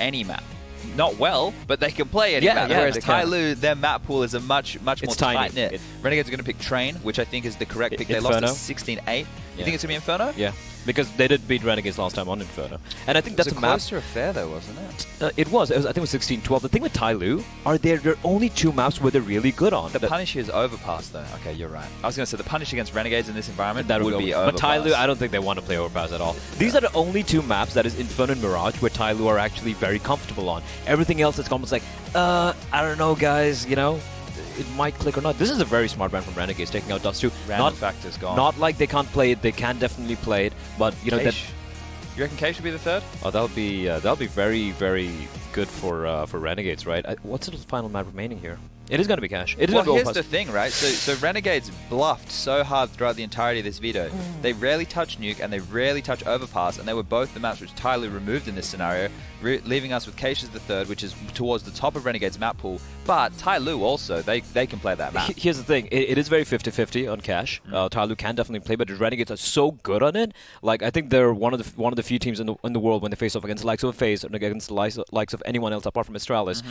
any map. Not well, but they can play any map. Whereas TYLOO, their map pool is a much more tight-knit. Renegades are going to pick Train, which I think is the correct pick. They lost to 16-8. You think it's going to be Inferno? Yeah, because they did beat Renegades last time on Inferno. And I think that's a map. It was a closer affair though, wasn't it? It was. I think it was 16-12. The thing with TYLOO are there are only 2 maps where they're really good on. The Punish is Overpass though. Okay, you're right. I was going to say the Punish against Renegades in this environment that would be Overpass. But TYLOO, I don't think they want to play Overpass at all. These are the only 2 maps, that is Inferno and Mirage, where TYLOO are actually very comfortable on. Everything else, it's almost like, I don't know, guys, you know? It might click or not. This is a very smart brand from Renegades, taking out Dust 2. Random factor's gone. Not like they can't play it. They can definitely play it, but you know that. You reckon K should be the 3rd? Oh, that'll be very, very good for Renegades, right? What's the final map remaining here? It is going to be Cash. It is well, here's the thing, right? So Renegades bluffed so hard throughout the entirety of this veto. They rarely touch Nuke and they rarely touch Overpass, and they were both the maps which TYLOO removed in this scenario, leaving us with Cache as the 3rd, which is towards the top of Renegades map pool. But TYLOO also, they can play that map. Here's the thing. It is very 50-50 on Cache. TYLOO can definitely play, but the Renegades are so good on it. Like, I think they're one of the few teams in the world when they face off against the likes of FaZe or against the likes of anyone else apart from Astralis.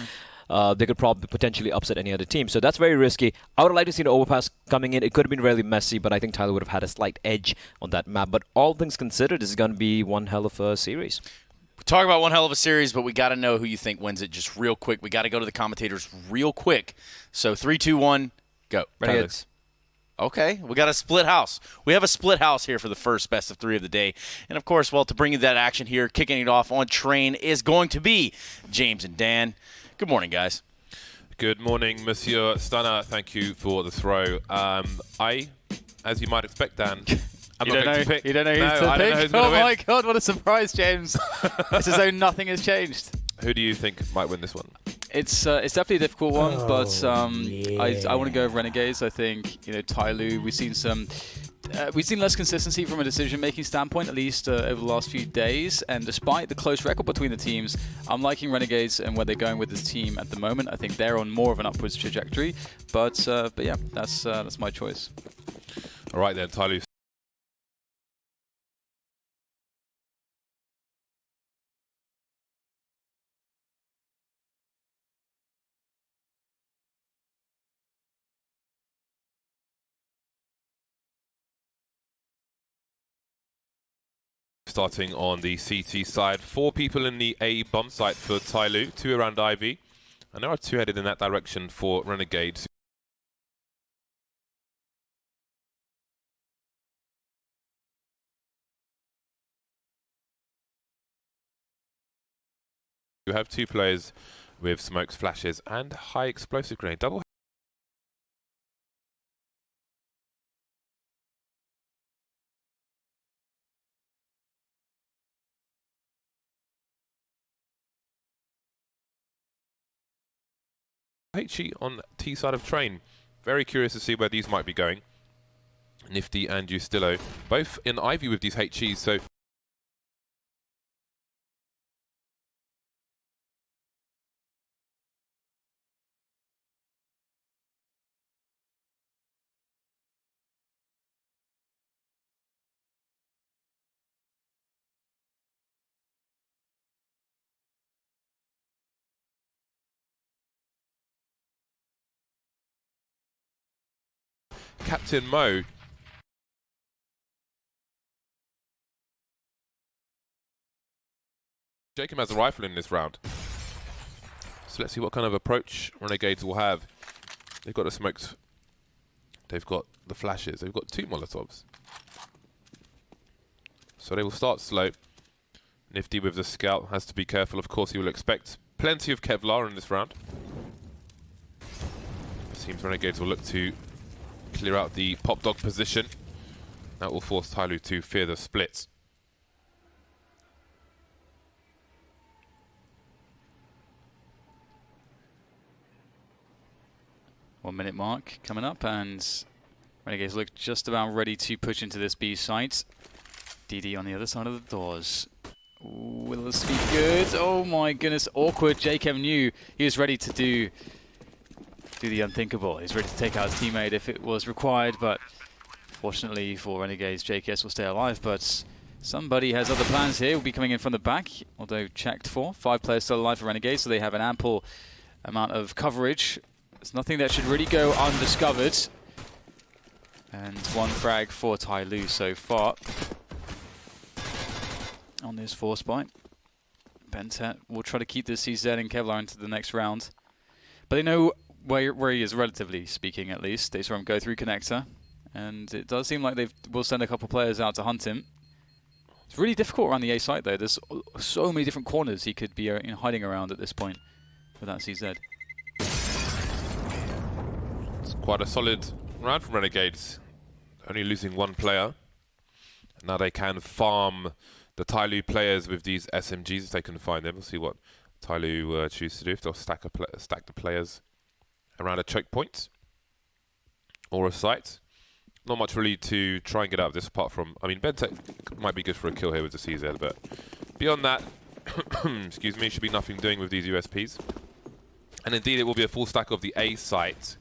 They could probably potentially upset any other team. So that's very risky. I would like to see an Overpass coming in. It could have been really messy, but I think TYLOO would have had a slight edge on that map. But all things considered, this is going to be one hell of a series. We talk about one hell of a series, but we got to know who you think wins it just real quick. We got to go to the commentators real quick. So 3, 2, 1, go. Renegades. Okay, we got a split house. We have a split house here for the first best of 3 of the day. And, of course, well, to bring you that action here, kicking it off on Train is going to be James and Dan. Good morning, guys. Good morning, Monsieur Stunner. Thank you for the throw. As you might expect, Dan, You don't know who's to pick? Oh my god, what a surprise, James. It's as though nothing has changed. Who do you think might win this one? It's definitely a difficult one, but I want to go with Renegades. I think, you know, TYLOO, we've seen less consistency from a decision-making standpoint, at least over the last few days. And despite the close record between the teams, I'm liking Renegades and where they're going with this team at the moment. I think they're on more of an upwards trajectory. But yeah, that's my choice. All right then, TYLOO. Starting on the CT side, 4 people in the A bomb site for TYLOO, 2 around Ivy, and there are 2 headed in that direction for Renegades. You have 2 players with smokes, flashes, and high explosive grenade. Double. HE on T side of Train. Very curious to see where these might be going. Nifty and Justillo, both in Ivy with these HEs, so Captain Mo. Jacob has a rifle in this round. So let's see what kind of approach Renegades will have. They've got the smokes. They've got the flashes. They've got 2 Molotovs. So they will start slow. Nifty with the scout has to be careful. Of course, he will expect plenty of Kevlar in this round. It seems Renegades will look to clear out the pop dog position. That will force TYLOO to fear the splits. One-minute mark coming up, and Renegades look just about ready to push into this B site. DD on the other side of the doors. Will this be good? Oh my goodness, awkward. JKM knew he was ready to do the unthinkable. He's ready to take out his teammate if it was required, but fortunately for Renegades, JKS will stay alive. But Somebody has other plans here. Will be coming in from the back, although checked for. 5 players still alive for Renegades, so they have an ample amount of coverage. There's nothing that should really go undiscovered. And 1 frag for TYLOO so far on this force bite. Bentet will try to keep this CZ and Kevlar into the next round. But they know where he is, relatively speaking, at least. They saw him go through connector. And it does seem like they will send a couple players out to hunt him. It's really difficult around the A site, though. There's so many different corners he could be hiding around at this point with that CZ. It's quite a solid round from Renegades. Only losing 1 player. Now they can farm the TYLOO players with these SMGs if they can find them. We'll see what TYLOO choose to do. If they'll stack the players around a choke point or a site. Not much really to try and get out of this apart from, I mean, Bentek might be good for a kill here with the CZ, but beyond that, excuse me, should be nothing doing with these USPs. And indeed, it will be a full stack of the A site.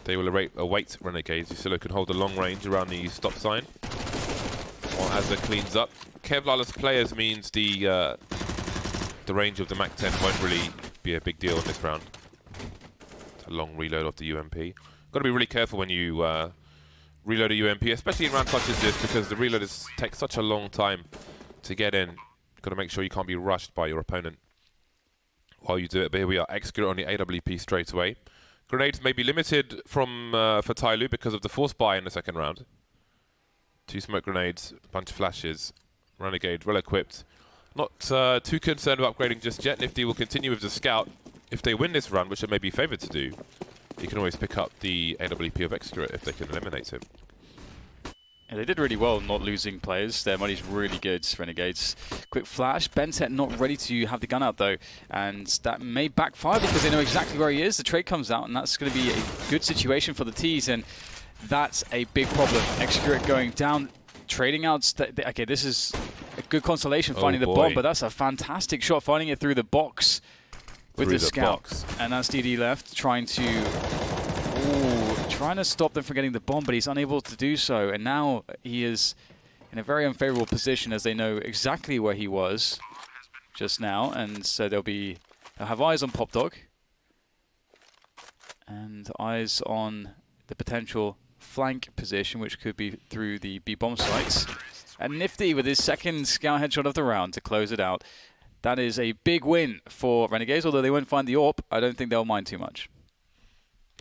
They will await Renegades. Yusilo can hold a long range around the stop sign while Azza cleans up. Kevlarless players means the range of the MAC-10 won't really be a big deal in this round. It's a long reload of the UMP. Got to be really careful when you reload a UMP, especially in rounds such as this, because the reloaders take such a long time to get in. Got to make sure you can't be rushed by your opponent while you do it. But here we are, execute on the AWP straight away. Grenades may be limited from for TYLOO because of the force buy in the second round. 2 smoke grenades, a bunch of flashes. Renegade well equipped. Not too concerned about upgrading just yet. Nifty will continue with the scout. If they win this run, which they may be favoured to do, you can always pick up the AWP of Execute if they can eliminate him. Yeah, they did really well not losing players. Their money's really good, Renegades. Quick flash. Bentet not ready to have the gun out, though. And that may backfire because they know exactly where he is. The trade comes out, and that's going to be a good situation for the T's. And that's a big problem. Execute going down, trading out. Okay, this is a good consolation finding the bomb, but that's a fantastic shot, finding it through the box with the scout. And that's DD left, trying to stop them from getting the bomb, but he's unable to do so. And now he is in a very unfavorable position as they know exactly where he was just now. And so they'll have eyes on Pop Dog and eyes on the potential flank position, which could be through the B-bomb sites. And Nifty with his second scout headshot of the round to close it out. That is a big win for Renegades, although they won't find the AWP. I don't think they'll mind too much.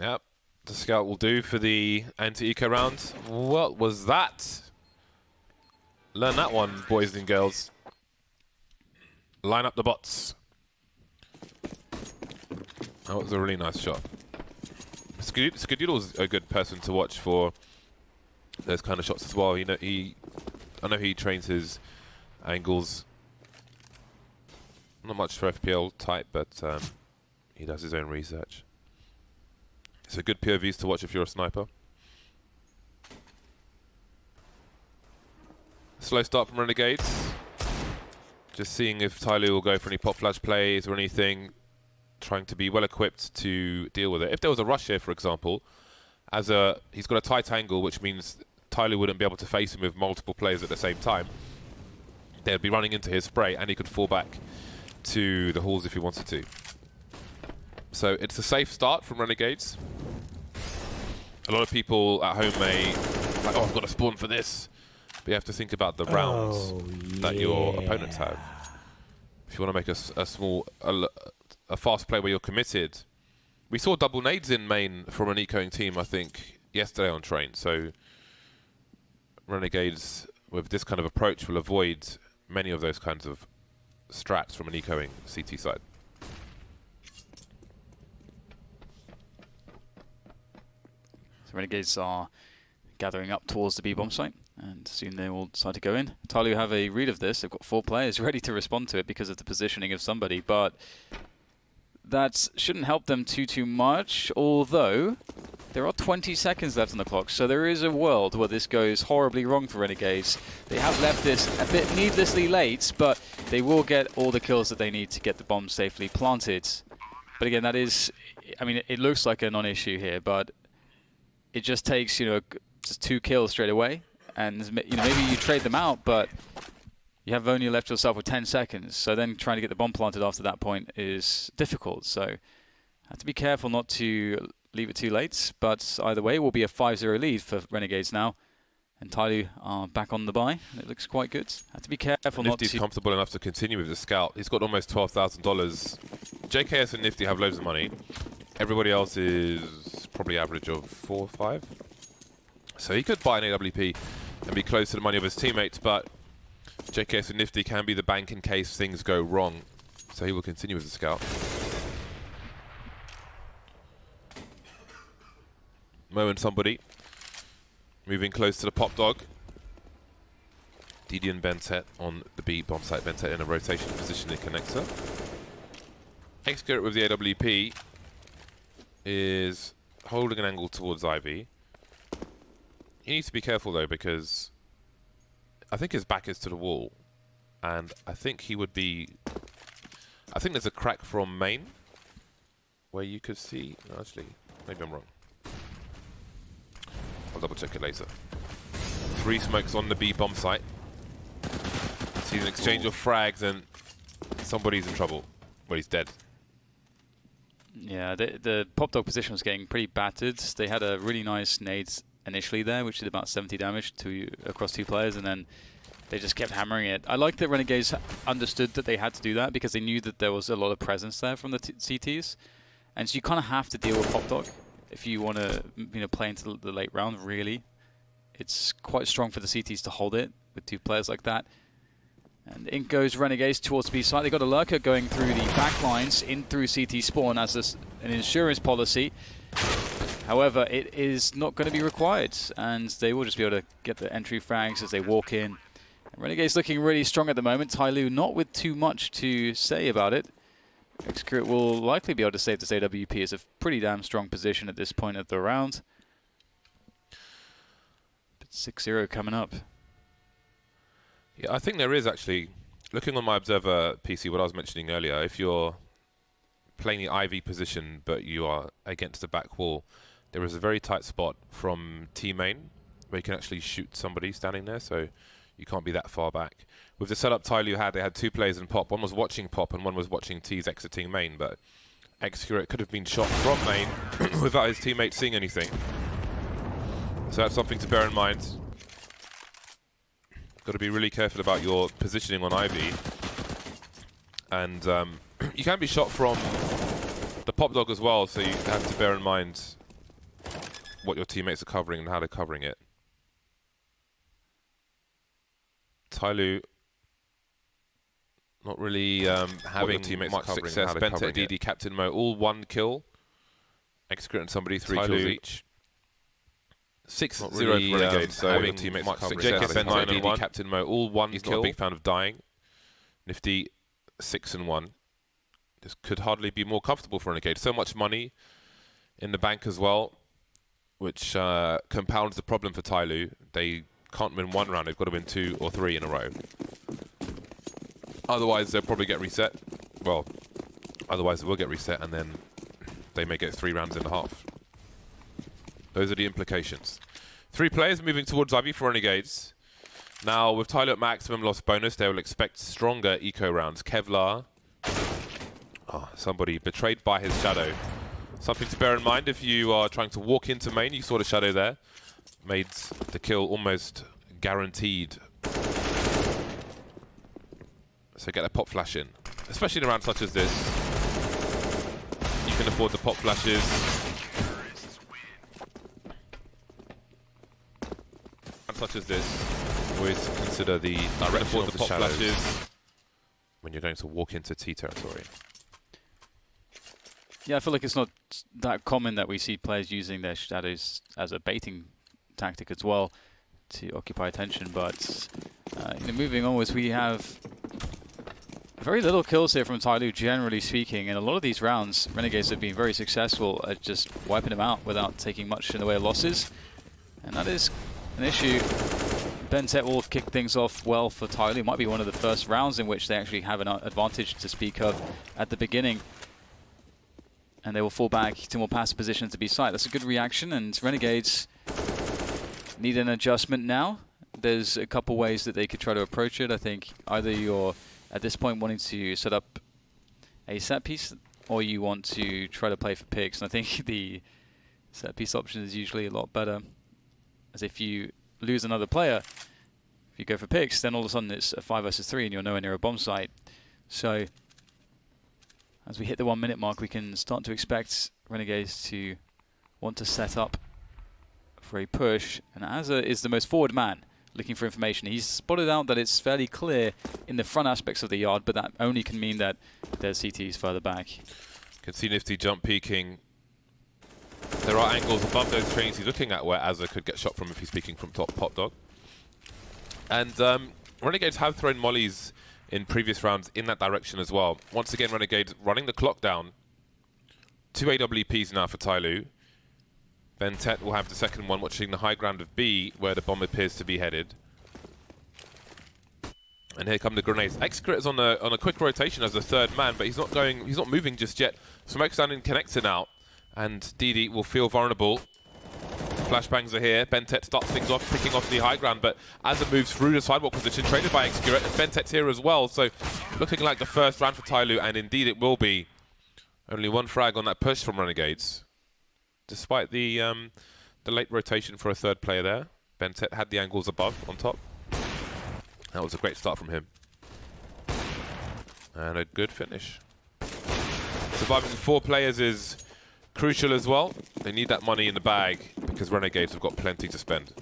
Yep, the scout will do for the anti-eco round. What was that? Learn that one, boys and girls. Line up the bots. That was a really nice shot. Skadoodle's a good person to watch for those kind of shots as well. You know, I know he trains his angles. Not much for FPL type, but he does his own research. It's a good POVs to watch if you're a sniper. Slow start from Renegades. Just seeing if TYLOO will go for any pop flash plays or anything. Trying to be well equipped to deal with it. If there was a rush here, for example, he's got a tight angle, which means TYLOO wouldn't be able to face him with multiple players at the same time. They'd be running into his spray, and he could fall back to the halls if he wanted to. So it's a safe start from Renegades. A lot of people at home may like, oh, I've got to spawn for this. But you have to think about the rounds that your opponents have. If you want to make a fast play where you're committed. We saw double nades in main from an ecoing team, I think, yesterday on train. So Renegades, with this kind of approach, will avoid many of those kinds of strats from an ecoing CT side. So Renegades are gathering up towards the B-bomb site, and soon they will decide to go in. TYLOO have a read of this. They've got 4 players ready to respond to it because of the positioning of somebody, but that shouldn't help them too much, although there are 20 seconds left on the clock, so there is a world where this goes horribly wrong for Renegades. They have left this a bit needlessly late, but they will get all the kills that they need to get the bomb safely planted. But again, that is, I mean, it looks like a non-issue here, but it just takes, you know, just 2 kills straight away, and you know, maybe you trade them out, but you have only left yourself with 10 seconds. So then trying to get the bomb planted after that point is difficult. So have to be careful not to leave it too late. But either way, it will be a 5-0 lead for Renegades now. And TYLOO are back on the buy. It looks quite good. Have to be careful not to... Nifty's comfortable enough to continue with the scout. He's got almost $12,000. JKS and Nifty have loads of money. Everybody else is probably average of 4 or 5. So he could buy an AWP and be close to the money of his teammates, but JKS and Nifty can be the bank in case things go wrong. So he will continue with the scout. Mo and somebody moving close to the pop dog. DD and Bentet on the B bomb site. Bentet in a rotation position in connector. Xgarrett with the AWP is holding an angle towards Ivy. He needs to be careful though, because I think his back is to the wall, and I think he would be... I think there's a crack from main where you could see... No, actually, maybe I'm wrong. I'll double check it later. 3 smokes on the B bomb site. See an exchange of frags and somebody's in trouble. Well, he's dead. Yeah, the pop dog position was getting pretty battered. They had a really nice nades initially there, which did about 70 damage across 2 players, and then they just kept hammering it. I like that Renegades understood that they had to do that because they knew that there was a lot of presence there from the CTs, and so you kind of have to deal with pop dog if you want to, you know, play into the late round. Really, it's quite strong for the CTs to hold it with 2 players like that. And in goes Renegades towards B site. They got a lurker going through the back lines in through CT spawn as an insurance policy. However, it is not going to be required, and they will just be able to get the entry frags as they walk in. And Renegades looking really strong at the moment. TYLOO not with too much to say about it. Xgarrett will likely be able to save this AWP. It's a pretty damn strong position at this point of the round. But 6-0 coming up. Yeah, I think there is actually, looking on my Observer PC, what I was mentioning earlier, if you're playing the Ivy position but you are against the back wall, there is a very tight spot from T main where you can actually shoot somebody standing there, so you can't be that far back. With the setup TYLOO had, they had 2 players in pop. One was watching pop and one was watching T's exiting main, but Xgarrett could have been shot from main without his teammates seeing anything. So that's something to bear in mind. Got to be really careful about your positioning on Ivy. And you can be shot from the pop dog as well, so you have to bear in mind what your teammates are covering and how they're covering it. TYLOO not really having much success. Bentet, DD, Captain Mo, all 1 kill. Xgarrett and somebody 3 kills each. 6-0 really, for Renegades, so having teammates much success. JKS, DD, Captain Mo, all 1 He's kill. Not a big fan of dying. Nifty 6-1. This could hardly be more comfortable for Renegades. So much money in the bank as well, which compounds the problem for TYLOO. They can't win 1 round, they've got to win 2 or 3 in a row. Otherwise, they'll probably get reset. Well, otherwise they will get reset, and then they may get 3 rounds in a half. Those are the implications. 3 players moving towards Ivy for Renegades. Now, with TYLOO at maximum loss bonus, they will expect stronger eco rounds. Kevlar. Oh, somebody betrayed by his shadow. Something to bear in mind if you are trying to walk into main. You saw the shadow there. Made the kill almost guaranteed. So get a pop flash in. Especially in a round such as this. You can afford the pop flashes. Such as this, always consider the direction of the pop flashes when you're going to walk into T territory. Yeah, I feel like it's not that common that we see players using their shadows as a baiting tactic as well to occupy attention. But you know, moving onwards, we have very little kills here from TYLOO, generally speaking. In a lot of these rounds, Renegades have been very successful at just wiping them out without taking much in the way of losses, and that is an issue. Bentet will kick things off well for TYLOO. It might be one of the first rounds in which they actually have an advantage to speak of at the beginning. And they will fall back to more passive positions to be site. That's a good reaction, and Renegades need an adjustment now. there's a couple ways that they could try to approach it. I think either you're, at this point, wanting to set up a set piece, or you want to try to play for picks. And I think the set piece option is usually a lot better, as if you lose another player, if you go for picks, then all of a sudden it's a 5 versus 3 and you're nowhere near a bomb site. So as we hit the 1 minute mark, we can start to expect Renegades to want to set up for a push. And Azza is the most forward man looking for information. He's spotted out that it's fairly clear in the front aspects of the yard, but that only can mean that there's CTs further back. You can see Nifty jump peeking. There are angles above those trains he's looking at where Azza could get shot from if he's peeking from top Pop Dog. And Renegades have thrown mollies in previous rounds in that direction as well. Once again, Renegades running the clock down. 2 AWPs now for TYLOO. Then Tet will have the second one, watching the high ground of B, where the bomb appears to be headed. And here come the grenades. Excreta is on a quick rotation as the third man, but he's not moving just yet. Smoke's down in connector now, and DD will feel vulnerable. Flashbangs are here. Bentet starts things off, picking off the high ground, but as it moves through the sidewalk position, traded by Excreta, and Bentet's here as well. So looking like the first round for TYLOO, and indeed it will be. Only one frag on that push from Renegades. Despite the late rotation for a third player there, Bentet had the angles above, on top. That was a great start from him. And a good finish. Surviving 4 players is crucial as well. They need that money in the bag because Renegades have got plenty to spend.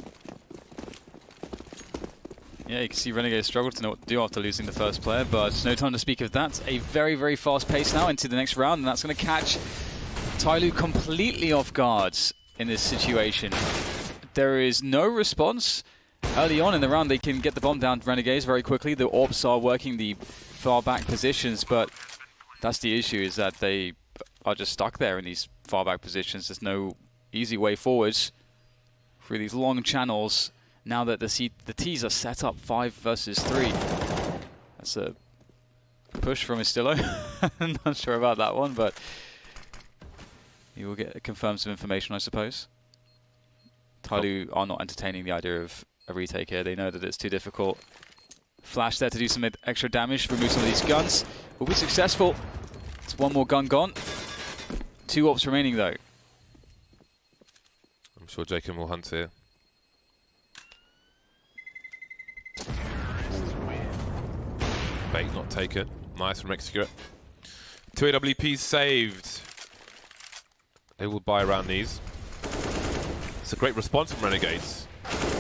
Yeah, you can see Renegades struggle to know what to do after losing the first player, but no time to speak of that. A very, very fast pace now into the next round, and that's going to catch TYLOO completely off guard in this situation. There is no response. Early on in the round, they can get the bomb down to Renegades very quickly. The AWPs are working the far back positions, but that's the issue, is that they are just stuck there in these far back positions. There's no easy way forwards through these long channels. Now that the T's are set up 5 versus 3. That's a push from Istillo. I'm not sure about that one, but you will confirm some information, I suppose. TYLOO are not entertaining the idea of a retake here. They know that it's too difficult. Flash there to do some extra damage, remove some of these guns. Will be successful. It's 1 more gun gone. 2 AWPs remaining though. I'm sure Jacob will hunt here. Bait not taken. Nice from Excreta. 2 AWPs saved. They will buy around these. It's a great response from Renegades,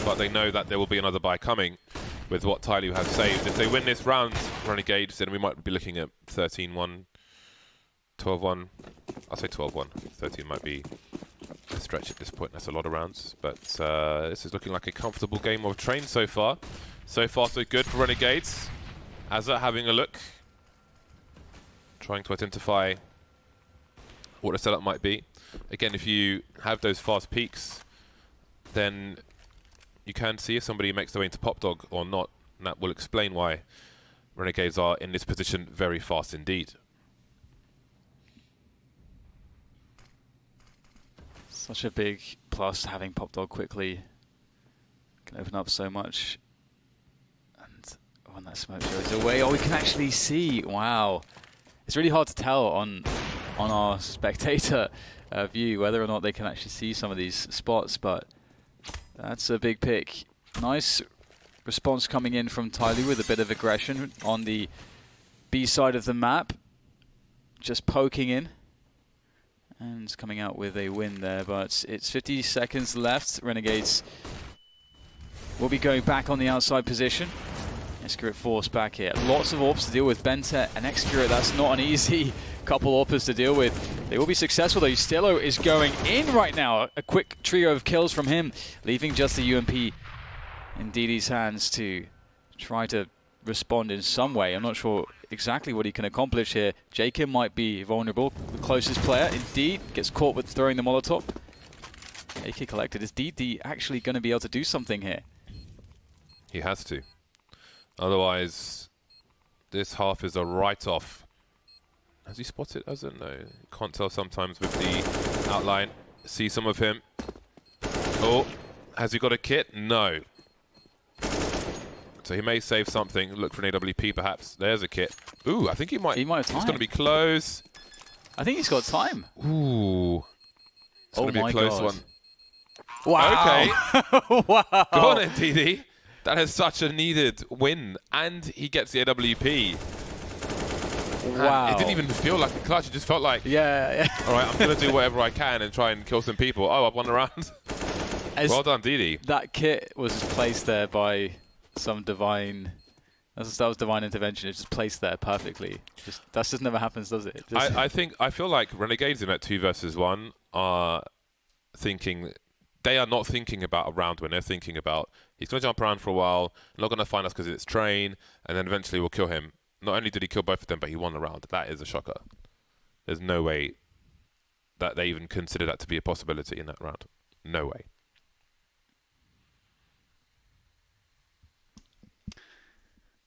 but they know that there will be another buy coming with what TYLOO have saved. If they win this round, Renegades, then we might be looking at 13-1, 12-1. I'll say 12-1. 13 might be a stretch at this point. That's a lot of rounds, but this is looking like a comfortable game of train so far. So far, so good for Renegades. Azza having a look, trying to identify what the setup might be. Again, if you have those fast peaks, then you can see if somebody makes their way into Pop Dog or not, and that will explain why Renegades are in this position very fast indeed. Such a big plus having Pop Dog quickly. Can open up so much. And when that smoke goes away, oh, we can actually see. Wow. It's really hard to tell on our spectator view whether or not they can actually see some of these spots, but that's a big pick. Nice response coming in from TYLOO with a bit of aggression on the B side of the map. Just poking in. And coming out with a win there, but it's 50 seconds left. Renegades will be going back on the outside position. Excreta forced back here. Lots of AWPs to deal with. Bentet and Excreta, that's not an easy couple AWPs to deal with. They will be successful though. Istillo is going in right now. A quick trio of kills from him, leaving just the UMP in DD's hands to try to respond in some way. I'm not sure exactly what he can accomplish here. Jacob might be vulnerable. The closest player, indeed, gets caught with throwing the Molotov. AK collected. Is DD actually going to be able to do something here? He has to. Otherwise, this half is a write-off. Has he spotted? I don't know. Can't tell sometimes with the outline. See some of him. Oh, has he got a kit? No. So he may save something. Look for an AWP perhaps. There's a kit. Ooh, I think he might. He might have time. It's going to be close. I think he's got time. Ooh. It's going to be a close one. Wow. Okay. Wow. Go on, NTD. That is such a needed win. And he gets the AWP. Wow. And it didn't even feel like a clutch. It just felt like, Yeah. all right, I'm going to do whatever I can and try and kill some people. Oh, I've won the round. Well done, Didi. That kit was just placed there by some divine... That was divine intervention. It's just placed there perfectly. That just never happens, does it? I feel like Renegades in that 2 versus 1 are thinking... They are not thinking about a round win. They're thinking about, he's going to jump around for a while, not going to find us because it's train, and then eventually we'll kill him. Not only did he kill both of them, but he won the round. That is a shocker. There's no way that they even consider that to be a possibility in that round. No way.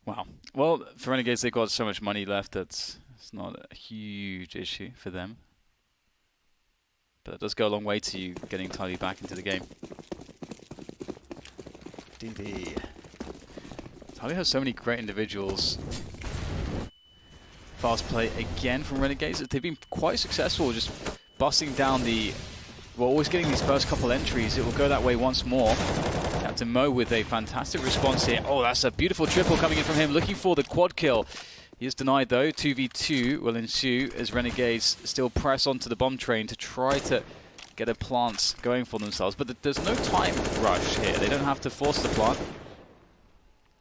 Wow. Well, for Renegades, they've got so much money left that it's not a huge issue for them. But that does go a long way to you getting TYLOO back into the game. DD. TYLOO has so many great individuals. Fast play again from Renegades. They've been quite successful just busting down the... We're always getting these first couple entries. It will go that way once more. Captain Mo with a fantastic response here. Oh, that's a beautiful triple coming in from him, looking for the quad kill. He is denied though. 2v2 will ensue as Renegades still press onto the bomb train to try to get a plant going for themselves. But there's no time rush here. They don't have to force the plant.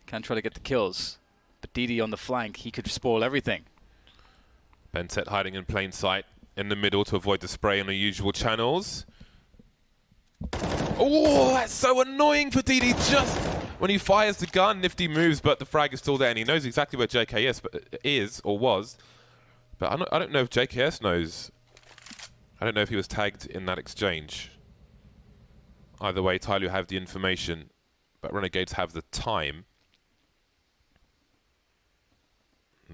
Can try to get the kills. But DD on the flank, he could spoil everything. Bentet hiding in plain sight in the middle to avoid the spray on the usual channels. Oh, that's so annoying for DD just when he fires the gun. Nifty moves, but the frag is still there, and he knows exactly where JKS is or was. But I don't know if JKS knows. I don't know if he was tagged in that exchange. Either way, TYLOO have the information, but Renegades have the time.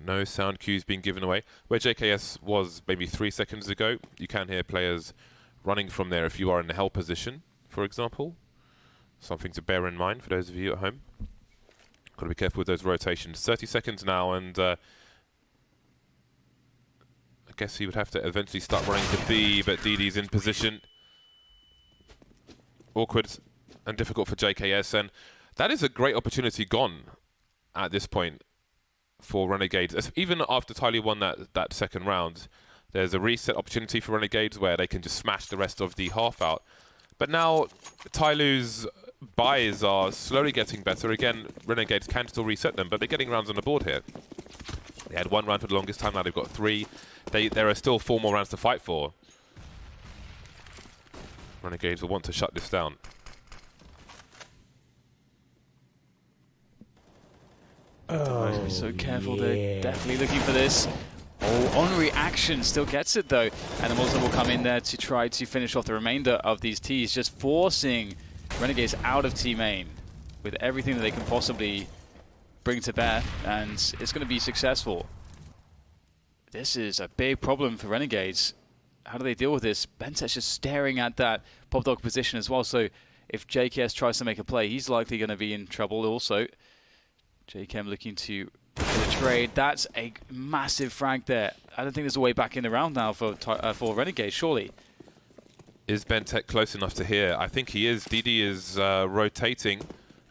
No sound cues being given away. Where JKS was maybe 3 seconds ago, you can hear players running from there if you are in the hell position, for example. Something to bear in mind for those of you at home. Got to be careful with those rotations. 30 seconds now, and I guess he would have to eventually start running to B, but DD's in position. Awkward and difficult for JKS, and that is a great opportunity gone at this point for Renegades. Even after TYLOO won that second round, there's a reset opportunity for Renegades where they can just smash the rest of the half out. But now TYLOO's buys are slowly getting better. Again, Renegades can still reset them, but they're getting rounds on the board here. They had 1 round for the longest time, now they've got 3. There are still 4 more rounds to fight for. Renegades will want to shut this down. Oh, be so careful. They're definitely looking for this. Oh, on reaction, still gets it though. And the Muslim will come in there to try to finish off the remainder of these Ts, just forcing Renegades out of T main with everything that they can possibly bring to bear, and it's going to be successful. This is a big problem for Renegades. How do they deal with this? Bentet's just staring at that pop dog position as well, so if JKS tries to make a play, he's likely going to be in trouble also. JKM looking to get a trade. That's a massive frag there. I don't think there's a way back in the round now for Renegades, surely. Is Bentet close enough to hear? I think he is. DD is rotating,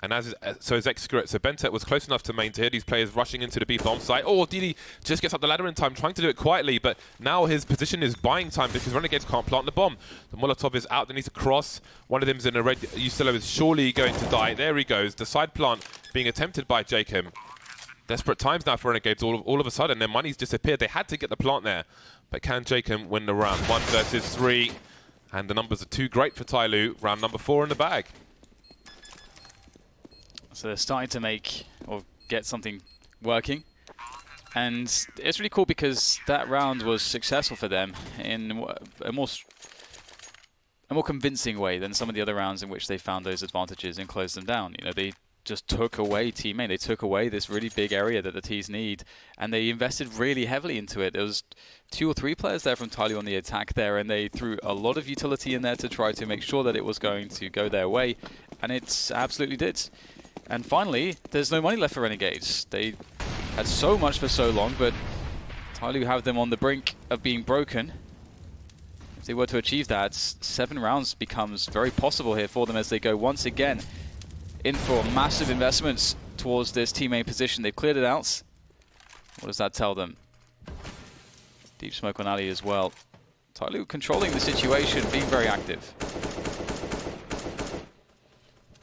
and so is Excurate. So Bentet was close enough to main to hear these players rushing into the B bomb site. Oh, DD just gets up the ladder in time, trying to do it quietly, but now his position is buying time because Renegades can't plant the bomb. The Molotov is out, they need to cross. One of them's in a red. Usillo is surely going to die. There he goes. The side plant being attempted by Jakem. Desperate times now for Renegades. All of a sudden, their money's disappeared. They had to get the plant there, but can Jakem win the round? 1 versus 3. And the numbers are too great for TYLOO. Round number 4 in the bag. So they're starting to make or get something working. And it's really cool because that round was successful for them in a more convincing way than some of the other rounds in which they found those advantages and closed them down. You know, they just took away T main. They took away this really big area that the Ts need, and they invested really heavily into it. There was 2 or 3 players there from TYLOO on the attack there, and they threw a lot of utility in there to try to make sure that it was going to go their way, and it absolutely did. And finally, there's no money left for Renegades. They had so much for so long, but TYLOO have them on the brink of being broken. If they were to achieve that, 7 rounds becomes very possible here for them as they go once again in for massive investments towards this team A position. They've cleared it out. What does that tell them? Deep smoke on Ali as well. TYLOO controlling the situation, being very active.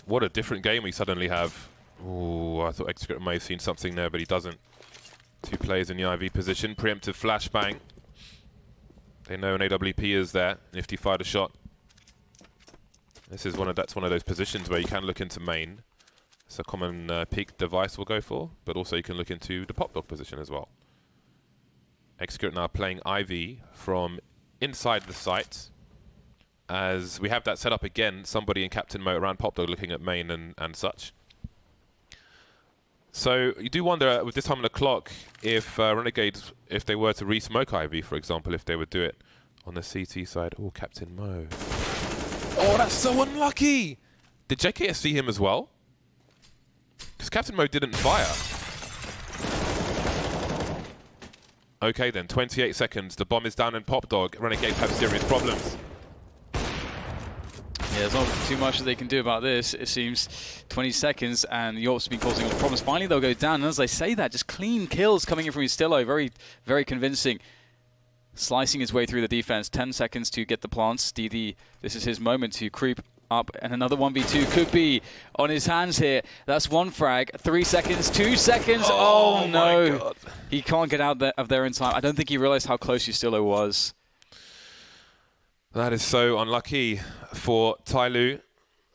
What a different game we suddenly have. Ooh, I thought Inscreva may have seen something there, but he doesn't. 2 players in the IV position. Preemptive flashbang. They know an AWP is there. Nifty fired a shot. This is one of those positions where you can look into main. It's a common peak device will go for, but also you can look into the pop dog position as well. Inscreva now playing IV from inside the site. As we have that set up again, somebody in captain mode around pop dog looking at main and such. So you do wonder with this time on the clock if Renegades, if they were to re-smoke IV, for example, if they would do it on the CT side. Oh, Captain Mo. Oh, that's so unlucky. Did JKS see him as well? Because Captain Mo didn't fire. Okay then, 28 seconds. The bomb is down in pop dog. Renegades have serious problems. Yeah, there's not too much that they can do about this. It seems 20 seconds, and York's been causing us problems. Finally, they'll go down. And as I say that, just clean kills coming in from TYLOO. Very, very convincing. Slicing his way through the defense. 10 seconds to get the plants. DD, this is his moment to creep up, and another 1v2 could be on his hands here. That's 1 frag. 3 seconds, 2 seconds. Oh no. He can't get out of there in time. I don't think he realized how close TYLOO was. That is so unlucky for TYLOO,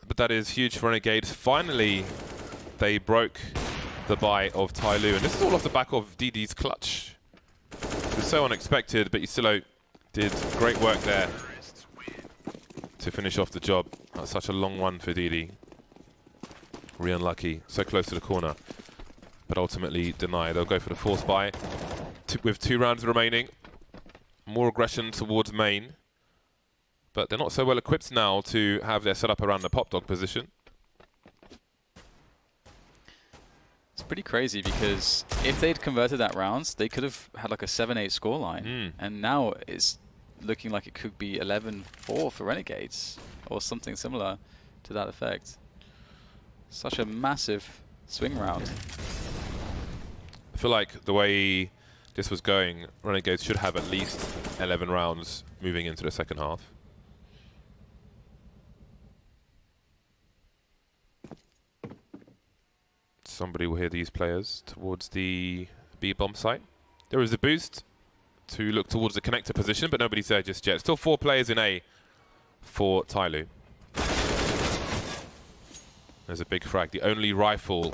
but that is huge for Renegades. Finally, they broke the buy of TYLOO, and this is all off the back of DD's clutch. It was so unexpected, but TYLOO did great work there to finish off the job. That's such a long one for DD. Really unlucky, so close to the corner, but ultimately denied. They'll go for the force buy with 2 rounds remaining. More aggression towards main. But they're not so well equipped now to have their setup around the pop dog position. It's pretty crazy because if they'd converted that rounds, they could have had like a 7-8 scoreline. And now it's looking like it could be 11-4 for Renegades or something similar to that effect. Such a massive swing round. I feel like the way this was going, Renegades should have at least 11 rounds moving into the second half. Somebody will hear these players towards the B bomb site. There is a boost to look towards the connector position, but nobody's there just yet. Still 4 players in A for TYLOO. There's a big frag. The only rifle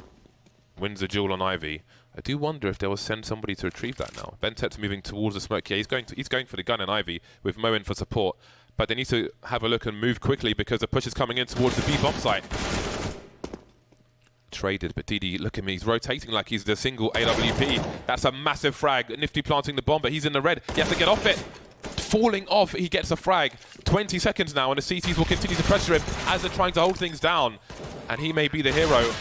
wins a duel on Ivy. I do wonder if they will send somebody to retrieve that now. Bentet's moving towards the smoke. Yeah, he's going for the gun in Ivy with Mo in for support. But they need to have a look and move quickly because the push is coming in towards the B bomb site. Traded, but DD, look at me, he's rotating like he's the single AWP. That's a massive frag. Nifty planting the bomb, but he's in the red. He has to get off it. Falling off, he gets a frag. 20 seconds now, and the CTs will continue to pressure him as they're trying to hold things down. And he may be the hero,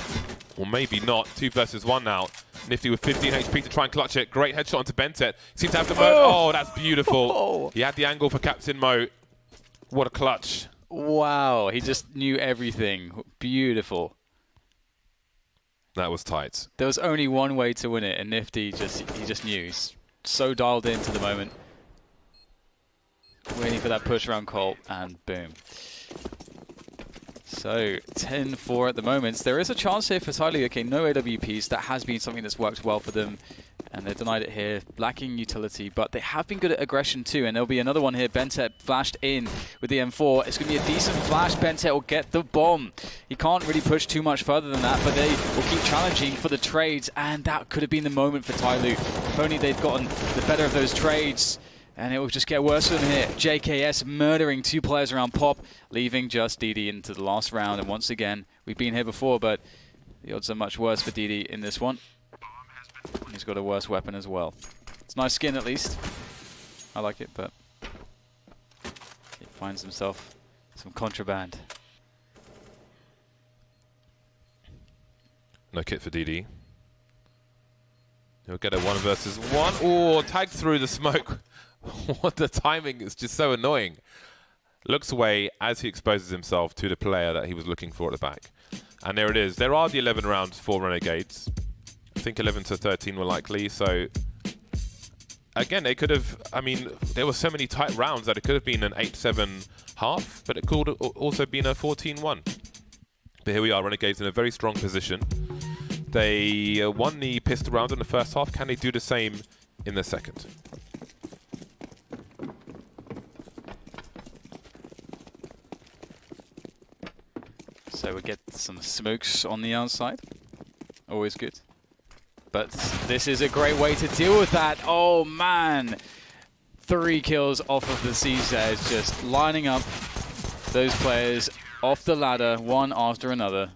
or maybe not. 2 versus 1 now. Nifty with 15 HP to try and clutch it. Great headshot onto Bentet. Seems to have the mode. Oh, that's beautiful. He had the angle for Captain Mo. What a clutch. Wow, he just knew everything. Beautiful. That was tight. There was only one way to win it, and Nifty just knew. He's so dialed into the moment. Waiting for that push around Colt, and boom. So 10-4 at the moment. There is a chance here for TYLOO. Okay, no AWPs. That has been something that's worked well for them, and they've denied it here. Lacking utility, but they have been good at aggression too. And there'll be another one here. Bentet flashed in with the M4. It's going to be a decent flash. Bentet will get the bomb. He can't really push too much further than that, but they will keep challenging for the trades, and that could have been the moment for TYLOO. If only they'd gotten the better of those trades. And it will just get worse from here. JKS murdering 2 players around Pop, leaving just DD into the last round. And once again, we've been here before, but the odds are much worse for DD in this one. He's got a worse weapon as well. It's a nice skin at least. I like it, but he finds himself some contraband. No kit for DD. He'll get a 1 versus 1. Oh, tagged through the smoke. What the timing is just so annoying. Looks away as he exposes himself to the player that he was looking for at the back. And there it is. There are the 11 rounds for Renegades. I think 11 to 13 were likely, so... Again, they could have... I mean, there were so many tight rounds that it could have been an 8-7 half, but it could also been a 14-1. But here we are, Renegades in a very strong position. They won the pistol round in the first half. Can they do the same in the second? So we get some smokes on the outside. Always good. But this is a great way to deal with that. Oh, man. 3 kills off of the CZ, just lining up those players off the ladder, one after another.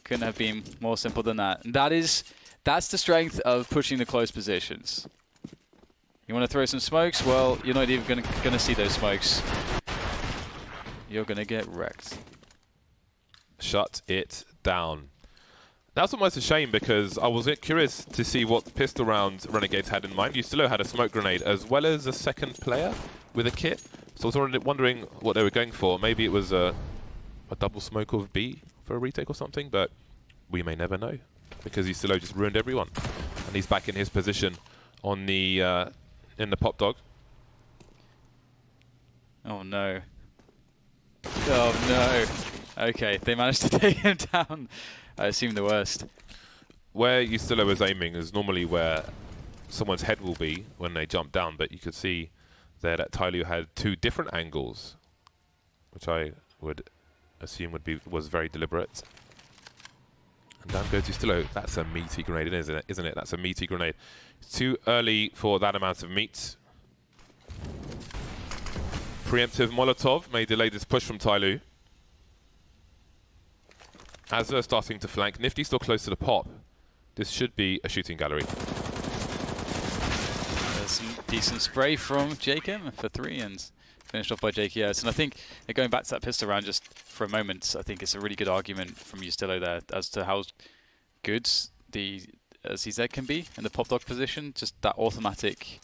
Couldn't have been more simple than that. And that's the strength of pushing the close positions. You want to throw some smokes? Well, you're not even gonna see those smokes. You're gonna get wrecked. Shut it down. That's almost a shame because I was curious to see what pistol round Renegades had in mind. TYLOO had a smoke grenade as well as a second player with a kit. So I was already wondering what they were going for. Maybe it was a double smoke of B for a retake or something, but we may never know because TYLOO just ruined everyone. And he's back in his position on the in the pop dog. Oh no. Oh no. Okay, they managed to take him down. I assume the worst. Where TYLOO is aiming is normally where someone's head will be when they jump down, but you could see there that TYLOO had 2 different angles, which I would assume was very deliberate. And down goes TYLOO. That's a meaty grenade, isn't it? That's a meaty grenade. It's too early for that amount of meat. Preemptive Molotov may delay this push from TYLOO. As they're starting to flank, Nifty still close to the pop. This should be a shooting gallery. There's some decent spray from JKM for 3 and finished off by JKS. And I think going back to that pistol round just for a moment, I think it's a really good argument from TYLOO there as to how good the CZ can be in the pop dog position. Just that automatic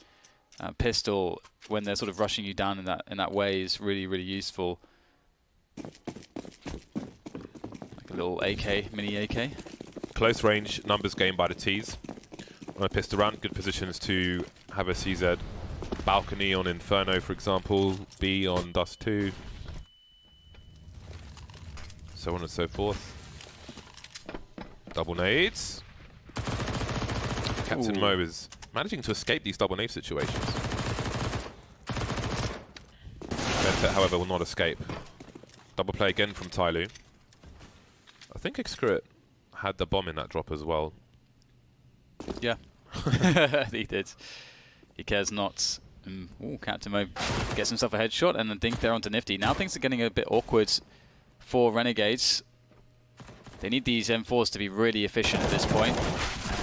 pistol when they're sort of rushing you down in that way is really, really useful. A little AK, mini AK. Close range, numbers gained by the T's. On a pistol round, good positions to have a CZ balcony on Inferno, for example, B on Dust 2, so on and so forth. Double nades. Captain Mo is managing to escape these double nade situations. Bentet, however, will not escape. Double play again from TYLOO. I think Excret had the bomb in that drop as well. Yeah, he did. He cares not. Ooh, Captain Mo gets himself a headshot and a dink there onto Nifty. Now things are getting a bit awkward for Renegades. They need these M4s to be really efficient at this point.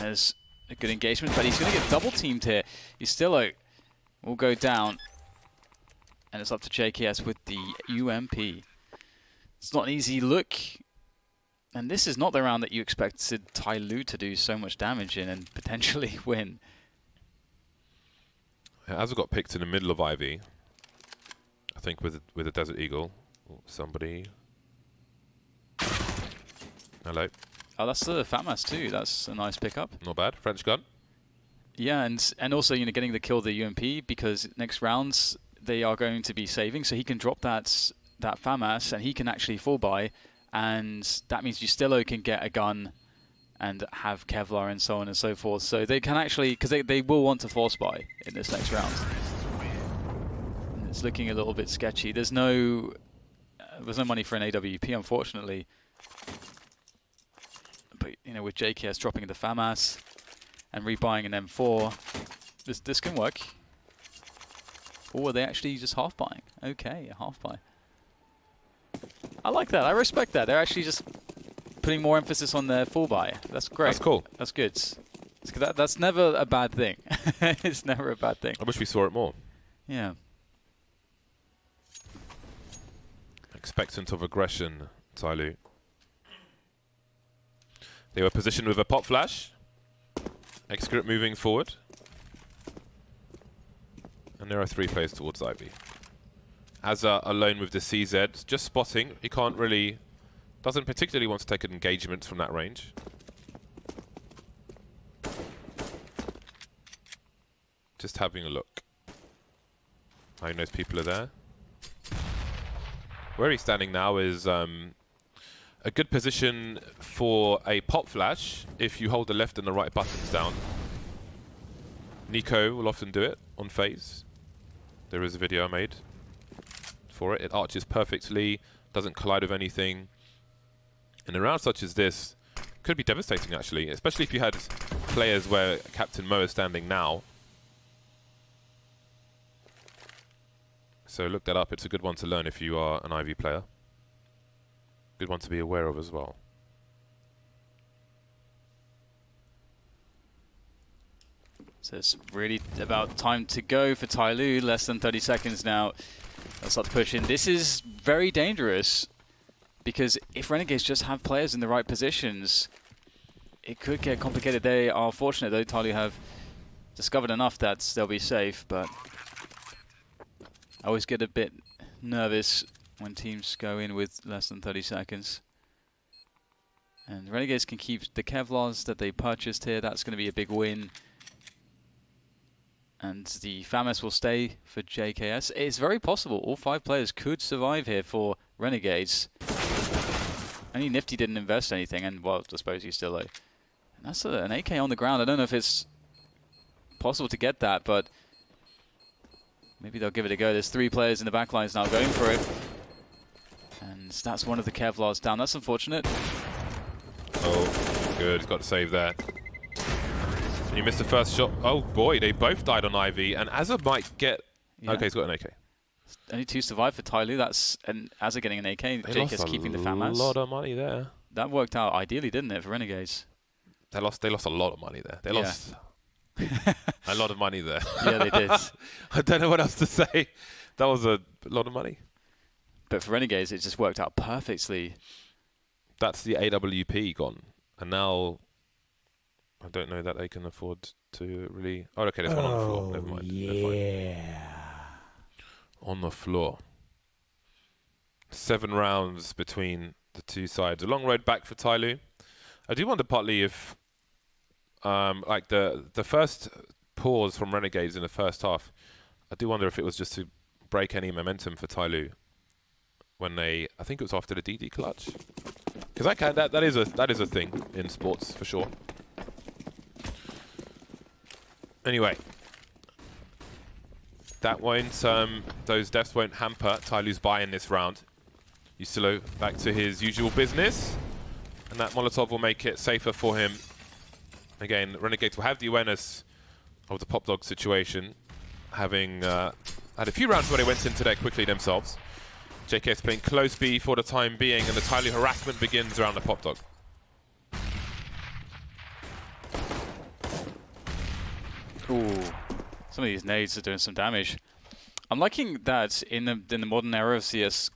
There's a good engagement, but he's going to get double teamed here. TYLOO will go down, and it's up to JKS with the UMP. It's not an easy look. And this is not the round that you expected TYLOO to do so much damage in and potentially win. As we got picked in the middle of Ivy, I think with a Desert Eagle, somebody. Hello. Oh, that's the FATMAS too. That's a nice pickup. Not bad. French gun. Yeah, and also getting the kill the UMP because next rounds they are going to be saving, so he can drop that FAMAS and he can actually full buy. And that means TYLOO can get a gun and have Kevlar and so on and so forth. So they can actually, because they will want to force buy in this next round. And it's looking a little bit sketchy. There's no money for an AWP, unfortunately. But with JKS dropping the FAMAS and rebuying an M4, this can work. Or are they actually just half buying? Okay, a half buy. I like that. I respect that. They're actually just putting more emphasis on their full buy. That's great. That's cool. That's good. That's never a bad thing. It's never a bad thing. I wish we saw it more. Yeah. Expectant of aggression, TYLOO. They were positioned with a pop flash. X-Script moving forward. And there are 3 players towards Ivy. Azza alone with the CZ, just spotting. He can't really, doesn't particularly want to take an engagement from that range. Just having a look. I knows people are there. Where he's standing now is a good position for a pop flash if you hold the left and the right buttons down. Nico will often do it on phase. There is a video I made for it. It arches perfectly, doesn't collide with anything. In a round such as this, could be devastating actually, especially if you had players where Captain Mo is standing now. So look that up, it's a good one to learn if you are an Ivy player. Good one to be aware of as well. So it's really about time to go for TYLOO. Less than 30 seconds now. They'll start to push in. This is very dangerous because if Renegades just have players in the right positions, it could get complicated. They are fortunate though. TYLOO have discovered enough that they'll be safe, but I always get a bit nervous when teams go in with less than 30 seconds. And Renegades can keep the Kevlars that they purchased here. That's going to be a big win. And the FAMAS will stay for JKS. It's very possible all 5 players could survive here for Renegades. Only Nifty didn't invest anything, and well, I suppose he's still low. And that's an AK on the ground. I don't know if it's possible to get that, but maybe they'll give it a go. There's 3 players in the back lines now going for it. And that's one of the Kevlars down. That's unfortunate. Oh, good. He's got to save that. And you missed the first shot. Oh boy, they both died on Ivy, and Azza might get... Yeah. Okay, he's got an AK. Only 2 survived for TYLOO. That's and Azza getting an AK. JKS keeping the FAMAS. A lot of money there. That worked out ideally, didn't it, for Renegades? They lost a lot of money there. They lost a lot of money there. Yeah, they did. I don't know what else to say. That was a lot of money. But for Renegades, it just worked out perfectly. That's the AWP gone. And now, I don't know that they can afford to really... Oh, okay, there's one on the floor. Never mind. Yeah. On the floor. 7 rounds between the 2 sides. A long road back for TYLOO. I do wonder partly if, like the first pause from Renegades in the first half, I do wonder if it was just to break any momentum for TYLOO when they, I think it was after the DD clutch. Because that is a thing in sports for sure. Anyway, that won't those deaths won't hamper TYLOO's buy in this round. Yusilo back to his usual business, and that Molotov will make it safer for him. Again, Renegades will have the awareness of the Pop Dog situation, having had a few rounds where they went into there quickly themselves. JKS playing close B for the time being, and the TYLOO harassment begins around the Pop Dog. Ooh, some of these nades are doing some damage. I'm liking that in the modern era of CS,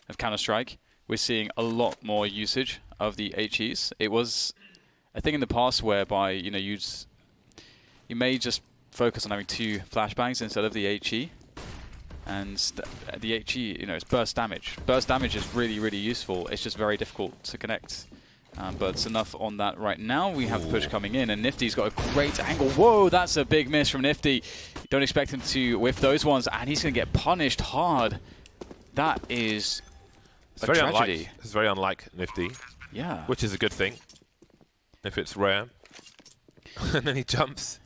of Counter-Strike, we're seeing a lot more usage of the HEs. It was a thing in the past whereby you may just focus on having 2 flashbangs instead of the HE. And the HE, it's burst damage. Burst damage is really, really useful. It's just very difficult to connect. But it's enough on that right now. We have the push coming in, and Nifty's got a great angle. Whoa, that's a big miss from Nifty. Don't expect him to whiff those ones, and he's going to get punished hard. That is a tragedy. It's very unlike Nifty. Yeah. Which is a good thing, if it's rare. And then he jumps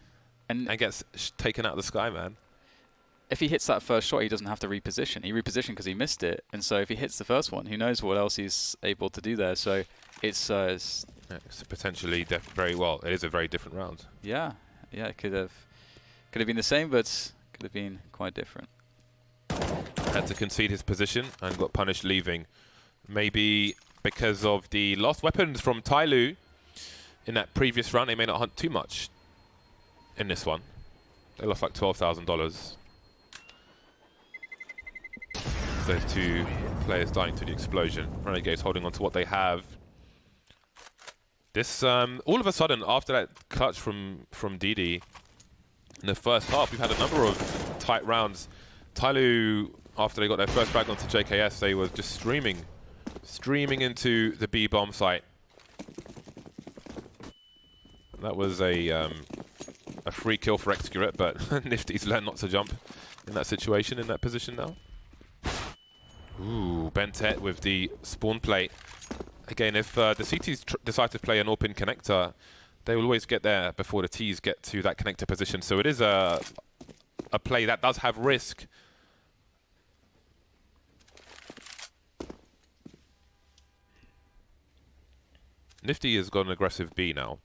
and gets taken out of the sky, man. If he hits that first shot, he doesn't have to reposition. He repositioned because he missed it. And so if he hits the first one, who knows what else he's able to do there. So it's potentially very well. It is a very different round. Yeah. It could have been the same, but could have been quite different. Had to concede his position and got punished leaving. Maybe because of the lost weapons from TYLOO in that previous round, they may not hunt too much in this one. They lost like $12,000. Those 2 players dying to the explosion. Renegades holding on to what they have. This all of a sudden, after that clutch from DD in the first half, we've had a number of tight rounds. TYLOO, after they got their first frag onto JKS, they were just streaming into the B bomb site. That was a free kill for Execurate, but Nifty's learned not to jump in that situation, in that position now. Ooh, Bentet with the spawn plate. Again, if the CTs decide to play an open connector, they will always get there before the Ts get to that connector position. So it is a play that does have risk. Nifty has got an aggressive B now.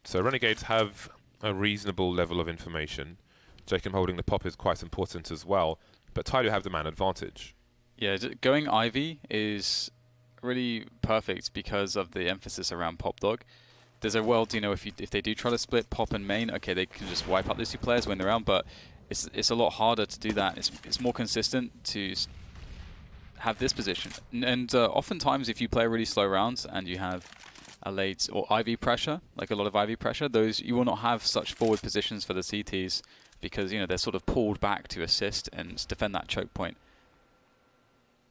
So Renegades have a reasonable level of information. Jacob holding the pop is quite important as well, but TYLOO have the man advantage. Yeah, going Ivy is really perfect because of the emphasis around Pop Dog. There's a world, you know, if they do try to split Pop and Main, okay, they can just wipe out those two players, win the round, but it's a lot harder to do that. It's more consistent to have this position. And oftentimes, if you play really slow rounds and you have a late or IV pressure, like a lot of IV pressure, those you will not have such forward positions for the CTs because, you know, they're sort of pulled back to assist and defend that choke point.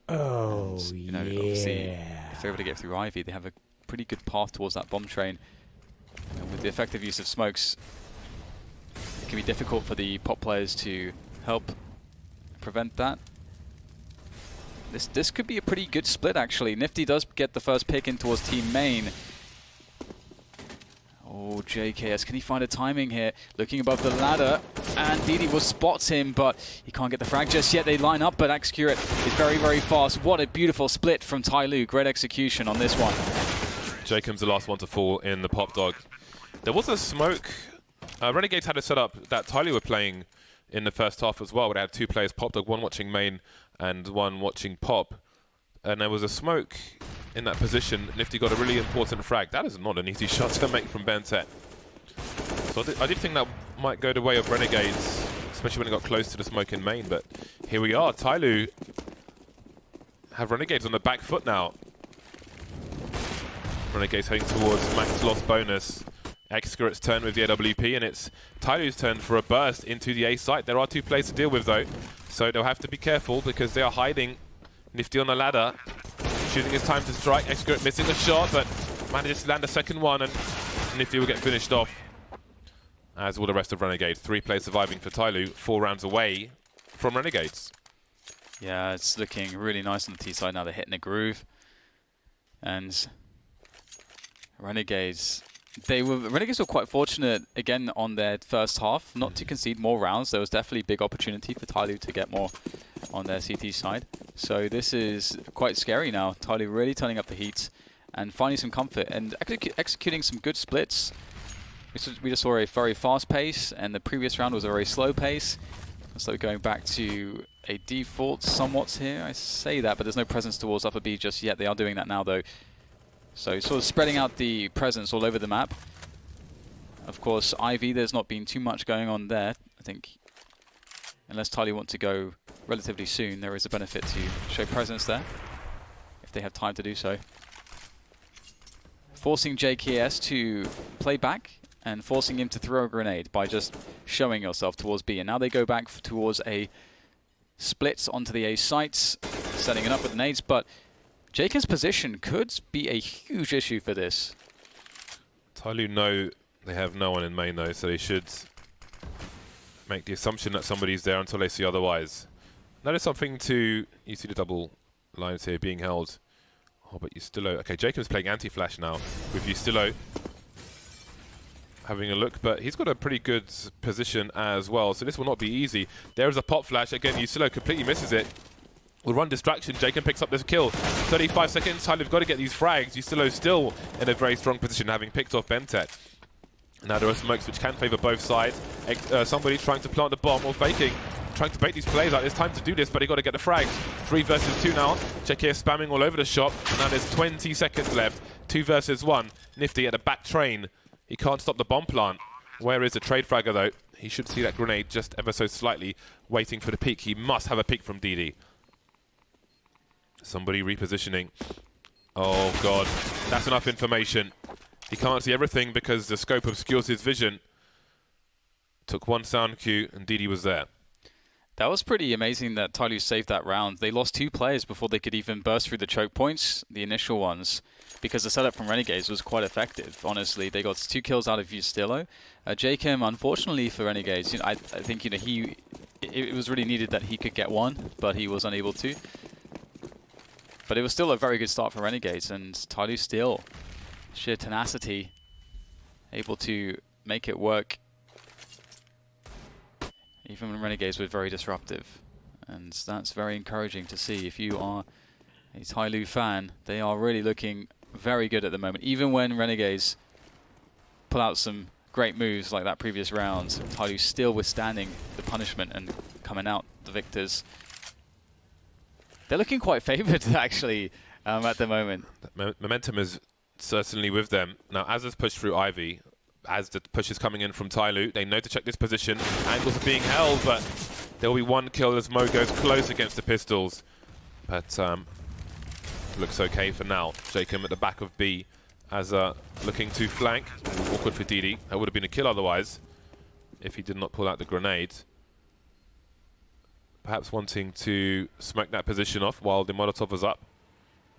Oh, and, you know, obviously, if they're able to get through Ivy, they have a pretty good path towards that bomb train. And with the effective use of smokes, it can be difficult for the Pop players to help prevent that. This could be a pretty good split, actually. Nifty does get the first pick in towards Team Main. Oh, JKS, can he find a timing here? Looking above the ladder, and DD will spot him, but he can't get the frag just yet. They line up, but Execurate is very, very fast. What a beautiful split from TYLOO. Great execution on this one. Jacob's the last one to fall in the Pop Dog. There was a smoke. Renegades had a setup that TYLOO were playing in the first half as well, where they had two players, Pop Dog, one watching Main and one watching Pop. And there was a smoke in that position. Nifty got a really important frag. That is not an easy shot to make from Bentet. So I did think that might go the way of Renegades, especially when it got close to the smoke in Main, but here we are. TYLOO have Renegades on the back foot now. Renegades heading towards max loss bonus. Excurate's turn with the AWP, and it's TYLOO's turn for a burst into the A site. There are two players to deal with though, so they'll have to be careful because they are hiding. Nifty on the ladder, choosing his time to strike. Excurate missing a shot, but manages to land a second one, and Nifty will get finished off. As will the rest of Renegades. 3 players surviving for TYLOO, 4 rounds away from Renegades. Yeah, it's looking really nice on the T side now. They're hitting a groove. And Renegades were quite fortunate again on their first half not to concede more rounds. There was definitely big opportunity for TYLOO to get more on their CT side. So this is quite scary now. TYLOO really turning up the heat and finding some comfort and executing some good splits. We just saw a very fast pace, and the previous round was a very slow pace. So going back to a default somewhat here. I say that, but there's no presence towards upper B just yet. They are doing that now though. So sort of spreading out the presence all over the map. Of course, Ivy, there's not been too much going on there. I think unless TYLOO want to go relatively soon, there is a benefit to show presence there, if they have time to do so. Forcing JKS to play back and forcing him to throw a grenade by just showing yourself towards B. And now they go back towards a split onto the A sites, setting it up with nades, but JK's position could be a huge issue for this. TYLOO know they have no one in main though, so they should make the assumption that somebody's there until they see otherwise. That is something to... You see the double lines here being held. Oh, but Ustilo... Okay, Jacob's playing anti-flash now with Ustilo having a look, but he's got a pretty good position as well, so this will not be easy. There is a pop flash. Again, Ustilo completely misses it. Will run distraction. Jacob picks up this kill. 35 seconds. TYLOO've got to get these frags. Ustilo still in a very strong position, having picked off Bentet. Now there are smokes which can favour both sides. Somebody trying to plant the bomb or faking, trying to bait these players out. There's time to do this, but he got to get the frags. 3 versus 2 now. Check here spamming all over the shop. And now there's 20 seconds left. 2 versus 1. Nifty at the back train. He can't stop the bomb plant. Where is the trade fragger though? He should see that grenade just ever so slightly, waiting for the peek. He must have a peek from DD. Somebody repositioning. Oh god, that's enough information. He can't see everything because the scope obscures his vision. Took one sound cue and DD was there. That was pretty amazing that TYLOO saved that round. They lost 2 players before they could even burst through the choke points, the initial ones, because the setup from Renegades was quite effective, honestly. They got 2 kills out of TYLOO. JKM, unfortunately for Renegades, I think it was really needed that he could get one, but he was unable to. But it was still a very good start for Renegades, and TYLOO still, sheer tenacity, able to make it work. Even when Renegades were very disruptive. And that's very encouraging to see. If you are a TYLOO fan, they are really looking very good at the moment. Even when Renegades pull out some great moves like that previous round, TYLOO still withstanding the punishment and coming out the victors. They're looking quite favoured, actually, at the moment. Momentum is certainly with them. Now, as has pushed through Ivy, as the push is coming in from TYLOO, they know to check this position. Angles are being held, but there will be one kill as Mo goes close against the pistols. But looks okay for now. Jacob at the back of B as looking to flank. Awkward for DD. That would have been a kill otherwise if he did not pull out the grenade. Perhaps wanting to smoke that position off while the Molotov was up.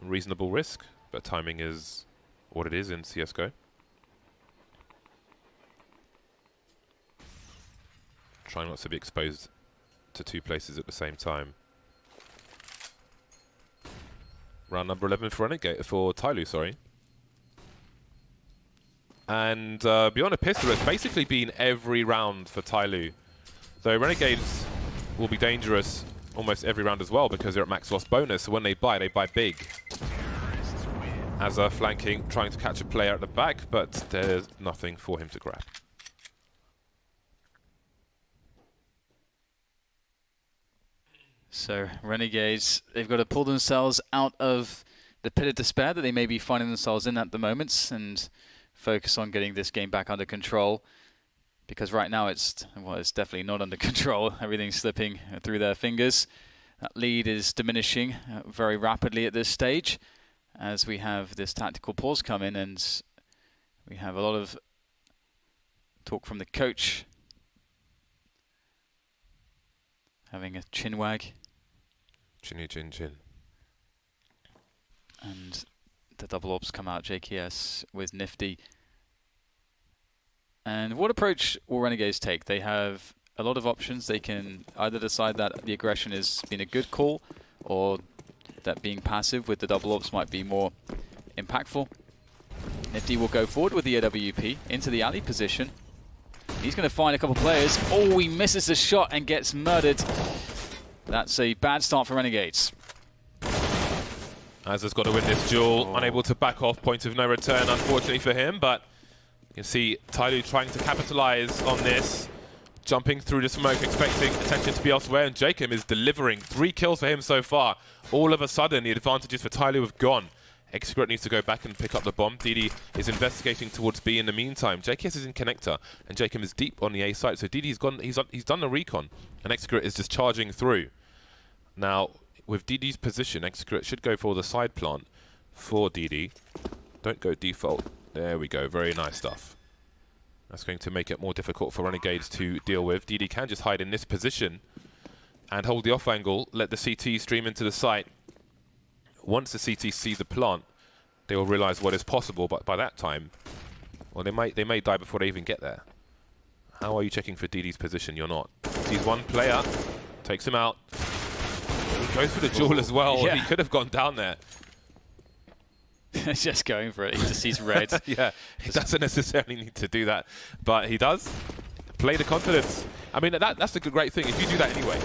Reasonable risk, but timing is what it is in CSGO. Trying not to be exposed to 2 places at the same time. Round number 11 for TYLOO, sorry. And beyond a pistol, it's basically been every round for TYLOO. Though Renegades will be dangerous almost every round as well because they're at max loss bonus, so when they buy big. As flanking, trying to catch a player at the back, but there's nothing for him to grab. So Renegades, they've got to pull themselves out of the pit of despair that they may be finding themselves in at the moment and focus on getting this game back under control. Because right now it's definitely not under control. Everything's slipping through their fingers. That lead is diminishing very rapidly at this stage as we have this tactical pause come in, and we have a lot of talk from the coach having a chin wag. Chinny chin chin. And the double ops come out, JKS with Nifty. And what approach will Renegades take? They have a lot of options. They can either decide that the aggression has been a good call, or that being passive with the double ops might be more impactful. Nifty will go forward with the AWP into the alley position. He's going to find a couple players. Oh, he misses the shot and gets murdered. That's a bad start for Renegades. Az has got to win this duel. Unable to back off. Point of no return, unfortunately for him. But you can see TYLOO trying to capitalize on this. Jumping through the smoke, expecting attention to be elsewhere. And Jacob is delivering 3 kills for him so far. All of a sudden, the advantages for TYLOO have gone. Execute needs to go back and pick up the bomb. DD is investigating towards B in the meantime. JKS is in connector, and Jacob is deep on the A side. So DD's gone. He's done the recon, and Execute is just charging through. Now, with DD's position, Execute should go for the side plant for DD. Don't go default. There we go. Very nice stuff. That's going to make it more difficult for Renegades to deal with. DD can just hide in this position and hold the off angle. Let the CT stream into the site. Once the CT see the plant, they will realize what is possible, but by that time, well, they may die before they even get there. How are you checking for DD's position? You're not. Sees one player, takes him out. He goes for the duel as well. Yeah. He could have gone down there. Just going for it. He just sees red. Yeah, he doesn't necessarily need to do that, but he does. Play the confidence. I mean, that's the great thing. If you do that anyway,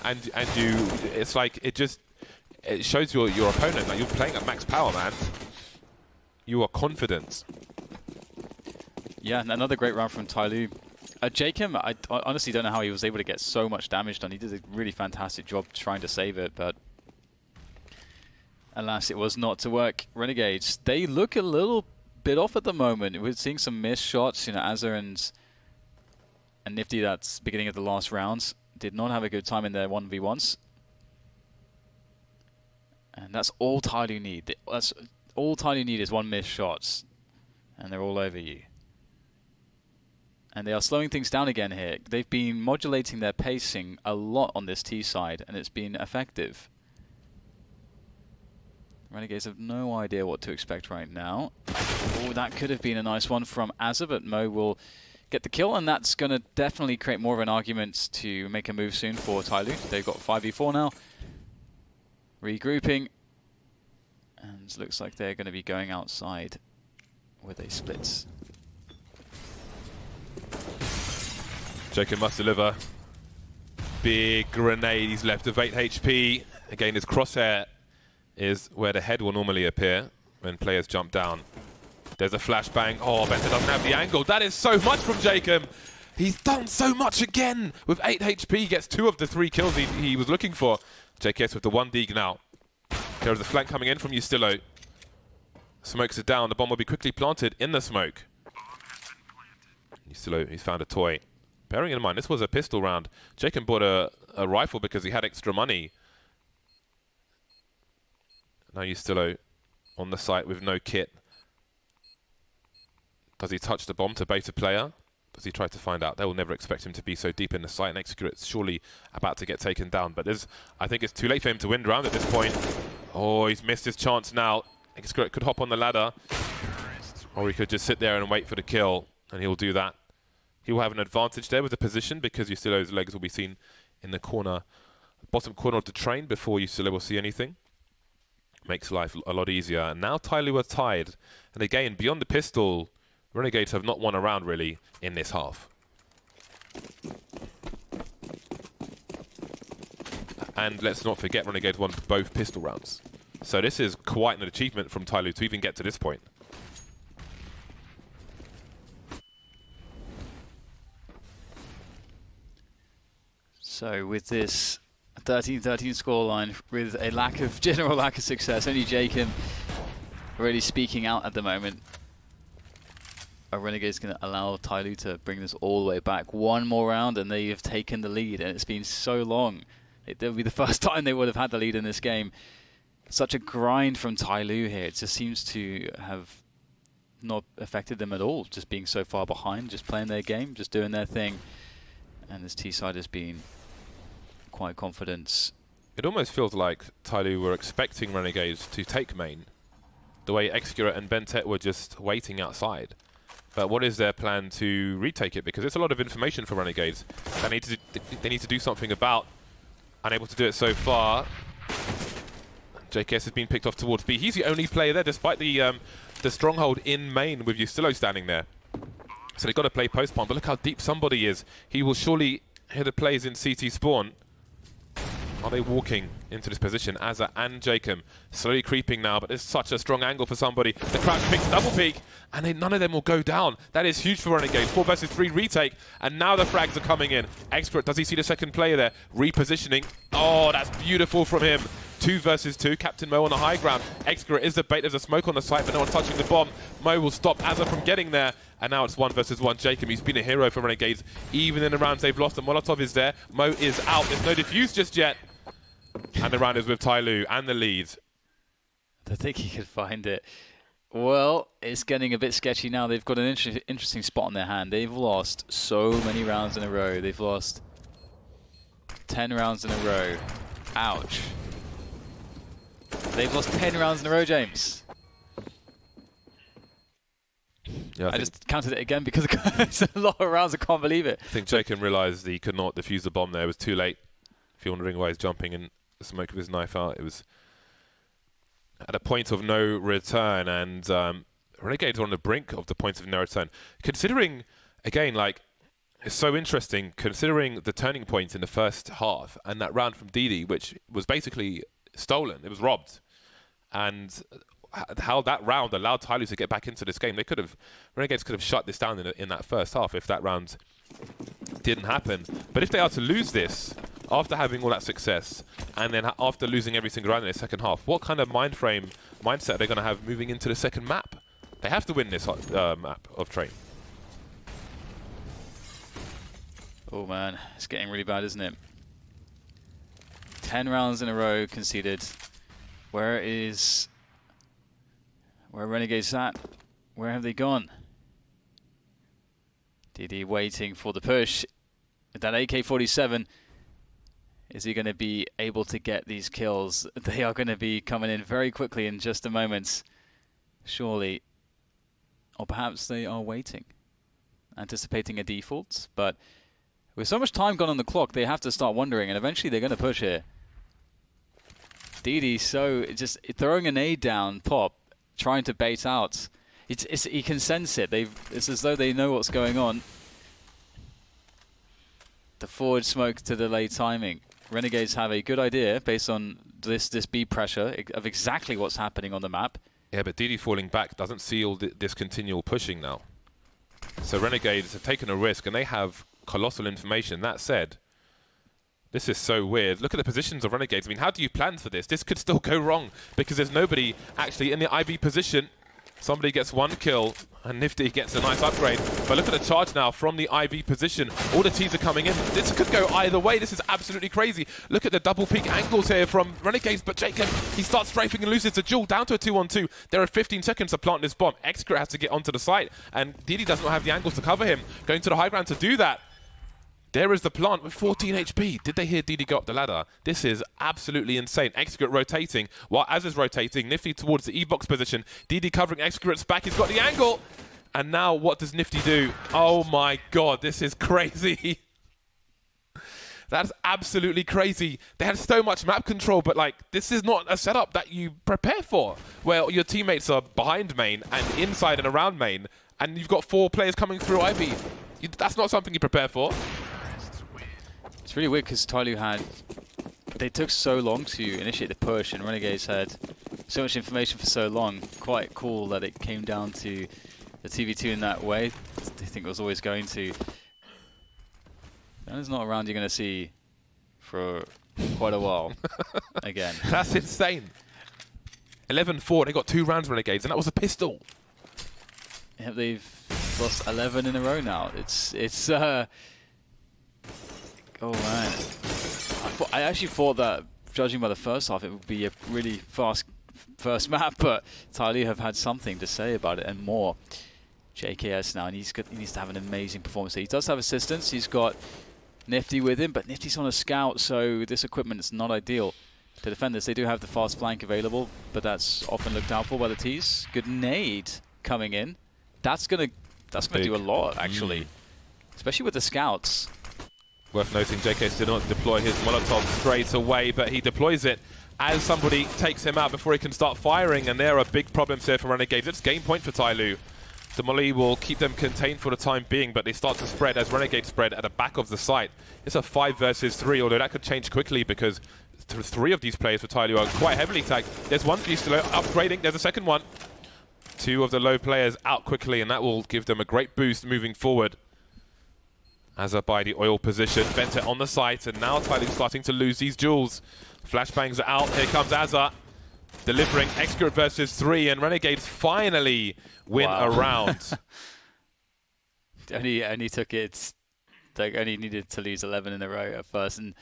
and you, it's like it shows your opponent that you're playing at max power, man. You are confident. Yeah, another great round from TYLOO. Jacob, I honestly don't know how he was able to get so much damage done. He did a really fantastic job trying to save it, but alas, it was not to work. Renegades, they look a little bit off at the moment. We're seeing some missed shots. You know, Azza and Nifty, that's beginning of the last rounds, did not have a good time in their 1v1s. And that's all TYLOO need. That's all TYLOO need is one missed shots. and they're all over you. And they are slowing things down again here. They've been modulating their pacing a lot on this T side, and it's been effective. Renegades have no idea what to expect right now. Oh, that could have been a nice one from Azza, but Mo will get the kill, and that's going to definitely create more of an argument to make a move soon for TYLOO. They've got 5v4 now. Regrouping. And it looks like they're going to be going outside with a split. Jacob must deliver. Big grenade. He's left with 8 HP. Again, his crosshair is where the head will normally appear when players jump down. There's a flashbang. Oh, Benta doesn't have the angle. That is so much from Jacob. He's done so much again. With 8 HP, he gets 2 of the 3 kills he was looking for. JKS with the 1 dig now. There is a flank coming in from TYLOO. Smokes it down. The bomb will be quickly planted in the smoke. TYLOO, he's found a toy. Bearing in mind, this was a pistol round. Jacob bought a rifle because he had extra money. Now TYLOO on the site with no kit. Does he touch the bomb to bait a player? Does he try to find out? They will never expect him to be so deep in the site, and Execurate's surely about to get taken down. But I think it's too late for him to win the round at this point. Oh, he's missed his chance now. Execurate could hop on the ladder, or he could just sit there and wait for the kill, and he'll do that. He will have an advantage there with the position because TYLOO's legs will be seen in the corner, bottom corner of the train before TYLOO will see anything. Makes life a lot easier. And now TYLOO are tied. And again, beyond the pistol, Renegades have not won a round really in this half. And let's not forget, Renegades won both pistol rounds. So this is quite an achievement from TYLOO to even get to this point. So with this 13-13 scoreline, with a general lack of success, only Jacob really speaking out at the moment. Are Renegades going to allow TYLOO to bring this all the way back? One more round and they have taken the lead, and it's been so long. It'll be the first time they would have had the lead in this game. Such a grind from TYLOO here. It just seems to have not affected them at all, just being so far behind, just playing their game, just doing their thing. And this T-side has been quite confident. It almost feels like TYLOO were expecting Renegades to take main, the way Execurate and Bentet were just waiting outside. But what is their plan to retake it? Because it's a lot of information for Renegades. They need to do something about. Unable to do it so far. JKS has been picked off towards B. He's the only player there, despite the stronghold in main with TYLOO standing there. So they've got to play post-spawn. But look how deep somebody is. He will surely hear the plays in CT spawn. Are they walking into this position? Azza and Jacob slowly creeping now, but there's such a strong angle for somebody. The crouch picks double peek, and none of them will go down. That is huge for Renegades. 4 versus 3 retake, and now the frags are coming in. Expert, does he see the second player there? Repositioning. Oh, that's beautiful from him. 2 versus 2. Captain Mo on the high ground. Execurate is the bait. There's a smoke on the site, but no one touching the bomb. Mo will stop Azza from getting there. And now it's 1 versus 1. Jacob, he's been a hero for Renegades. Even in the rounds they've lost, the Molotov is there. Mo is out. There's no defuse just yet. And the round is with TYLOO and the lead. I think he could find it. Well, it's getting a bit sketchy now. They've got an interesting spot on their hand. They've lost so many rounds in a row. They've lost 10 rounds in a row. Ouch. They've lost 10 rounds in a row, James. Yeah, I just counted it again because it's a lot of rounds. I can't believe it. I think Jacob realised he could not defuse the bomb there. It was too late. If you're wondering why he's jumping in the smoke of his knife out, it was at a point of no return, and Renegades are on the brink of the point of no return. Considering, again, like, it's so interesting, considering the turning point in the first half and that round from Didi, which was basically stolen, it was robbed, and how that round allowed TYLOO to get back into this game. Renegades could have shut this down in that first half if that round didn't happen. But if they are to lose this, after having all that success, and then after losing every single round in the second half, what kind of mindset are they going to have moving into the second map? They have to win this map of Train. Oh man, it's getting really bad, isn't it? 10 rounds in a row conceded. Where Renegades at? Where have they gone? DD waiting for the push. With that AK-47, is he going to be able to get these kills? They are going to be coming in very quickly in just a moment, surely. Or perhaps they are waiting, anticipating a default. But with so much time gone on the clock, they have to start wondering, and eventually they're going to push here. DD so just throwing a nade down, pop, trying to bait out. He can sense it. It's as though they know what's going on. The forward smoke to delay timing. Renegades have a good idea based on this B pressure of exactly what's happening on the map. Yeah, but DD falling back doesn't seal this continual pushing now. So Renegades have taken a risk and they have colossal information. That said, this is so weird. Look at the positions of Renegades. I mean, how do you plan for this? This could still go wrong because there's nobody actually in the IV position. Somebody gets one kill, and Nifty gets a nice upgrade. But look at the charge now from the IV position. All the T's are coming in. This could go either way. This is absolutely crazy. Look at the double peak angles here from Renegades. But Jacob, he starts strafing and loses the duel down to a 2-on-2. There are 15 seconds to plant this bomb. Excret has to get onto the site, and DD does not have the angles to cover him. Going to the high ground to do that. There is the plant with 14 HP. Did they hear DD go up the ladder? This is absolutely insane. Excret rotating, while Az is rotating. Nifty towards the E-box position. DD covering Excret's back. He's got the angle. And now what does Nifty do? Oh my god, this is crazy. That's absolutely crazy. They had so much map control, but like, this is not a setup that you prepare for, where your teammates are behind main and inside and around main, and you've got 4 players coming through Ivy. That's not something you prepare for. It's really weird because TYLOO they took so long to initiate the push, and Renegades had so much information for so long. Quite cool that it came down to the TV2 in that way. I think it was always going to. That is not a round you're going to see for quite a while again. That's insane. 11-4, they got 2 rounds Renegades, and that was a pistol. Yeah, they've lost 11 in a row now. It's oh man. I actually thought that, judging by the first half, it would be a really fast first map, but TYLOO have had something to say about it and more. JKS now, and he needs to have an amazing performance. He does have assistance. He's got Nifty with him, but Nifty's on a scout, so this equipment is not ideal to defend this. They do have the fast flank available, but that's often looked out for by the T's. Good nade coming in. That's gonna do a lot, actually, especially with the scouts. Worth noting, JKS did not deploy his Molotov straight away, but he deploys it as somebody takes him out before he can start firing, and there are big problems here for Renegades. It's game point for TYLOO. The Molly will keep them contained for the time being, but they start to spread as Renegades spread at the back of the site. It's a 5 versus 3, although that could change quickly because 3 of these players for TYLOO are quite heavily tagged. There's one piece upgrading, there's a second one. 2 of the low players out quickly, and that will give them a great boost moving forward. Azza by the oil position, Venter on the site, and now TYLOO starting to lose these duels. Flashbangs are out, here comes Azza, delivering Excret versus 3, and Renegades finally win a round. only took it, they only needed to lose 11 in a row at first, and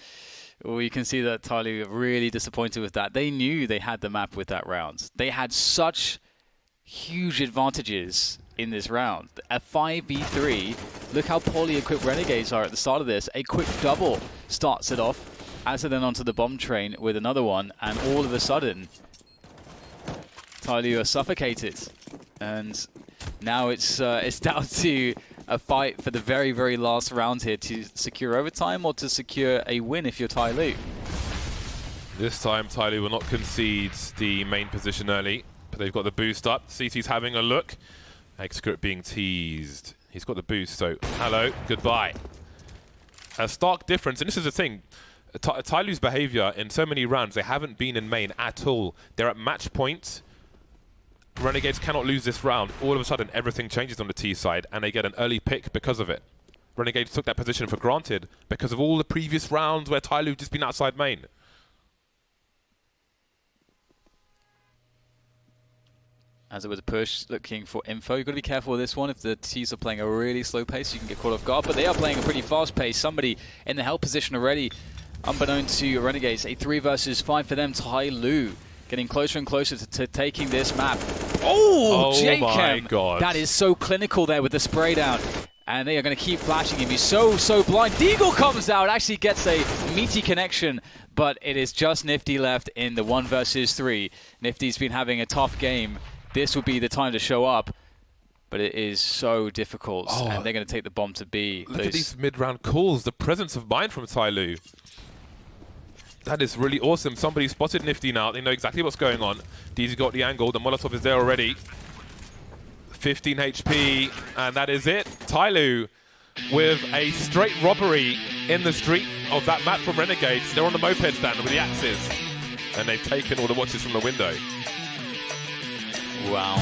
we can see that TYLOO are really disappointed with that. They knew they had the map with that round. They had such huge advantages in this round. A 5v3, look how poorly equipped Renegades are at the start of this. A quick double starts it off. Azza then onto the bomb train with another one, and all of a sudden, TYLOO are suffocated. And now it's down to a fight for the very, very last round here to secure overtime or to secure a win if you're TYLOO. This time TYLOO will not concede the main position early, but they've got the boost up. CT's having a look. Excret being teased. He's got the boost, so hello, goodbye. A stark difference, and this is the thing. TYLOO's behavior in so many rounds, they haven't been in main at all. They're at match point. Renegades cannot lose this round. All of a sudden, everything changes on the T side, and they get an early pick because of it. Renegades took that position for granted because of all the previous rounds where TYLOO just been outside main. As it was a push, looking for info. You've got to be careful with this one. If the T's are playing a really slow pace, you can get caught off guard, but they are playing a pretty fast pace. Somebody in the held position already, unbeknown to Renegades. A 3 versus 5 for them. TYLOO getting closer and closer to taking this map. Oh, Oh Jacob. my God. That is so clinical there with the spray down. And they are going to keep flashing him. He's so blind. Deagle comes out, actually gets a meaty connection, but it is just Nifty left in the 1 versus 3. Nifty's been having a tough game. This will be the time to show up, but it is so difficult, and they're going to take the bomb to B. Look at these mid-round calls, the presence of mind from TYLOO. That is really awesome. Somebody spotted Nifty now. They know exactly what's going on. DZ got the angle. The Molotov is there already. 15 HP, and that is it. TYLOO with a straight robbery in the street of that map from Renegades. They're on the moped stand with the axes, and they've taken all the watches from the window. Wow.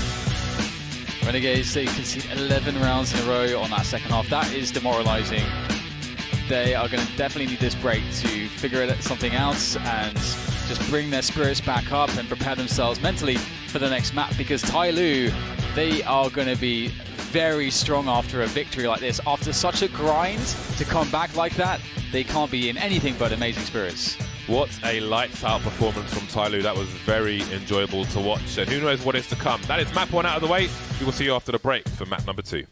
Renegades, they concede 11 rounds in a row on that second half. That is demoralizing. They are going to definitely need this break to figure something out and just bring their spirits back up and prepare themselves mentally for the next map, because TYLOO, they are going to be very strong after a victory like this. After such a grind, to come back like that, they can't be in anything but amazing spirits. What a lights-out performance from TYLOO. That was very enjoyable to watch, and who knows what is to come. That is map 1 out of the way. We will see you after the break for map number 2.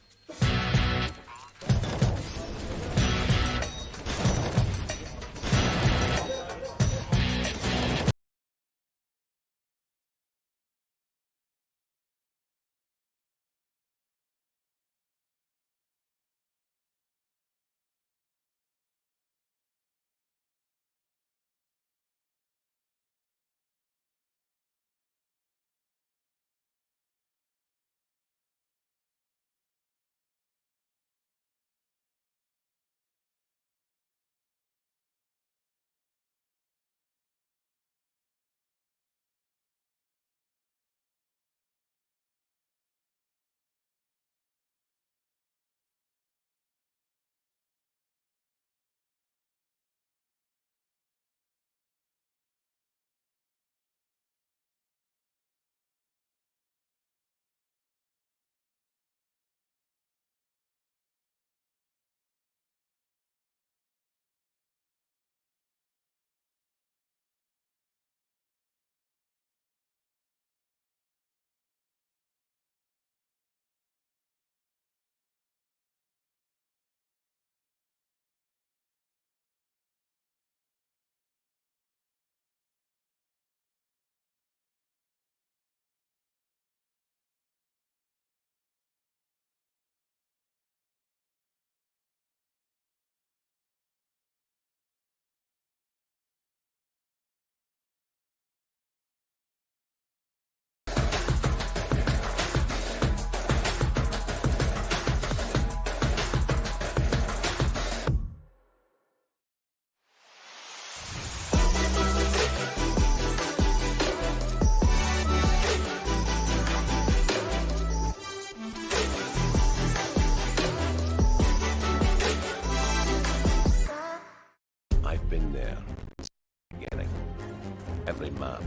Every man,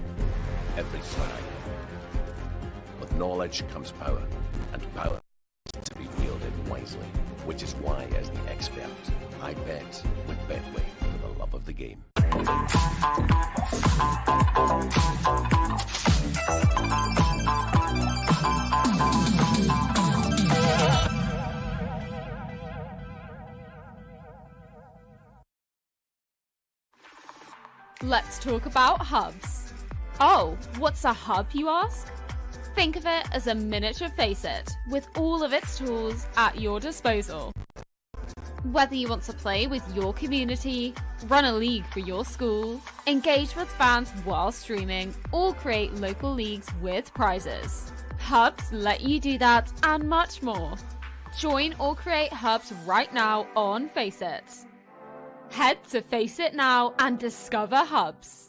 every flag. With knowledge comes power, and power is to be wielded wisely, which is why, as the expert, I bet with Betway for the love of the game. Let's talk about hubs. Oh, what's a hub, you ask? Think of it as a miniature FACEIT with all of its tools at your disposal. Whether you want to play with your community, run a league for your school, engage with fans while streaming, or create local leagues with prizes, hubs let you do that and much more. Join or create hubs right now on FACEIT. Head to FACEIT now and discover hubs.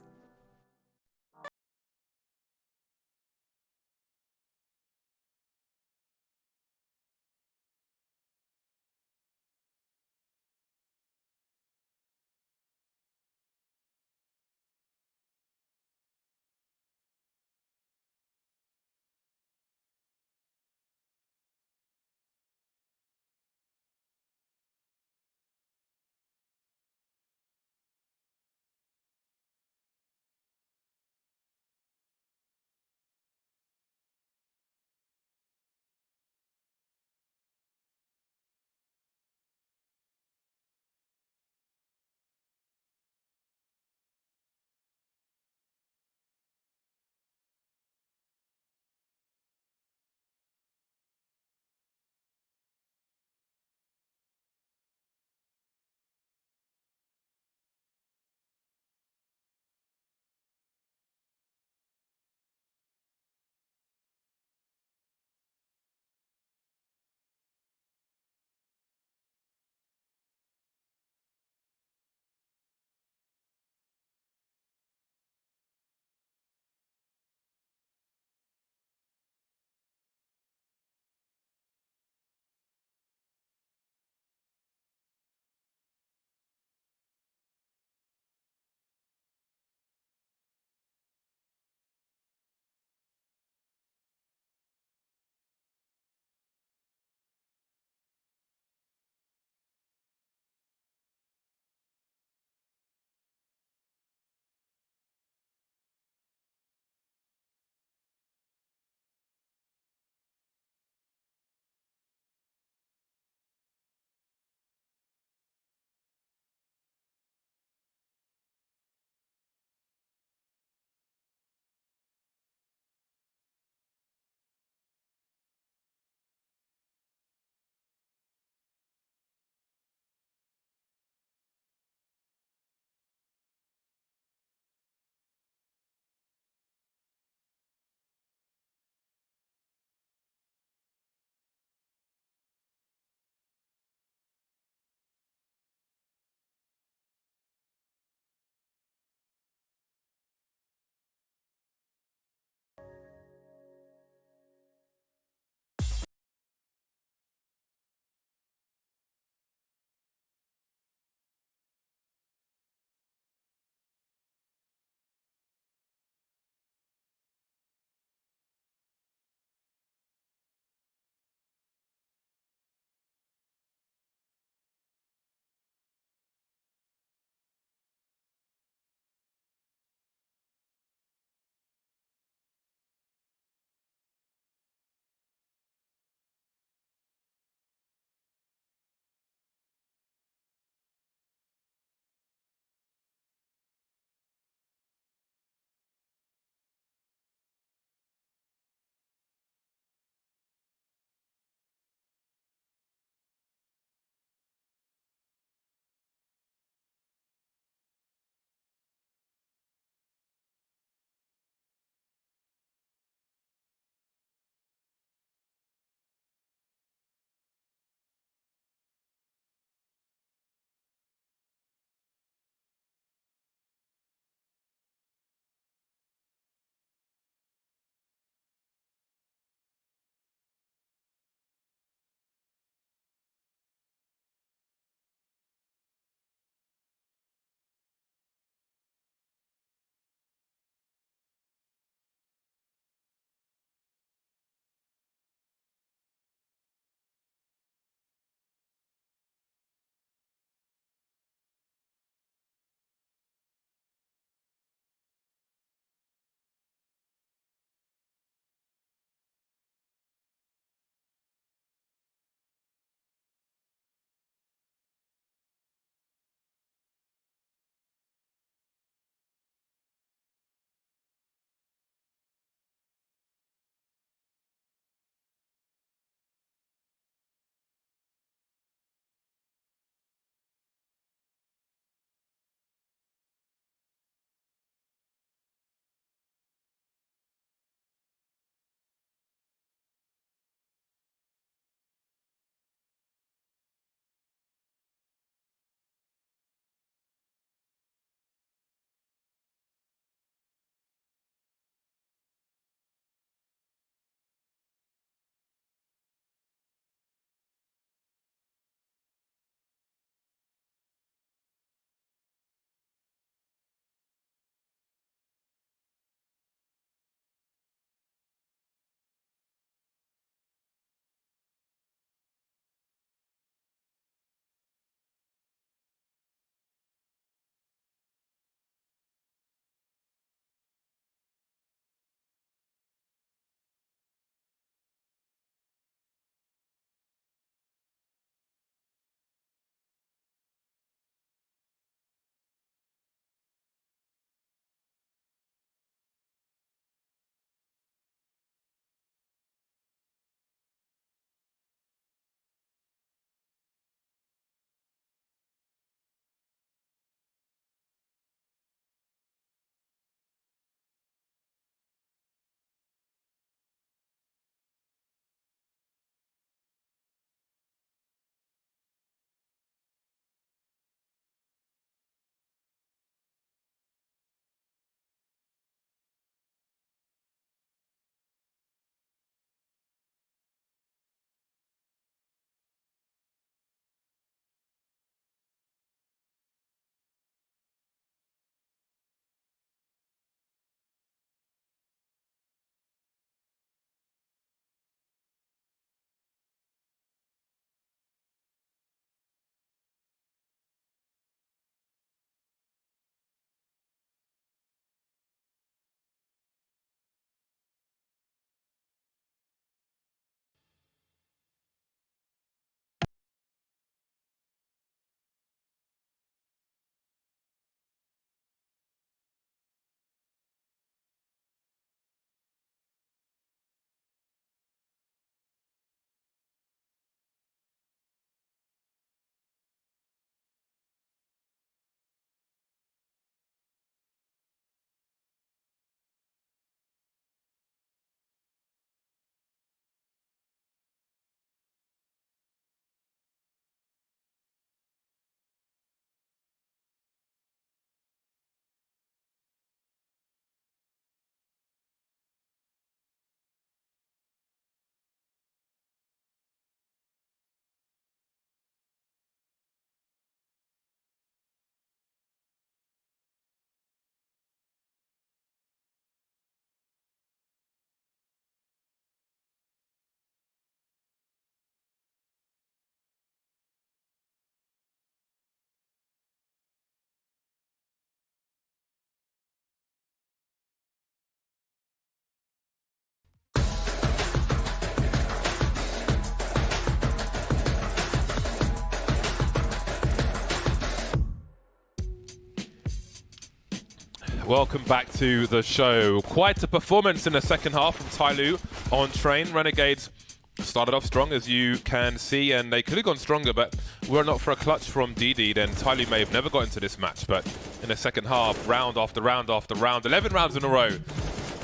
Welcome back to the show. Quite a performance in the second half from TYLOO on Train. Renegades started off strong, as you can see, and they could have gone stronger, but were it not for a clutch from DD, then TYLOO may have never got into this match. But in the second half, round after round after round, 11 rounds in a row,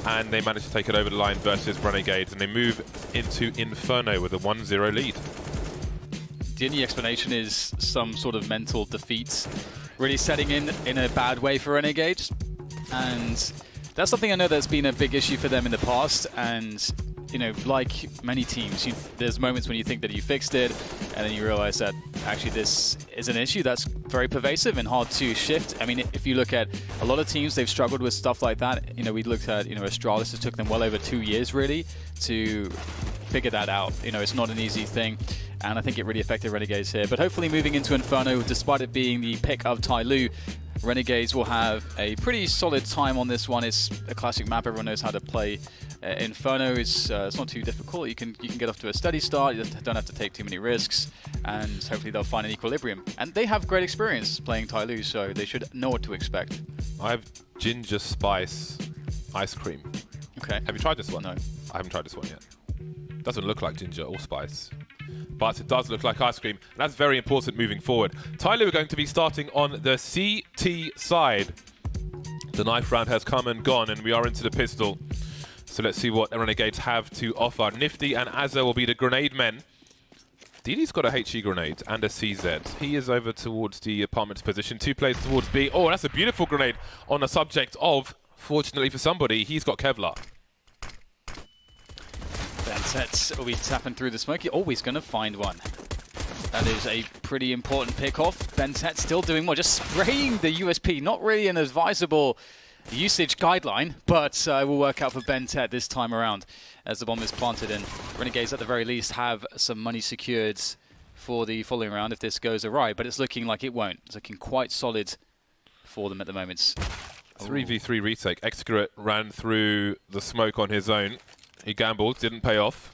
and they managed to take it over the line versus Renegades, and they move into Inferno with a 1-0 lead. The only explanation is some sort of mental defeat really setting in a bad way for Renegades. And that's something I know that's been a big issue for them in the past. And, you know, like many teams, there's moments when you think that you fixed it, and then you realize that actually this is an issue that's very pervasive and hard to shift. I mean, if you look at a lot of teams, they've struggled with stuff like that. You know, we looked at, you know, Astralis, it took them well over 2 years, really, to figure that out. You know, it's not an easy thing, and I think it really affected Renegades here. But hopefully moving into Inferno, despite it being the pick of TYLOO, Renegades will have a pretty solid time on this one. It's a classic map, everyone knows how to play. Inferno is it's not too difficult. You can get off to a steady start, you don't have to take too many risks, and hopefully they'll find an equilibrium. And they have great experience playing TYLOO, so they should know what to expect. I have ginger spice ice cream. Okay. Have you tried this one? No. I haven't tried this one yet. Doesn't look like ginger or spice, but it does look like ice cream. And that's very important moving forward. TYLOO are going to be starting on the CT side. The knife round has come and gone, and we are into the pistol. So let's see what the Renegades have to offer. Nifty and Azza will be the grenade men. DD's got a HE grenade and a CZ. He is over towards the apartment's position. 2 players towards B. Oh, that's a beautiful grenade on the subject of, fortunately for somebody, he's got Kevlar. Bentet will be tapping through the smoke. You're always going to find one. That is a pretty important pick-off. Bentet still doing more, just spraying the USP. Not really an advisable usage guideline, but will work out for Bentet this time around as the bomb is planted in. Renegades, at the very least, have some money secured for the following round if this goes awry, but it's looking like it won't. It's looking quite solid for them at the moment. 3v3 retake. Excurate ran through the smoke on his own. He gambled, didn't pay off.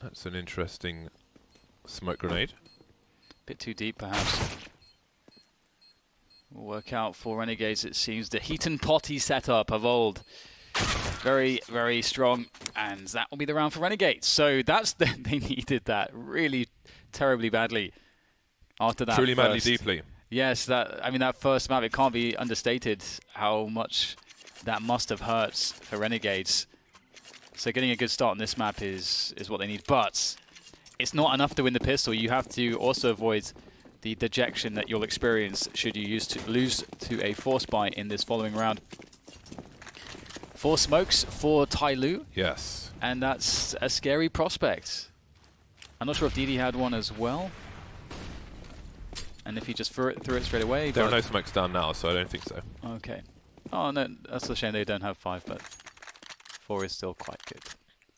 That's an interesting smoke grenade. Bit too deep, perhaps. Will work out for Renegades, it seems. The heat and potty setup of old. Very, very strong. And that will be the round for Renegades. So that's they needed that really terribly badly after that. Truly, madly, deeply. Yes, I mean, that first map, it can't be understated how much that must have hurt for Renegades. So getting a good start on this map is what they need. But it's not enough to win the pistol. You have to also avoid the dejection that you'll experience should you lose to a force buy in this following round. 4 smokes for TYLOO. Yes. And that's a scary prospect. I'm not sure if DD had one as well. And if he just threw it straight away. There are no smokes down now, so I don't think so. Okay. Oh, no, that's a shame they don't have 5, but 4 is still quite good.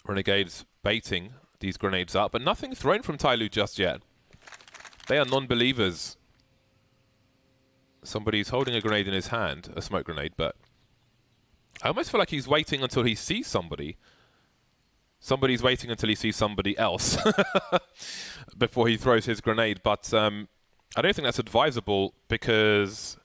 Renegades baiting these grenades up, but nothing thrown from TYLOO just yet. They are non-believers. Somebody's holding a grenade in his hand, a smoke grenade, but I almost feel like he's waiting until he sees somebody. Somebody's waiting until he sees somebody else before he throws his grenade, but I don't think that's advisable because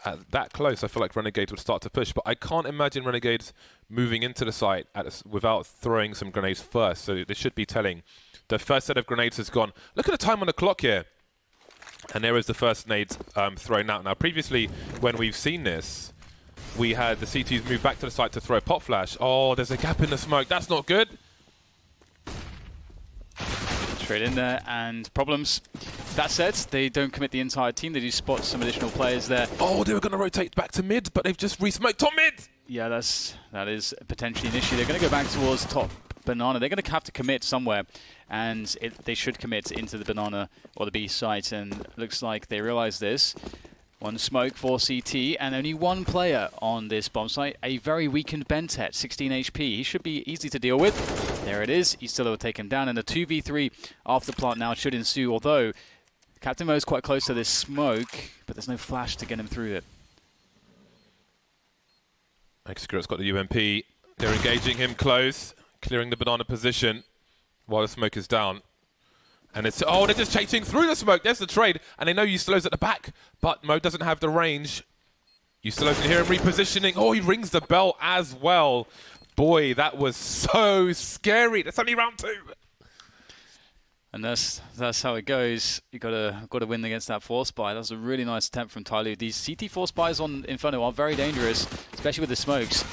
at that close, I feel like Renegades would start to push, but I can't imagine Renegades moving into the site without throwing some grenades first, so this should be telling. The first set of grenades has gone. Look at the time on the clock here. And there is the first nades thrown out. Now, previously, when we've seen this, we had the CTs move back to the site to throw a pop flash. Oh, there's a gap in the smoke. That's not good. Straight in there, and problems. That said, they don't commit the entire team. They do spot some additional players there. Oh, they were going to rotate back to mid, but they've just re-smoked on mid. Yeah, that is potentially an issue. They're going to go back towards top banana. They're going to have to commit somewhere, and they should commit into the banana or the B site, and looks like they realize this. 1 smoke for CT, and only 1 player on this bomb site. A very weakened Bentet, 16 HP. He should be easy to deal with. There it is. Eastillo will take him down, and a 2v3 after plant now should ensue, although Captain Mo is quite close to this smoke, but there's no flash to get him through it. Excurate's got the UMP. They're engaging him close, clearing the banana position while the smoke is down. And it's, oh, they're just chasing through the smoke. There's the trade. And they know Ustilo's at the back, but Mo doesn't have the range. Ustilo can hear him repositioning. Oh, he rings the bell as well. Boy, that was so scary. That's only round 2. And that's how it goes. You gotta win against that force buy. That was a really nice attempt from TYLOO. These CT force buys on Inferno are very dangerous, especially with the smokes.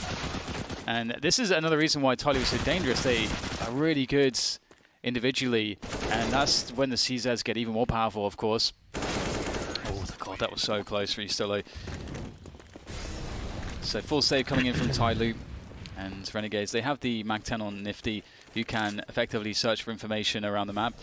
And this is another reason why TYLOO is so dangerous. They are really good individually, and that's when the CZs get even more powerful, of course. Oh god, that was so close for Ustilo. So full save coming in from TYLOO and Renegades. They have the Mag 10 on Nifty, who can effectively search for information around the map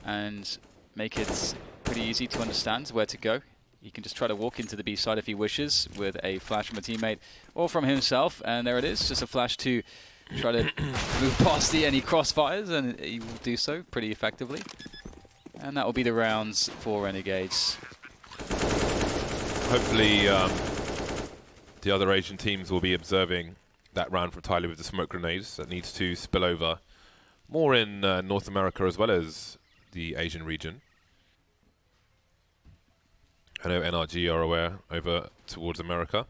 and make it pretty easy to understand where to go. He can just try to walk into the B side if he wishes with a flash from a teammate or from himself, and there it is, just a flash to try to move past any crossfires, and he will do so pretty effectively. And that will be the rounds for Renegades. Hopefully the other Asian teams will be observing that round from TYLOO with the smoke grenades. That needs to spill over more in North America as well as the Asian region. I know NRG are aware over towards America.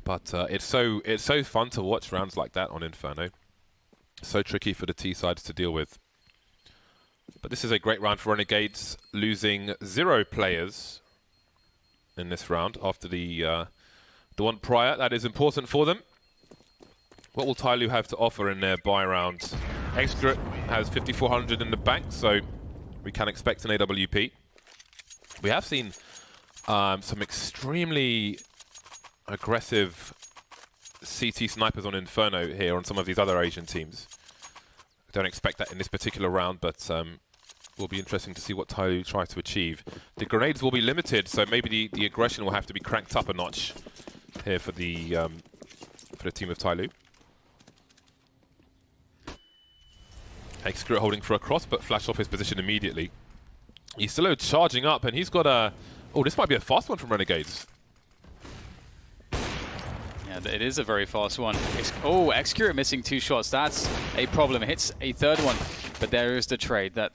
But it's so fun to watch rounds like that on Inferno. So tricky for the T sides to deal with. But this is a great round for Renegades, losing 0 players in this round after the one prior. That is important for them. What will TYLOO have to offer in their buy round? Extra has 5,400 in the bank, so we can expect an AWP. We have seen some extremely aggressive CT snipers on Inferno here on some of these other Asian teams. I don't expect that in this particular round, but will be interesting to see what TYLOO tries to achieve. The grenades will be limited, so maybe the aggression will have to be cranked up a notch here for the team of TYLOO. Excreta holding for a cross, but flash off his position immediately. Ustilo charging up, and he's got a... Oh, this might be a fast one from Renegades. Yeah, it is a very fast one. Oh, Excreta missing 2 shots. That's a problem. Hits a 3rd one, but there is the trade that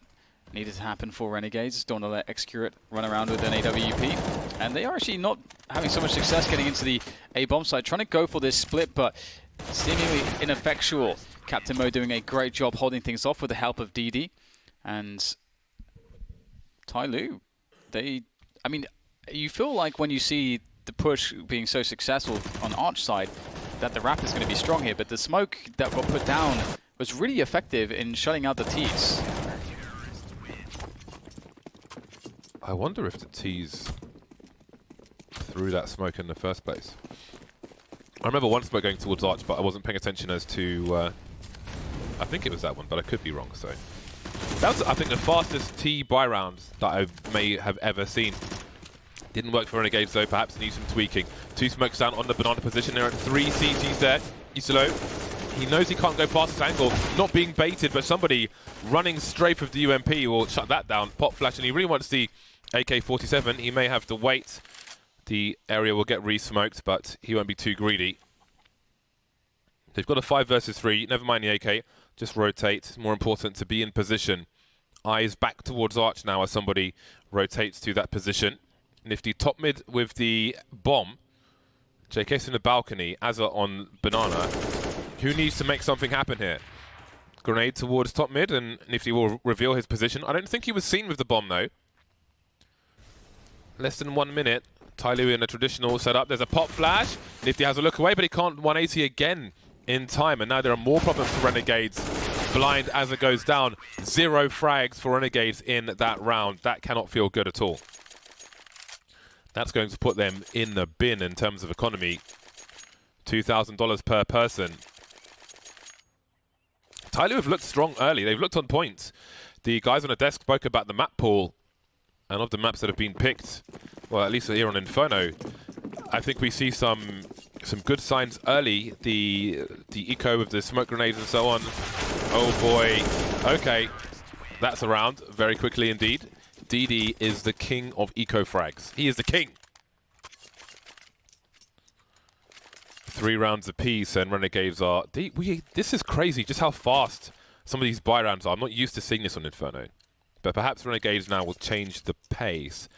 needed to happen for Renegades. Don't want to let Excreta run around with an AWP. And they are actually not having so much success getting into the A-bomb side. Trying to go for this split, but seemingly ineffectual. Captain Mo doing a great job holding things off with the help of DD. And TYLOO, I mean, you feel like when you see the push being so successful on Arch side, that the Raptor is going to be strong here, but the smoke that got put down was really effective in shutting out the T's. I wonder if the T's threw that smoke in the first place. I remember one smoke going towards Arch, but I wasn't paying attention as to... I think it was that one, but I could be wrong, so... That was, I think, the fastest T buy round that I may have ever seen. Didn't work for Renegades, though. Perhaps needs some tweaking. 2 smokes down on the banana position. There are 3 CTs there. Ustilo, he knows he can't go past this angle. Not being baited, but somebody running straight with the UMP will shut that down. Pop flash, and he really wants the AK-47. He may have to wait. The area will get re-smoked, but he won't be too greedy. They've got a 5 versus 3. Never mind the AK. Just rotate. It's more important to be in position. Eyes back towards Arch now as somebody rotates to that position. Nifty top mid with the bomb. JK's in the balcony. Azza on banana. Who needs to make something happen here? Grenade towards top mid, and Nifty will reveal his position. I don't think he was seen with the bomb, though. Less than 1 minute. TYLOO in a traditional setup. There's a pop flash. Nifty has a look away, but he can't 180 again in time. And now there are more problems for Renegades. Blind as it goes down. 0 frags for Renegades in that round. That cannot feel good at all. That's going to put them in the bin in terms of economy. $2,000 per person. TYLOO have looked strong early. They've looked on point. The guys on the desk spoke about the map pool. And of the maps that have been picked, well, at least here on Inferno, I think we see some good signs early. The eco with the smoke grenades and so on. Oh boy. Okay. That's around very quickly indeed. DD is the king of eco frags. He is the king. 3 rounds apiece, and Renegades are... This is crazy, just how fast some of these buy rounds are. I'm not used to seeing this on Inferno. But perhaps Renegades now will change the pace.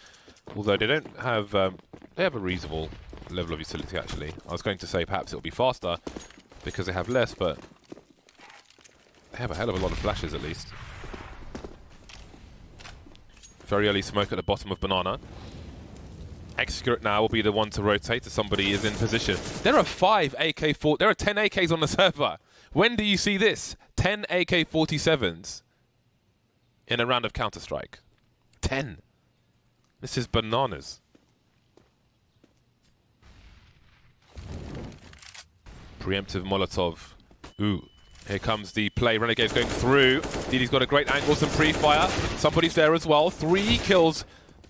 Although they don't have... they have a reasonable level of utility, actually. I was going to say perhaps it'll be faster because they have less, but they have a hell of a lot of flashes, at least. Very early smoke at the bottom of Banana. Execute now will be the one to rotate as somebody is in position. There are 5 AK-4... There are 10 AKs on the server. When do you see this? 10 AK-47s in a round of Counter-Strike. 10. This is bananas. Preemptive Molotov. Ooh. Here comes the play. Renegades going through. DD's got a great angle, some pre-fire. Somebody's there as well. 3 kills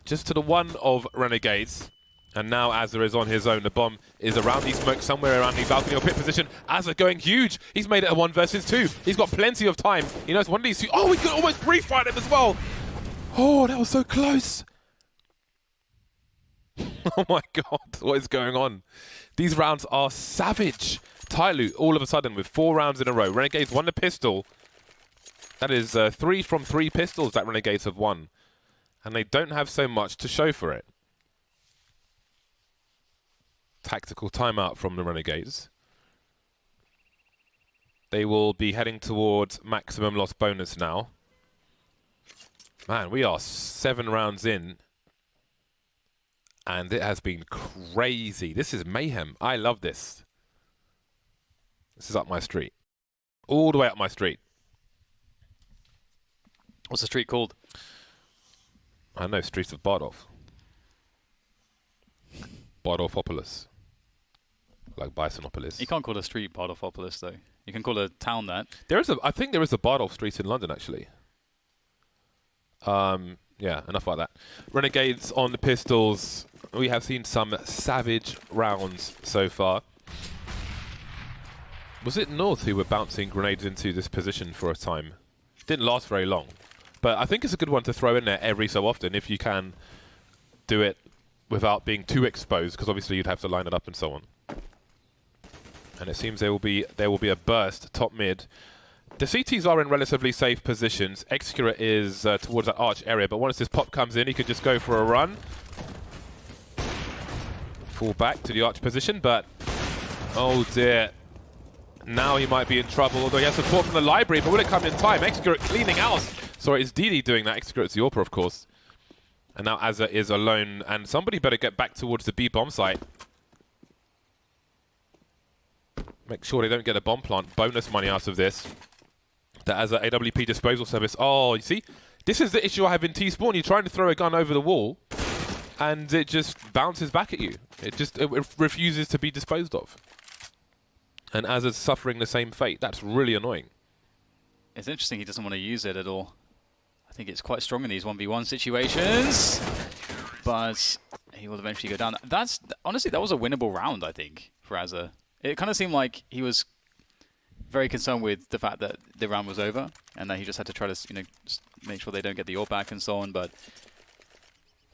just to the 1 of Renegades. And now Azza is on his own. The bomb is around the smoke, somewhere around the balcony or pit position. Azza going huge. He's made it a 1 versus 2. He's got plenty of time. He knows one of these two. Oh, he could almost pre-fire him as well. Oh, that was so close. Oh my God, what is going on? These rounds are savage. TYLOO all of a sudden with 4 rounds in a row. Renegades won the pistol. That is 3 from 3 pistols that Renegades have won. And they don't have so much to show for it. Tactical timeout from the Renegades. They will be heading towards maximum loss bonus now. Man, we are 7 rounds in. And it has been crazy. This is mayhem. I love this. This is up my street. All the way up my street. What's the street called? I know, Streets of Bardolph. Bardolphopolis. Like Bisonopolis. You can't call a street Bardolphopolis, though. You can call a town that. I think there is a Bardolph Street in London, actually. Yeah, enough about that. Renegades on the pistols. We have seen some savage rounds so far. Was it North who were bouncing grenades into this position for a time? Didn't last very long. But I think it's a good one to throw in there every so often if you can do it without being too exposed, because obviously you'd have to line it up and so on. And it seems there will be a burst top mid. The CTs are in relatively safe positions. Execura is towards that arch area, but once this pop comes in, he could just go for a run. Fall back to the arch position, but oh dear. Now he might be in trouble, although he has support from the library, but will it come in time? Execura cleaning house. Sorry, it's DD doing that. Execura, it's the Orpa, of course. And now Azza is alone, and somebody better get back towards the B bomb site. Make sure they don't get a bomb plant bonus money out of this. That as an AWP disposal service. Oh, you see? This is the issue I have in T-Spawn. You're trying to throw a gun over the wall, and it just bounces back at you. It refuses to be disposed of. And Azza's suffering the same fate. That's really annoying. It's interesting he doesn't want to use it at all. I think it's quite strong in these 1v1 situations. But he will eventually go down. Honestly, that was a winnable round, I think, for Azza. It kind of seemed like he was very concerned with the fact that the round was over and that he just had to try to, just make sure they don't get the AWP back and so on. But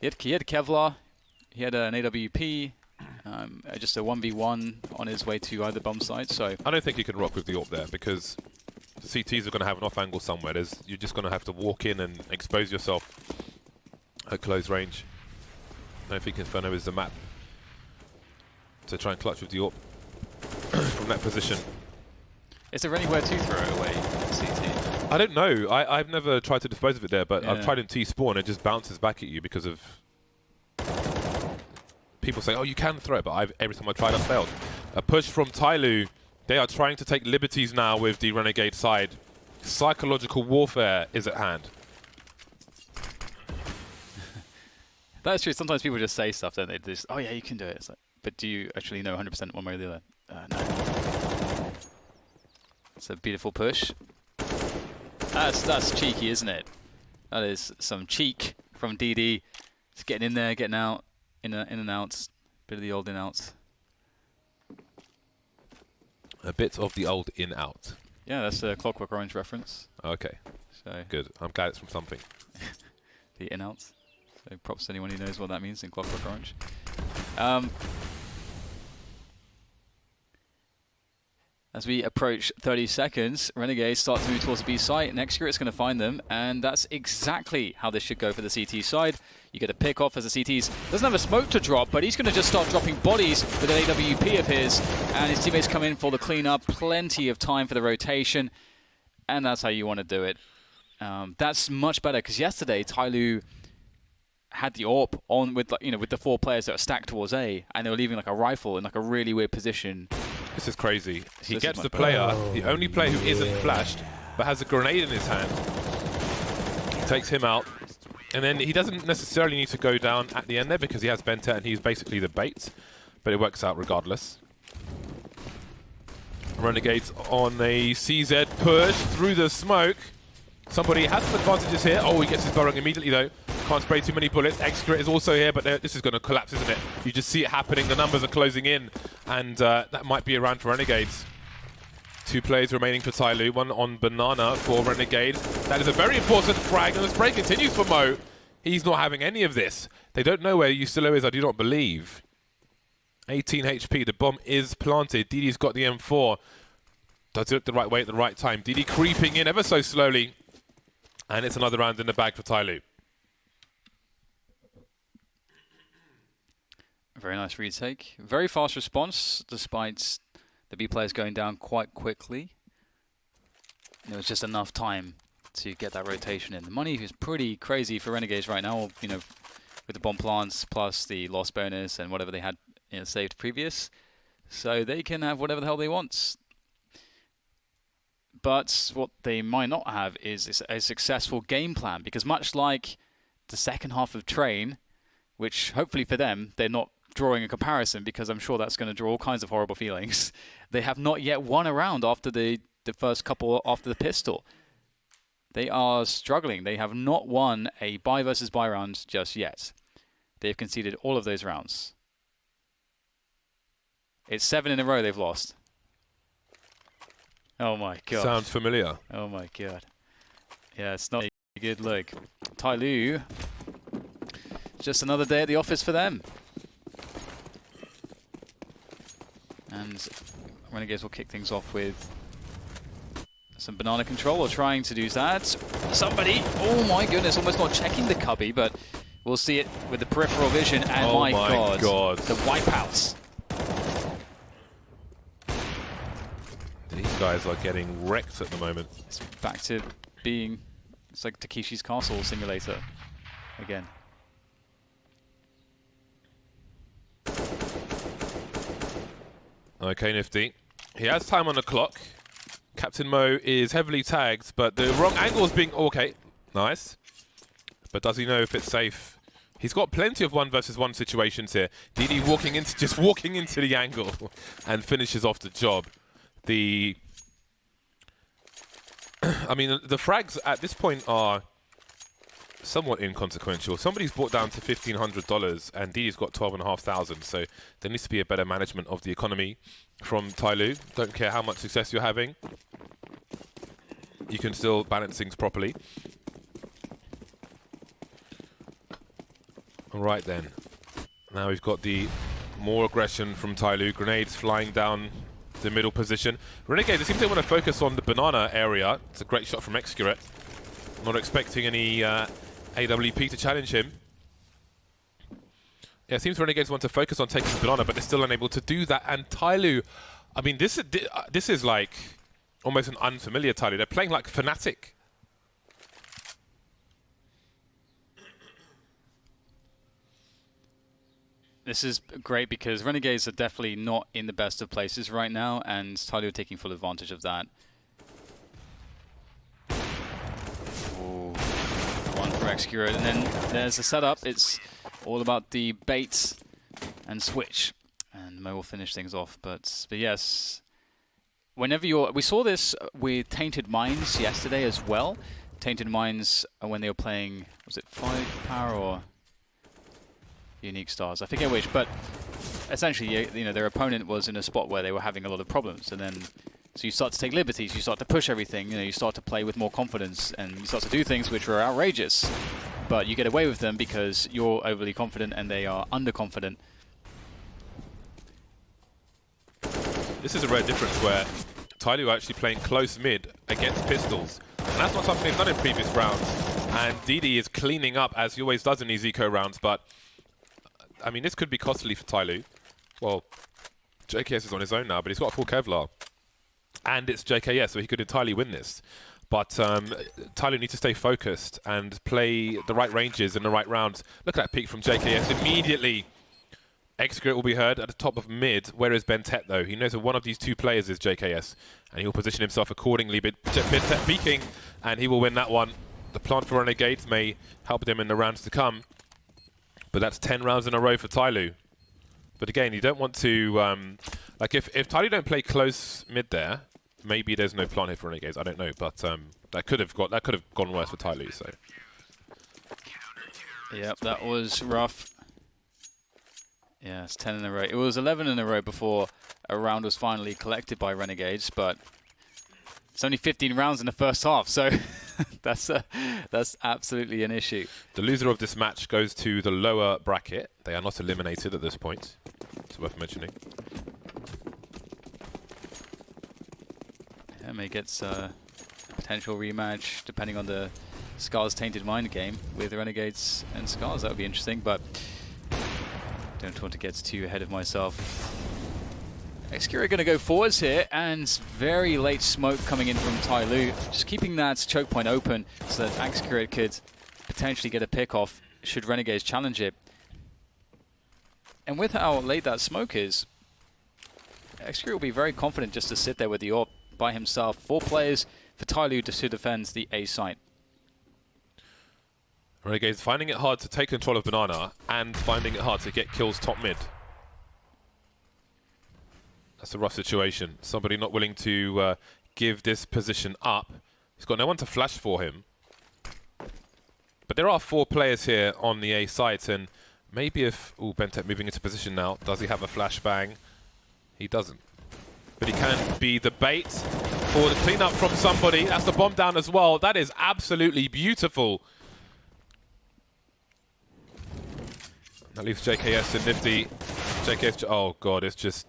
he had Kevlar, he had an AWP, just a 1v1 on his way to either bomb site. So I don't think you can rock with the AWP there because the CTs are going to have an off angle somewhere. You're just going to have to walk in and expose yourself at close range. I don't think Inferno is the map to try and clutch with the AWP from that position. Is there anywhere to throw it away, CT? I don't know. I've never tried to dispose of it there, but yeah. I've tried in T-Spawn. It just bounces back at you because of... People say, oh, you can throw it, but every time I tried, I've failed. A push from TYLOO. They are trying to take liberties now with the Renegade side. Psychological warfare is at hand. That's true. Sometimes people just say stuff, don't they? Just, oh, yeah, you can do it. It's like, but do you actually know 100% one way or the other? No. It's a beautiful push. That's cheeky, isn't it? That is some cheek from DD. Just getting in there, getting out, in and out. Bit of the old in-outs. A bit of the old in-out. Yeah, that's a Clockwork Orange reference. Okay. So good. I'm glad it's from something. The in-outs. So props to anyone who knows what that means in Clockwork Orange. As we approach 30 seconds, Renegades start to move towards the B site, and Excurate's going to find them, and that's exactly how this should go for the CT side. You get a pick off as the CTs doesn't have a smoke to drop, but he's going to just start dropping bodies with an AWP of his, and his teammates come in for the cleanup. Plenty of time for the rotation, and that's how you want to do it. That's much better, because yesterday TYLOO had the AWP on with, with the 4 players that are stacked towards A, and they were leaving like a rifle in like a really weird position. This is crazy. He gets the player, the only player who isn't flashed, but has a grenade in his hand. He takes him out, and then he doesn't necessarily need to go down at the end there because he has Benta and he's basically the bait, but it works out regardless. Renegades on a CZ push through the smoke. Somebody has some advantages here. Oh, he gets his burrowing immediately though. Can't spray too many bullets. Excurate is also here, but this is going to collapse, isn't it? You just see it happening. The numbers are closing in, and that might be a round for Renegades. 2 players remaining for TYLOO. 1 on Banana for Renegades. That is a very important frag, and the spray continues for Mo. He's not having any of this. They don't know where Yustilo is, I do not believe. 18 HP. The bomb is planted. DD's got the M4. Does it the right way at the right time. DD creeping in ever so slowly, and it's another round in the bag for TYLOO. Very nice retake. Very fast response, despite the B players going down quite quickly. There was just enough time to get that rotation in. The money is pretty crazy for Renegades right now, with the bomb plants plus the loss bonus and whatever they had saved previous. So they can have whatever the hell they want. But what they might not have is a successful game plan, because much like the second half of Train, which hopefully for them, they're not drawing a comparison, because I'm sure that's going to draw all kinds of horrible feelings. They have not yet won a round after the first couple after the pistol. They are struggling. They have not won a buy versus buy round just yet. They've conceded all of those rounds. It's 7 in a row they've lost. Oh my god. Sounds familiar. Oh my god. Yeah, it's not a good look. TYLOO, just another day at the office for them. And Renegades will kick things off with some banana control, or trying to do that. Somebody, oh my goodness, almost not checking the cubby, but we'll see it with the peripheral vision, and oh my god, the wipeouts. These guys are getting wrecked at the moment. It's back to being, it's like Takeshi's Castle simulator again. Okay, Nifty. He has time on the clock. Captain Mo is heavily tagged, but the wrong angle is being... okay, nice. But does he know if it's safe? He's got plenty of 1 versus 1 situations here. DD walking into the angle and finishes off the job. I mean, the frags at this point are somewhat inconsequential. Somebody's brought down to $1,500 and DD's got 12,500, so there needs to be a better management of the economy from TYLOO. Don't care how much success you're having, you can still balance things properly. Alright then, now we've got the more aggression from TYLOO. Grenades flying down the middle position. Renegades, it seems they want to focus on the banana area. It's a great shot from Excurate. Not expecting any AWP to challenge him. Yeah, it seems Renegades want to focus on taking the banana, but they're still unable to do that. And TYLOO, I mean, this is like almost an unfamiliar TYLOO. They're playing like Fnatic. This is great because Renegades are definitely not in the best of places right now, and TYLOO are taking full advantage of that. Ooh, one for Excurate, and then there's the setup. It's all about the bait and switch, and Mo will finish things off. But yes, whenever we saw this with Tainted Minds yesterday as well. Tainted Minds when they were playing, was it 5 Power or Unique Stars? I forget which, but essentially, their opponent was in a spot where they were having a lot of problems, and then so you start to take liberties, you start to push everything, you start to play with more confidence, and you start to do things which are outrageous, but you get away with them because you're overly confident and they are underconfident. This is a rare difference where TYLOO are actually playing close mid against pistols. And that's not something they've done in previous rounds. And DD is cleaning up, as he always does in these eco rounds. But, I mean, this could be costly for TYLOO. Well, JKS is on his own now, but he's got a full Kevlar. And it's JKS, so he could entirely win this. But TYLOO needs to stay focused and play the right ranges in the right rounds. Look at that peek from JKS. Immediately, Excrete will be heard at the top of mid. Where is Bentet, though? He knows that one of these two players is JKS, and he will position himself accordingly. But Bentet peeking, and he will win that one. The plant for Renegades may help them in the rounds to come. But that's 10 rounds in a row for TYLOO. But again, you don't want to... like, if TYLOO don't play close mid there, maybe there's no plant here for Renegades. I don't know, but that could have gone worse for TYLOO. So. Yep, that was rough. Yeah, it's 10 in a row. It was 11 in a row before a round was finally collected by Renegades, but it's only 15 rounds in the first half, so that's absolutely an issue. The loser of this match goes to the lower bracket. They are not eliminated at this point. It's worth mentioning. Yeah, may get a potential rematch depending on the Scars Tainted Mind game with Renegades and Scars. That would be interesting, but don't want to get too ahead of myself. Excreva going to go forwards here, and very late smoke coming in from TYLOO. Just keeping that choke point open so that Excreva could potentially get a pick off should Renegades challenge it. And with how late that smoke is, Excreva will be very confident just to sit there with the AWP by himself. 4 players for TYLOO to defend the A site. Renegades finding it hard to take control of Banana and finding it hard to get kills top mid. That's a rough situation. Somebody not willing to give this position up. He's got no one to flash for him. But there are 4 players here on the A site, and maybe if... Ooh, Bentet moving into position now. Does he have a flashbang? He doesn't. But he can be the bait for the cleanup from somebody. That's the bomb down as well. That is absolutely beautiful. That leaves JKS and Nifty. JKS, oh god, it's just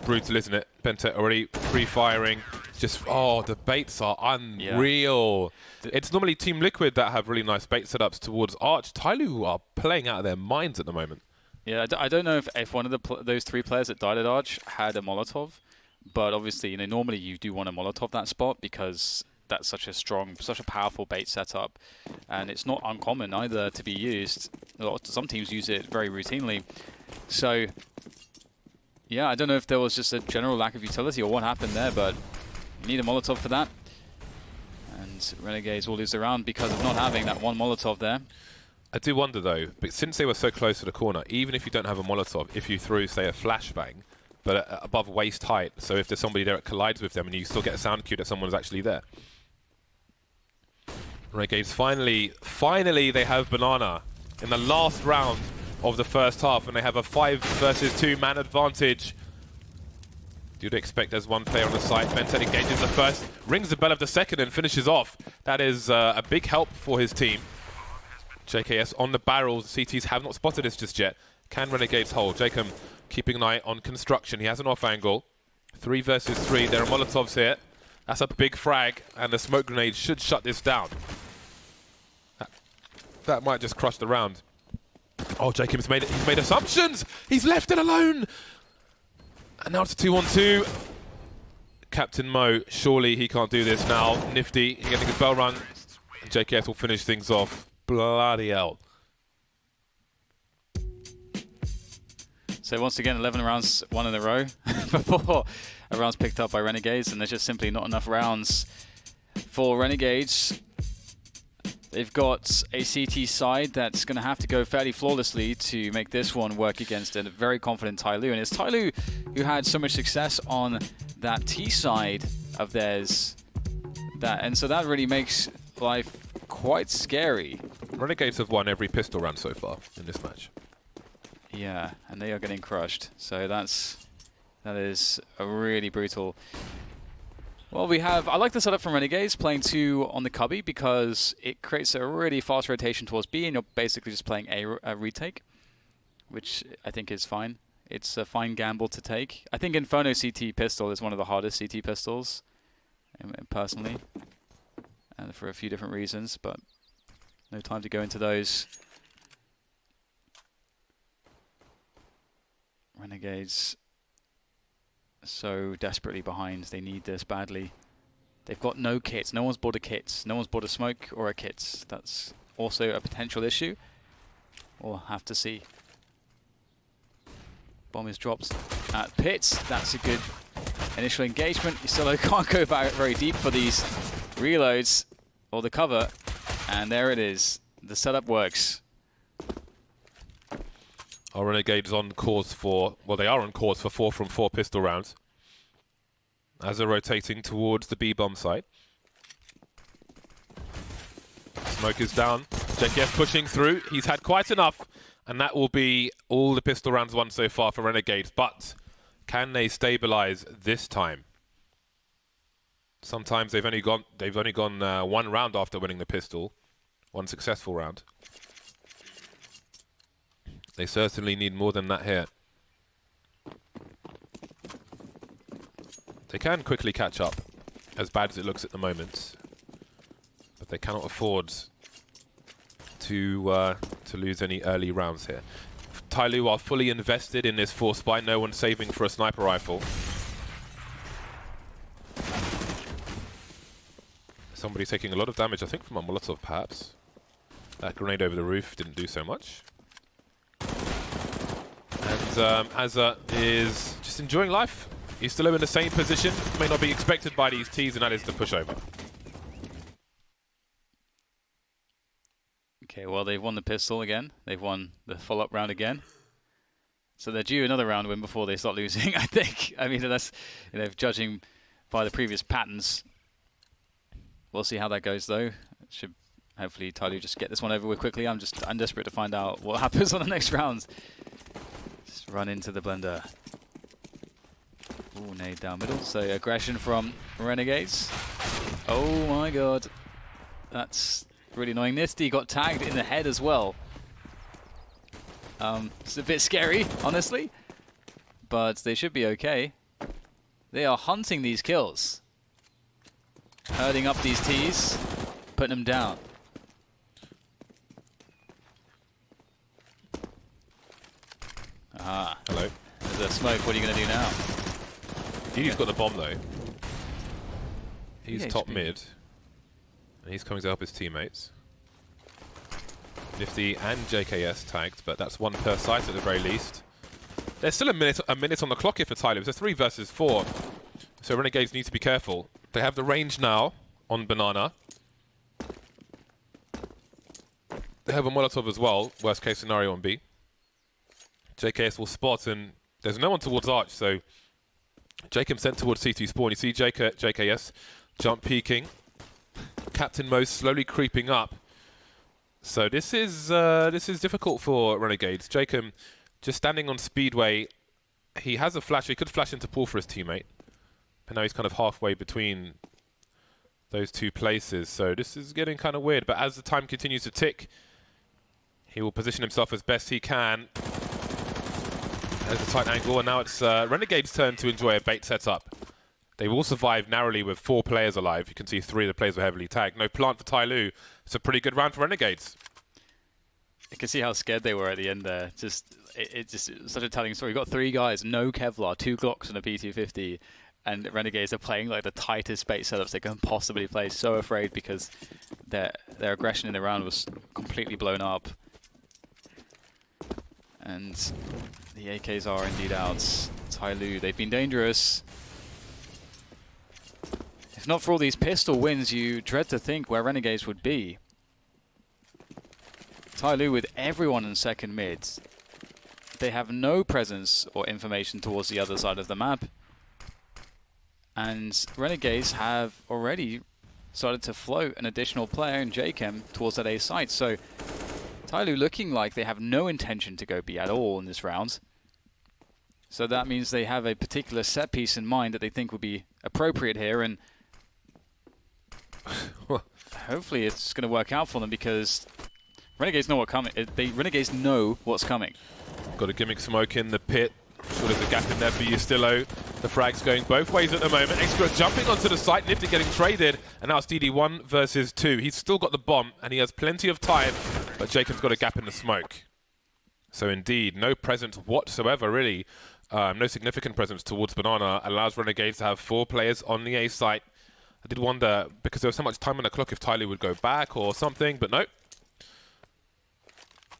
brutal, isn't it? Bentet already pre-firing. Just, oh, the baits are unreal. Yeah. It's normally Team Liquid that have really nice bait setups towards Arch. TYLOO are playing out of their minds at the moment. Yeah, I don't know if one of those 3 players that died at Arch had a Molotov, but obviously, you know, normally you do want a Molotov that spot because that's such a powerful bait setup, and it's not uncommon either to be used. Some teams use it very routinely. So, yeah, I don't know if there was just a general lack of utility or what happened there, but you need a Molotov for that. And Renegades will lose the round because of not having that one Molotov there. I do wonder, though, but since they were so close to the corner, even if you don't have a Molotov, if you threw, say, a flashbang, but above waist height, so if there's somebody there that collides with them and you still get a sound cue that someone's actually there. Renegades finally they have Banana in the last round of the first half, and they have a 5 versus 2 man advantage. You'd expect there's one player on the site. Bentet engages the first, rings the bell of the second, and finishes off. That is a big help for his team. JKS on the barrels. CTs have not spotted this just yet. Can Renegades hold? Jacob keeping an eye on construction. He has an off angle. 3 versus 3. There are Molotovs here. That's a big frag, and the smoke grenade should shut this down. That might just crush the round. Oh, Jacob's made it. He's made assumptions. He's left it alone. And now it's a 2-on-2. Captain Mo, surely he can't do this now. Nifty, he's getting his bell rung. And JKS will finish things off. Bloody hell. So once again, 11 rounds, 1 in a row before a round's picked up by Renegades, and there's just simply not enough rounds for Renegades. They've got a CT side that's going to have to go fairly flawlessly to make this one work against a very confident TYLOO. And it's TYLOO who had so much success on that T side of theirs. And so that really makes life quite scary. Renegades have won every pistol round so far in this match. Yeah, and they are getting crushed. So that is a really brutal. Well, I like the setup from Renegades, playing 2 on the cubby because it creates a really fast rotation towards B, and you're basically just playing a retake, which I think is fine. it's a fine gamble to take. I think Inferno CT pistol is one of the hardest CT pistols, personally, and for a few different reasons, but no time to go into those. Renegades so desperately behind. They need this badly. They've got no kits. No one's bought a kit. No one's bought a smoke or a kit. That's also a potential issue. We'll have to see. Bomb is dropped at pits. That's a good initial engagement. Solo can't go back very deep for these reloads or the cover. And there it is. The setup works. Our Renegades on course for, well, they are on course for 4 from 4 pistol rounds as they're rotating towards the B-bomb site. Smoke is down. JKS pushing through. He's had quite enough, and that will be all the pistol rounds won so far for Renegades. But can they stabilize this time? Sometimes they've only gone one round after winning the pistol, one successful round. They certainly need more than that here. They can quickly catch up, as bad as it looks at the moment, but they cannot afford to lose any early rounds here. TYLOO are fully invested in this force spy. No one saving for a sniper rifle. Somebody taking a lot of damage, I think, from a Molotov, perhaps. That grenade over the roof didn't do so much. And Azza is just enjoying life. He's still in the same position. May not be expected by these Ts, and that is the pushover. Okay, well, they've won the pistol again. They've won the follow-up round again. So they're due another round win before they start losing, I think. I mean, that's, you know, judging by the previous patterns. We'll see how that goes, though. Should hopefully TYLOO just get this one over with quickly. I'm desperate to find out what happens on the next round. Just run into the blender. Ooh, nade down middle. So aggression from Renegades. Oh my god. That's really annoying. Nisty got tagged in the head as well. It's a bit scary, honestly. But they should be okay. They are hunting these kills. Herding up these Ts. Putting them down. Ah. Hello. There's a smoke. What are you going to do now? He's got the bomb, though. He's Yeah, top HP. mid. And he's coming to help his teammates. Nifty and JKS tagged, but that's one per site at the very least. There's still a minute on the clock here for TYLOO. It's a 3 versus 4. So Renegades need to be careful. They have the range now on Banana. They have a Molotov as well, worst case scenario on B. JKS will spot, and there's no one towards Arch, so Jacob sent towards C2 spawn. You see JKS jump peeking. Captain Mo slowly creeping up. So this is difficult for Renegades. Jacob just standing on Speedway. He has a flash. He could flash into pool for his teammate, but now he's kind of halfway between those two places. So this is getting kind of weird. But as the time continues to tick, he will position himself as best he can. There's a tight angle, and now it's Renegade's turn to enjoy a bait setup. They will survive narrowly with 4 players alive. You can see 3 of the players were heavily tagged. No plant for TYLOO. It's a pretty good round for Renegades. You can see how scared they were at the end there. It's just such a telling story. You've got 3 guys, no Kevlar, 2 Glocks and a P250, and Renegades are playing like the tightest bait setups they can possibly play. So afraid because their aggression in the round was completely blown up. And the AKs are indeed out. TYLOO, they've been dangerous. If not for all these pistol wins, you dread to think where Renegades would be. TYLOO with everyone in second mid. They have no presence or information towards the other side of the map. And Renegades have already started to float an additional player in JChem towards that A site. So TYLOO looking like they have no intention to go B at all in this round. So that means they have a particular set piece in mind that they think would be appropriate here, and hopefully it's going to work out for them because Renegades know what's coming. Renegades know what's coming. Got a gimmick smoke in the pit. Sure, there's a gap in there for you, Stillo. The frag's going both ways at the moment. Extra jumping onto the site, Nifty getting traded, and now it's DD1 versus 2. He's still got the bomb, and he has plenty of time, but Jacob's got a gap in the smoke. So indeed, no presence whatsoever, really. No significant presence towards Banana. Allows Renegades to have 4 players on the A site. I did wonder, because there was so much time on the clock, if TYLOO would go back or something, but no.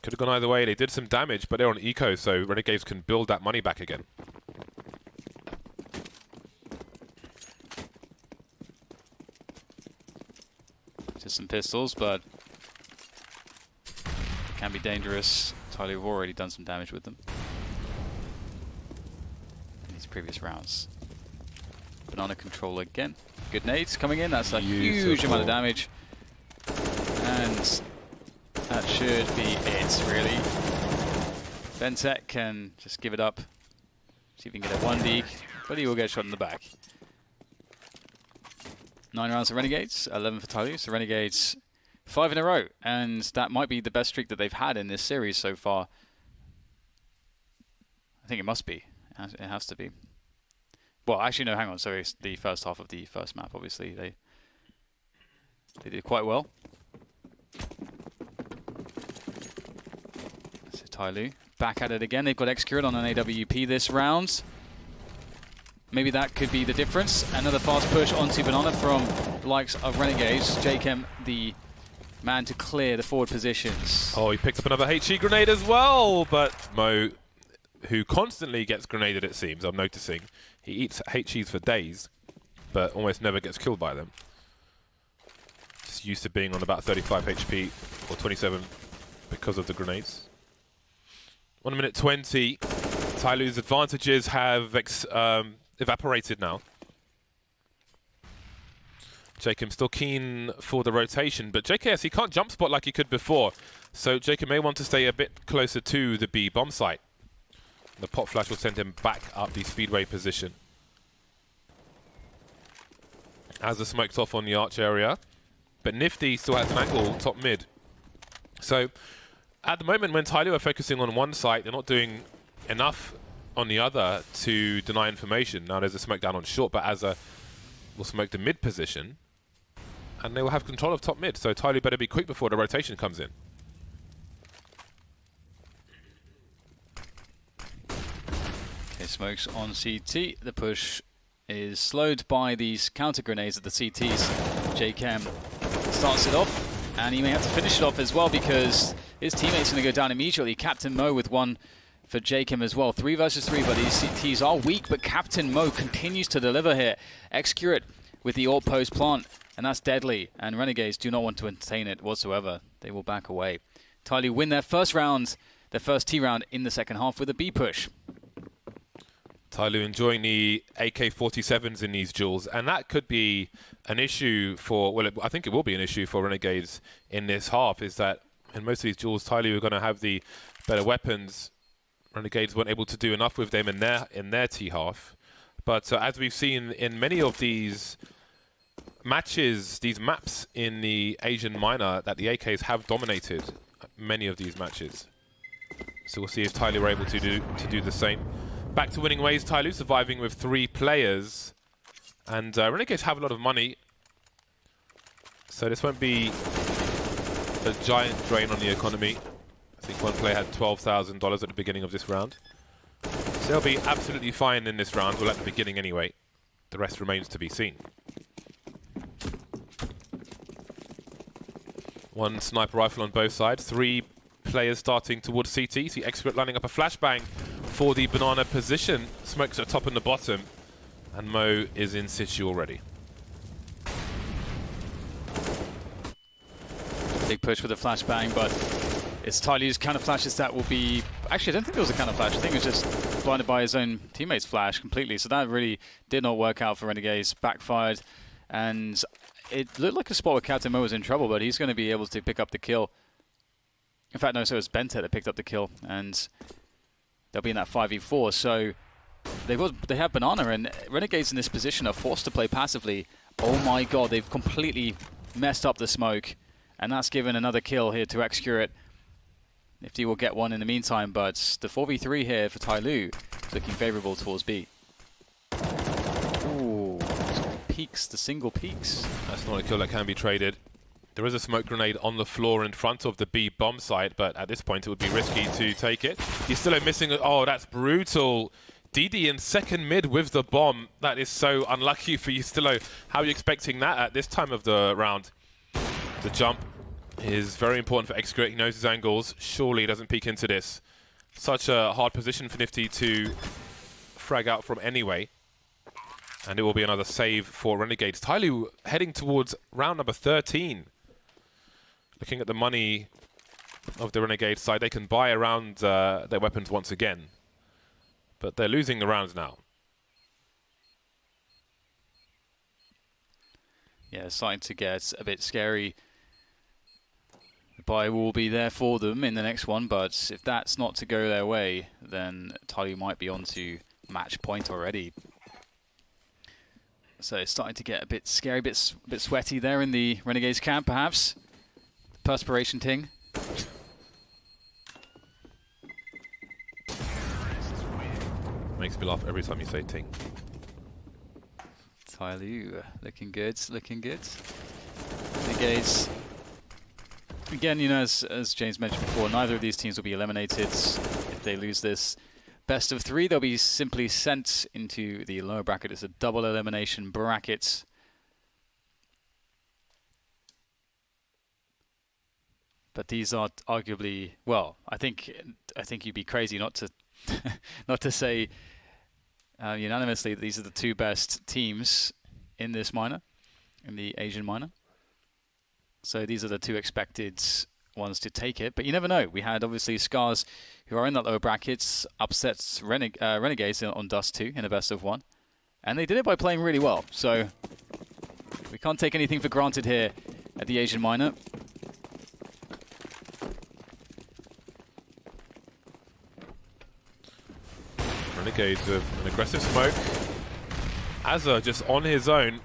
Could have gone either way. They did some damage, but they're on eco, so Renegades can build that money back again. Just some pistols, but it can be dangerous. TYLOO have already done some damage with them in these previous rounds. Banana control again. Good nades coming in. That's a huge amount of damage. And that should be it, really. Bentec can just give it up. See if he can get a 1D, but he will get shot in the back. 9 rounds for Renegades, 11 for TYLOO. So Renegades 5 in a row, and that might be the best streak that they've had in this series so far. I think it must be. It has to be. Well, actually, no, hang on. Sorry, it's the first half of the first map, obviously. They did quite well. So TYLOO back at it again. They've got Execute on an AWP this round. Maybe that could be the difference. Another fast push onto Banana from the likes of Renegades. Jakem, the man to clear the forward positions. Oh, he picked up another HE grenade as well, but Mo, who constantly gets grenaded, it seems, I'm noticing. He eats HEs for days, but almost never gets killed by them. Just used to being on about 35 HP or 27 because of the grenades. 1 minute 20. TYLOO's advantages have evaporated now. Jakem still keen for the rotation, but JKS, he can't jump spot like he could before, so Jakem may want to stay a bit closer to the B bomb site. The pop flash will send him back up the speedway position. As the smoke's off on the arch area, but Nifty still has an angle top mid. So at the moment when TYLOO are focusing on one site, they're not doing enough on the other to deny information. Now there's a smoke down on short, but Azza will smoke the mid position, and they will have control of top mid, so TYLOO better be quick before the rotation comes in. Okay, smokes on CT. The push is slowed by these counter grenades at the CTs. Jakem starts it off, and he may have to finish it off as well because his teammate's going to go down immediately. Captain Mo with one for Jakem as well. 3 versus 3, but these CTs are weak, but Captain Mo continues to deliver here. Execute with the alt post plant, and that's deadly, and Renegades do not want to entertain it whatsoever. They will back away. TYLOO win their first round, their first T round in the second half with a B push. TYLOO enjoying the AK-47s in these duels, and that could be an issue for, well, I think it will be an issue for Renegades in this half, is that in most of these duels, TYLOO are going to have the better weapons. Renegades weren't able to do enough with them in their T half. But as we've seen in many of these matches, these maps in the Asian minor, that the AKs have dominated many of these matches. So we'll see if TYLOO are able to do the same. Back to winning ways, TYLOO surviving with 3 players. And Renegades have a lot of money, so this won't be a giant drain on the economy. I think one player had $12,000 at the beginning of this round. So they'll be absolutely fine in this round, well at the beginning anyway. The rest remains to be seen. One sniper rifle on both sides, 3 players starting towards CT. See Expert lining up a flashbang for the banana position. Smokes at the top and the bottom, and Mo is in situ already. Big push with a flashbang, but it's TYLOO's counter flashes that will be... Actually, I don't think it was a counter flash. I think it was just blinded by his own teammate's flash completely. So that really did not work out for Renegades. Backfired, and it looked like a spot where Captain Mo was in trouble, but he's going to be able to pick up the kill. In fact, no, so it was Bente that picked up the kill, and they'll be in that 5v4. So they have Banana, and Renegades in this position are forced to play passively. Oh my god, they've completely messed up the smoke, and that's given another kill here to Execute. Nifty will get one in the meantime, but the 4v3 here for TYLOO looking favourable towards B. Ooh, peaks, the single peaks. That's not a kill that can be traded. There is a smoke grenade on the floor in front of the B bomb site, but at this point it would be risky to take it. He's still missing it. Oh, that's brutal. DD in second mid with the bomb. That is so unlucky for Yustillo. How are you expecting that at this time of the round? The jump is very important for Execute. He knows his angles. Surely he doesn't peek into this. Such a hard position for Nifty to frag out from anyway. And it will be another save for Renegades. TYLOO heading towards round number 13. Looking at the money of the Renegade side, they can buy around their weapons once again. But they're losing the rounds now. Yeah, it's starting to get a bit scary. The buy will be there for them in the next one, but if that's not to go their way, then TYLOO might be on to match point already. So it's starting to get a bit scary, a bit sweaty there in the Renegades camp, perhaps. Perspiration ting. Makes me laugh every time you say ting. TYLOO looking good, looking good. Renegades. Again, you know, as James mentioned before, neither of these teams will be eliminated. If they lose this best of 3, they'll be simply sent into the lower bracket. It's a double elimination bracket. But these are arguably, well, I think you'd be crazy not to not to say unanimously that these are the 2 best teams in this minor, in the Asian minor. So these are the 2 expected ones to take it. But you never know. We had obviously Scars, who are in that lower brackets, upsets Renegades on Dust 2 in a best of 1. And they did it by playing really well. So we can't take anything for granted here at the Asian minor. Renegades with an aggressive smoke. Azza just on his own.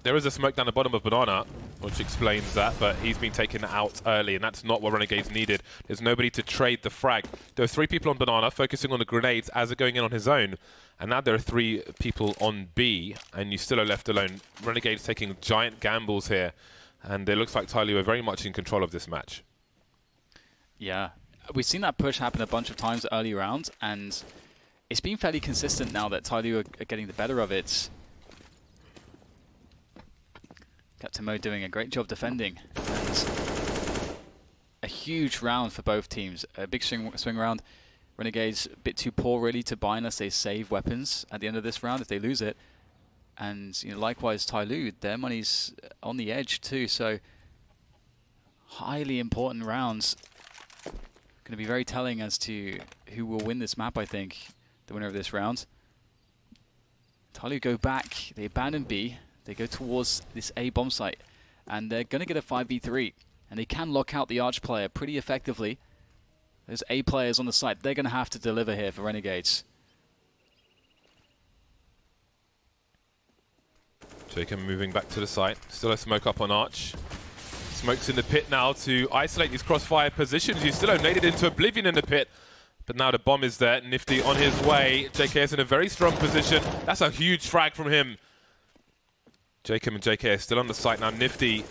There is a smoke down the bottom of Banana, which explains that, but he's been taken out early, and that's not what Renegades needed. There's nobody to trade the frag. There are 3 people on Banana focusing on the grenades as they're going in on his own, and now there are 3 people on B, and you still are left alone. Renegades taking giant gambles here, and it looks like TYLOO are very much in control of this match. Yeah, we've seen that push happen a bunch of times early rounds, and it's been fairly consistent now that TYLOO are getting the better of it. Captain Mo doing a great job defending. And a huge round for both teams. A big swing round. Renegades a bit too poor really to buy unless they save weapons at the end of this round if they lose it. And likewise TYLOO, their money's on the edge too. So highly important rounds. Going to be very telling as to who will win this map, I think. The winner of this round. TYLOO go back. They abandon B. They go towards this A bomb site. And they're going to get a 5v3. And they can lock out the Arch player pretty effectively. Those A players on the site, they're going to have to deliver here for Renegades. Jacob moving back to the site. Still a smoke up on Arch. Smoke's in the pit now to isolate these crossfire positions. He's still naded into oblivion in the pit. But now the bomb is there. Nifty on his way. JKS in a very strong position. That's a huge frag from him. Jacob and JKS still on the site now. Nifty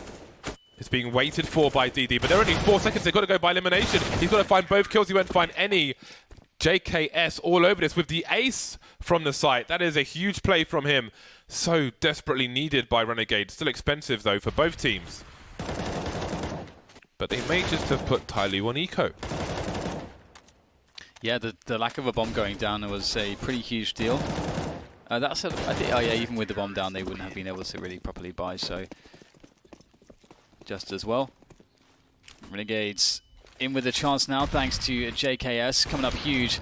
is being waited for by DD, but there are only 4 seconds. They've got to go by elimination. He's got to find both kills. He won't find any. JKS all over this with the ace from the site. That is a huge play from him. So desperately needed by Renegade. Still expensive though for both teams. But they may just have put TYLOO on eco. Yeah, the lack of a bomb going down was a pretty huge deal. That said, I think, oh yeah, even with the bomb down, they wouldn't have been able to really properly buy, so just as well. Renegades in with a chance now, thanks to JKS, coming up huge.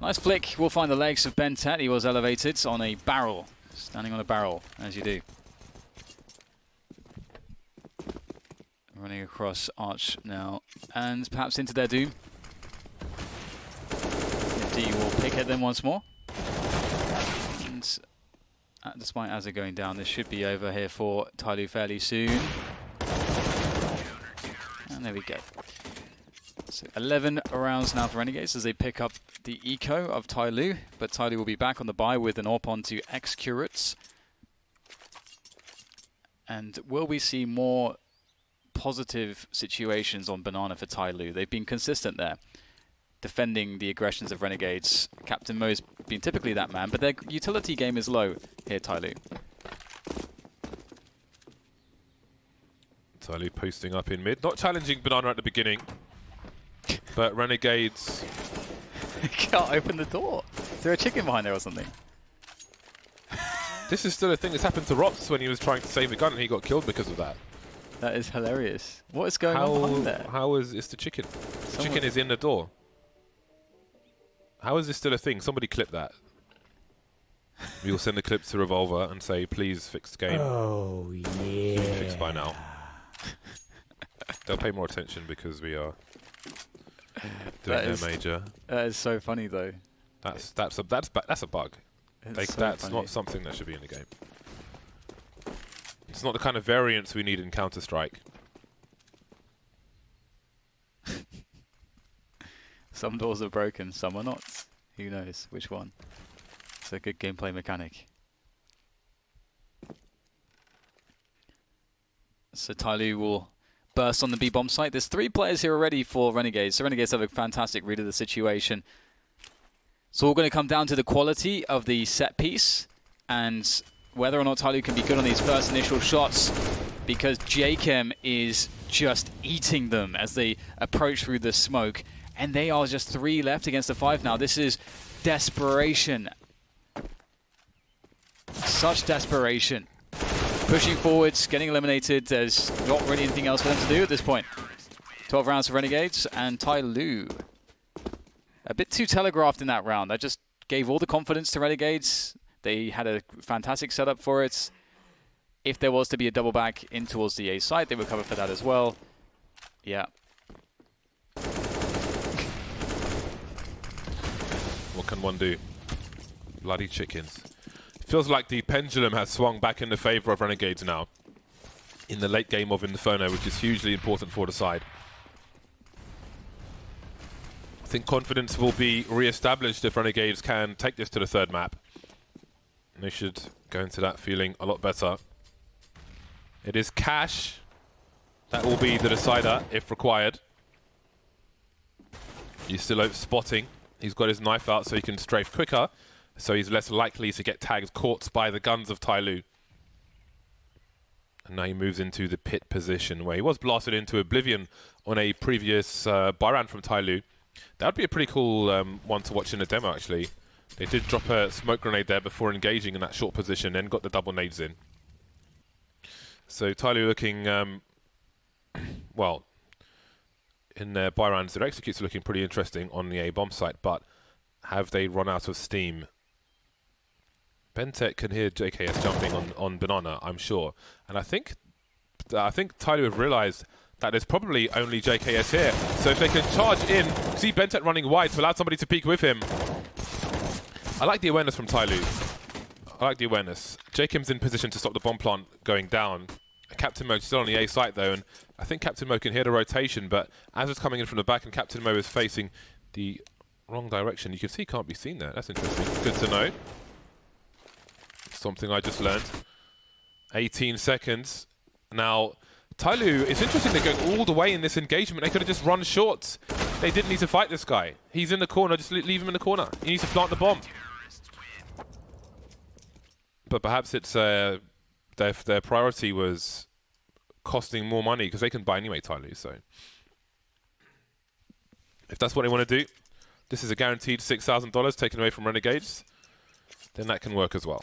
Nice flick, we'll find the legs of Ben Tet. He was elevated on a barrel, standing on a barrel, as you do. Running across Arch now, and perhaps into their doom. Nifty will pick at them once more. And despite Azza going down, this should be over here for TYLOO fairly soon. And there we go. So 11 rounds now for Renegades as they pick up the eco of TYLOO, but TYLOO will be back on the bye with an AWP onto X-Curates. And will we see more positive situations on Banana for TYLOO? They've been consistent there, defending the aggressions of Renegades. Captain Mo's been typically that man, but their utility game is low here, TYLOO. TYLOO posting up in mid, not challenging Banana at the beginning, but Renegades can't open the door. Is there a chicken behind there or something? This is still a thing that's happened to Rops when he was trying to save a gun and he got killed because of that. That is hilarious. What is going on behind there? How is it's the chicken? The chicken is in the door. How is this still a thing? Somebody clip that. We will send the clip to Revolver and say, please fix the game. Oh, yeah. Should be fixed by now. They'll pay more attention because we are doing their major. That is so funny, though. That's a bug. Like, so that's funny. not something that should be in the game. It's not the kind of variance we need in Counter-Strike. Some doors are broken, some are not. Who knows which one? It's a good gameplay mechanic. So TYLOO will burst on the B-bomb site. There's 3 players here already for Renegades. So Renegades have a fantastic read of the situation. It's all going to come down to the quality of the set piece and whether or not TYLOO can be good on these first initial shots, because JChem is just eating them as they approach through the smoke. And they are just 3 left against the 5 now. This is desperation. Such desperation. Pushing forwards, getting eliminated. There's not really anything else for them to do at this point. 12 rounds for Renegades and TYLOO. A bit too telegraphed in that round. That just gave all the confidence to Renegades. They had a fantastic setup for it. If there was to be a double back in towards the A side, they would cover for that as well. Yeah. What can one do? Bloody chickens. Feels like the pendulum has swung back in the favor of Renegades now in the late game of Inferno, which is hugely important for the side. I think confidence will be re-established if Renegades can take this to the 3rd map. And they should go into that feeling a lot better. It is Cash. That will be the decider if required. He's still out spotting. He's got his knife out so he can strafe quicker, so he's less likely to get tagged caught by the guns of TYLOO. And now he moves into the pit position where he was blasted into oblivion on a previous Byran from TYLOO. That would be a pretty cool one to watch in the demo, actually. They did drop a smoke grenade there before engaging in that short position, then got the double nades in. So TYLOO looking, well, in their Byrans, their executes are looking pretty interesting on the A-bomb site, but have they run out of steam? Bentech can hear JKS jumping on Banana, I'm sure. And I think TYLOO have realized that there's probably only JKS here. So if they can charge in, see Bentech running wide to allow somebody to peek with him. I like the awareness from TYLOO. I like the awareness. JKM's in position to stop the bomb plant going down. Captain Mo's still on the A site though, and I think Captain Mo can hear the rotation, but as it's coming in from the back and Captain Mo is facing the wrong direction, you can see he can't be seen there. That's interesting. Good to know. Something I just learned. 18 seconds. Now, TYLOO, it's interesting they're going all the way in this engagement. They could have just run short. They didn't need to fight this guy. He's in the corner, just leave him in the corner. He needs to plant the bomb. But perhaps it's their priority was costing more money because they can buy anyway, TYLOO. So if that's what they want to do, this is a guaranteed $6,000 taken away from Renegades, then that can work as well.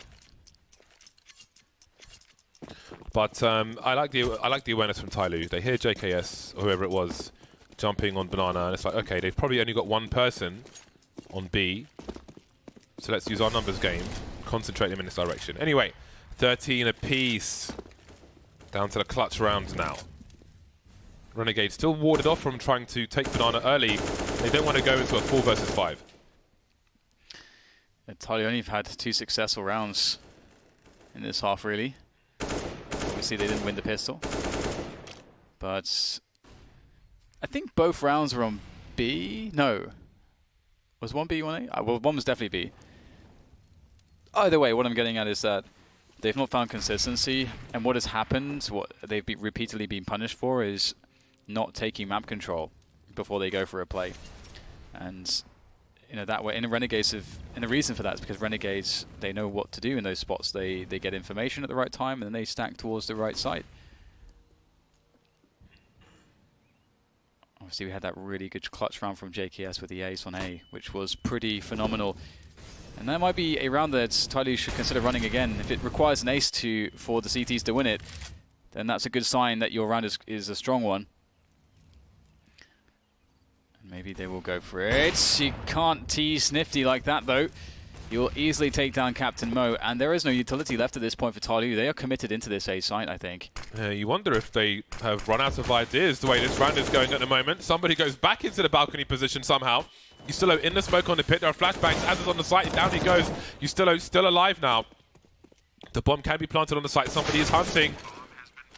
But I like the awareness from TYLOO. They hear JKS or whoever it was jumping on Banana, and it's like, okay, they've probably only got one person on B, so let's use our numbers game, concentrate them in this direction. Anyway, 13 apiece. Down to the clutch rounds now. Renegade still warded off from trying to take Banana early. They don't want to go into a 4 versus 5. TYLOO only have had 2 successful rounds in this half, really. Obviously, they didn't win the pistol. But I think both rounds were on B? No. Was one B, one A? Well, one was definitely B. Either way, what I'm getting at is that they've not found consistency, and what has happened, what they've repeatedly been punished for, is not taking map control before they go for a play. And you know, that way, and the Renegades and the reason for that is because Renegades, they know what to do in those spots. They get information at the right time, and then they stack towards the right side. Obviously, we had that really good clutch round from JKS with the ace on A, which was pretty phenomenal. And that might be a round that TYLOO should consider running again. If it requires an ace for the CTs to win it, then that's a good sign that your round is a strong one. And maybe they will go for it. You can't tease Nifty like that, though. You'll easily take down Captain Mo, and there is no utility left at this point for TYLOO. They are committed into this A site, I think. You wonder if they have run out of ideas the way this round is going at the moment. Somebody goes back into the balcony position somehow. YuStillo in the smoke on the pit. There are flashbangs. As is on the site, down he goes. YuStillo still alive now. The bomb can be planted on the site. Somebody is hunting.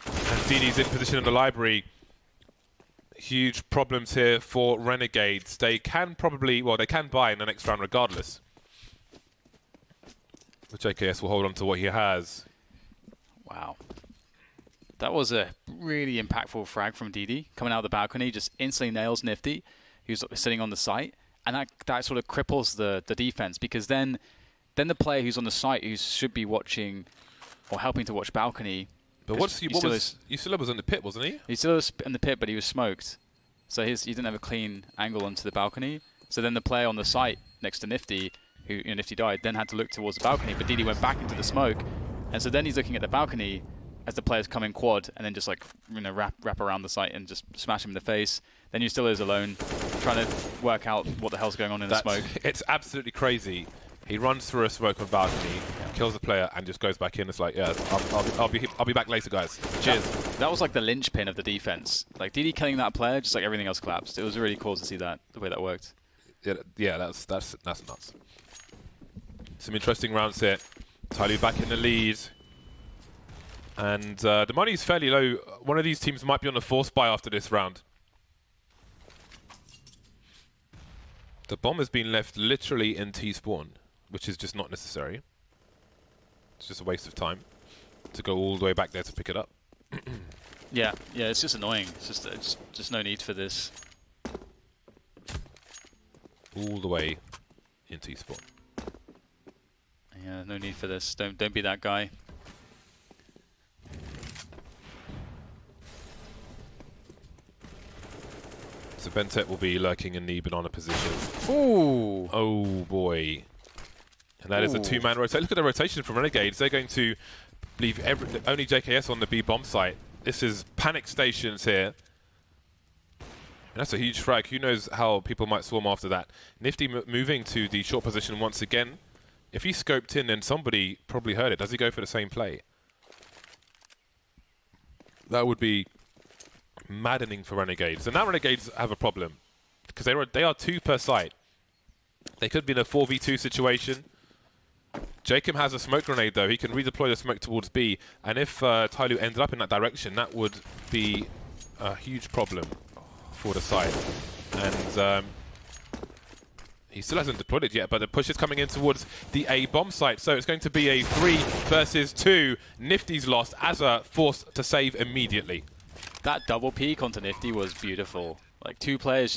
And DD's in position in the library. Huge problems here for Renegades. They can probably, well, they can buy in the next round regardless. But JKS will hold on to what he has. Wow. That was a really impactful frag from DD. Coming out of the balcony, just instantly nails Nifty, who's sitting on the site. And that sort of cripples the defense, because then the player who's on the site, who should be watching or helping to watch balcony. But YuStillo was in the pit, wasn't he? YuStillo was in the pit, but he was smoked. So he didn't have a clean angle onto the balcony. So then the player on the site next to Nifty, who Nifty died, then had to look towards the balcony, but DD went back into the smoke. And so then he's looking at the balcony as the players come in quad, and then just like, you know, wrap around the site and just smash him in the face. Then YuStillo is alone, trying to work out what the hell's going on in the smoke. It's absolutely crazy. He runs through a smoke on balcony, kills the player, and just goes back in. It's like, yeah, I'll be back later, guys. Cheers. That was like the linchpin of the defense. Like DD killing that player, just like everything else collapsed. It was really cool to see that, the way that worked. Yeah, that's nuts. Some interesting rounds here. TYLOO back in the lead. And the money's fairly low. One of these teams might be on a force buy after this round. The bomb has been left literally in T-spawn, which is just not necessary. It's just a waste of time to go all the way back there to pick it up. Yeah, it's just annoying. It's just no need for this. All the way in T-spawn. Yeah, no need for this. Don't be that guy. So Bentet will be lurking in the banana position. Ooh! Oh boy. And that is a two-man rotation. Look at the rotation from Renegades. They're going to leave only JKS on the B bomb site. This is panic stations here. And that's a huge frag. Who knows how people might swarm after that. Nifty moving to the short position once again. If he scoped in, then somebody probably heard it. Does he go for the same play? That would be maddening for Renegades. And now Renegades have a problem, because they are two per site. They could be in a 4v2 situation. Jacob has a smoke grenade though. He can redeploy the smoke towards B, and if TYLOO ended up in that direction, that would be a huge problem for the site. And he still hasn't deployed it yet, but the push is coming in towards the A bomb site. So it's going to be a 3 versus 2. Nifty's lost. Azza forced to save immediately. That double peek onto Nifty was beautiful. Like two players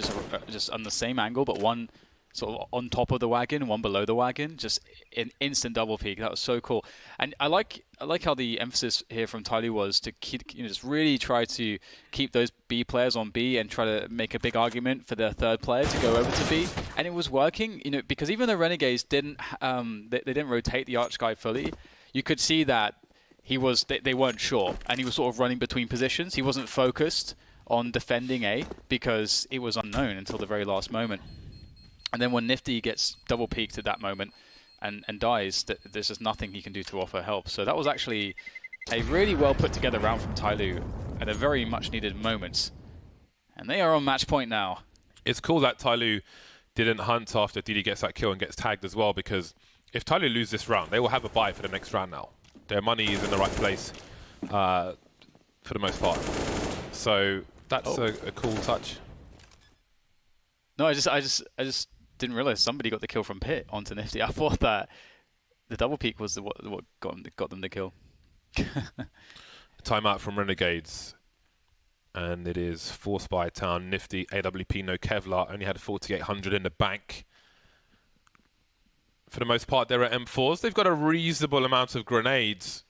just on the same angle, but one sort of on top of the wagon, one below the wagon. Just an instant double peek. That was so cool. And I like how the emphasis here from TYLOO was to keep, just really try to keep those B players on B and try to make a big argument for their third player to go over to B. And it was working, because even the Renegades didn't they didn't rotate the arch guy fully, you could see that they weren't sure, and he was sort of running between positions. He wasn't focused on defending A because it was unknown until the very last moment. And then when Nifty gets double peeked at that moment and dies, there's just nothing he can do to offer help. So that was actually a really well put together round from TYLOO at a very much needed moment. And they are on match point now. It's cool that TYLOO didn't hunt after DD gets that kill and gets tagged as well, because if TYLOO lose this round, they will have a buy for the next round now. Their money is in the right place for the most part. So that's a cool touch. No, I just didn't realize somebody got the kill from Pit onto Nifty. I thought that the double peek was what got them the kill. Timeout from Renegades. And it is forced by Town. Nifty, AWP, no Kevlar. Only had 4,800 in the bank. For the most part, they're at M4s. They've got a reasonable amount of grenades.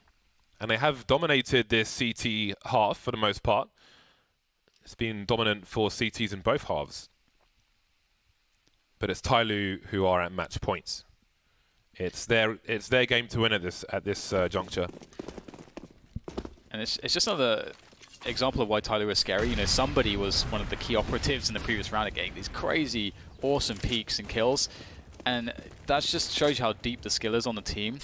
And they have dominated this CT half for the most part. It's been dominant for CTs in both halves. But it's TYLOO who are at match points. It's their game to win at this juncture. And it's just another example of why TYLOO is scary. You know, somebody was one of the key operatives in the previous round of getting these crazy, awesome peaks and kills. And that just shows you how deep the skill is on the team.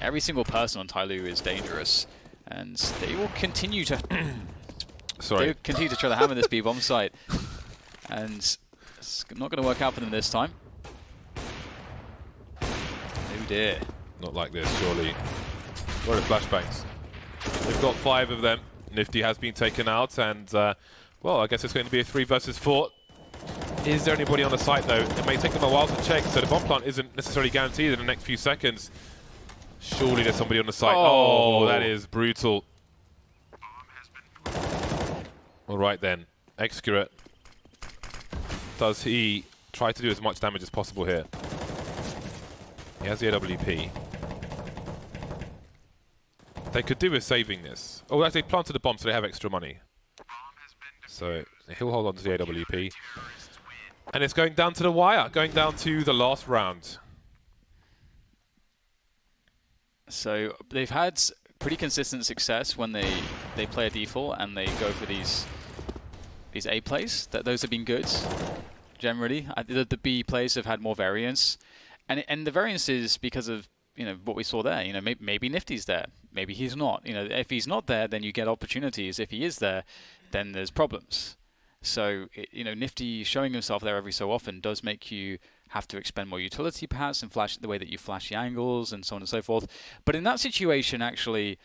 Every single person on TYLOO is dangerous. And they will continue to Sorry. They will continue to try to hammer this B-bomb site. And it's not going to work out for them this time. Oh dear. Not like this, surely. What are flashbangs? They've got 5 of them. Nifty has been taken out, and well, I guess it's going to be a 3 versus 4. Is there anybody on the site though? It may take them a while to check, so the bomb plant isn't necessarily guaranteed in the next few seconds. Surely there's somebody on the site. Oh, that is brutal. All right then, Excurate. Does he try to do as much damage as possible here? He has the AWP. They could do with saving this. Oh, actually, they planted a bomb, so they have extra money. So he'll hold on to the AWP. And it's going down to the wire, going down to the last round. So they've had pretty consistent success when they play a default and they go for these A plays. Those have been good, generally. The B plays have had more variance. And the variance is because of, you know, what we saw there. You know, maybe Nifty's there, maybe he's not. You know, if he's not there, then you get opportunities. If he is there, then there's problems. So, you know, Nifty showing himself there every so often does make you have to expend more utility perhaps and flash the way that you flash the angles and so on and so forth. But in that situation, actually,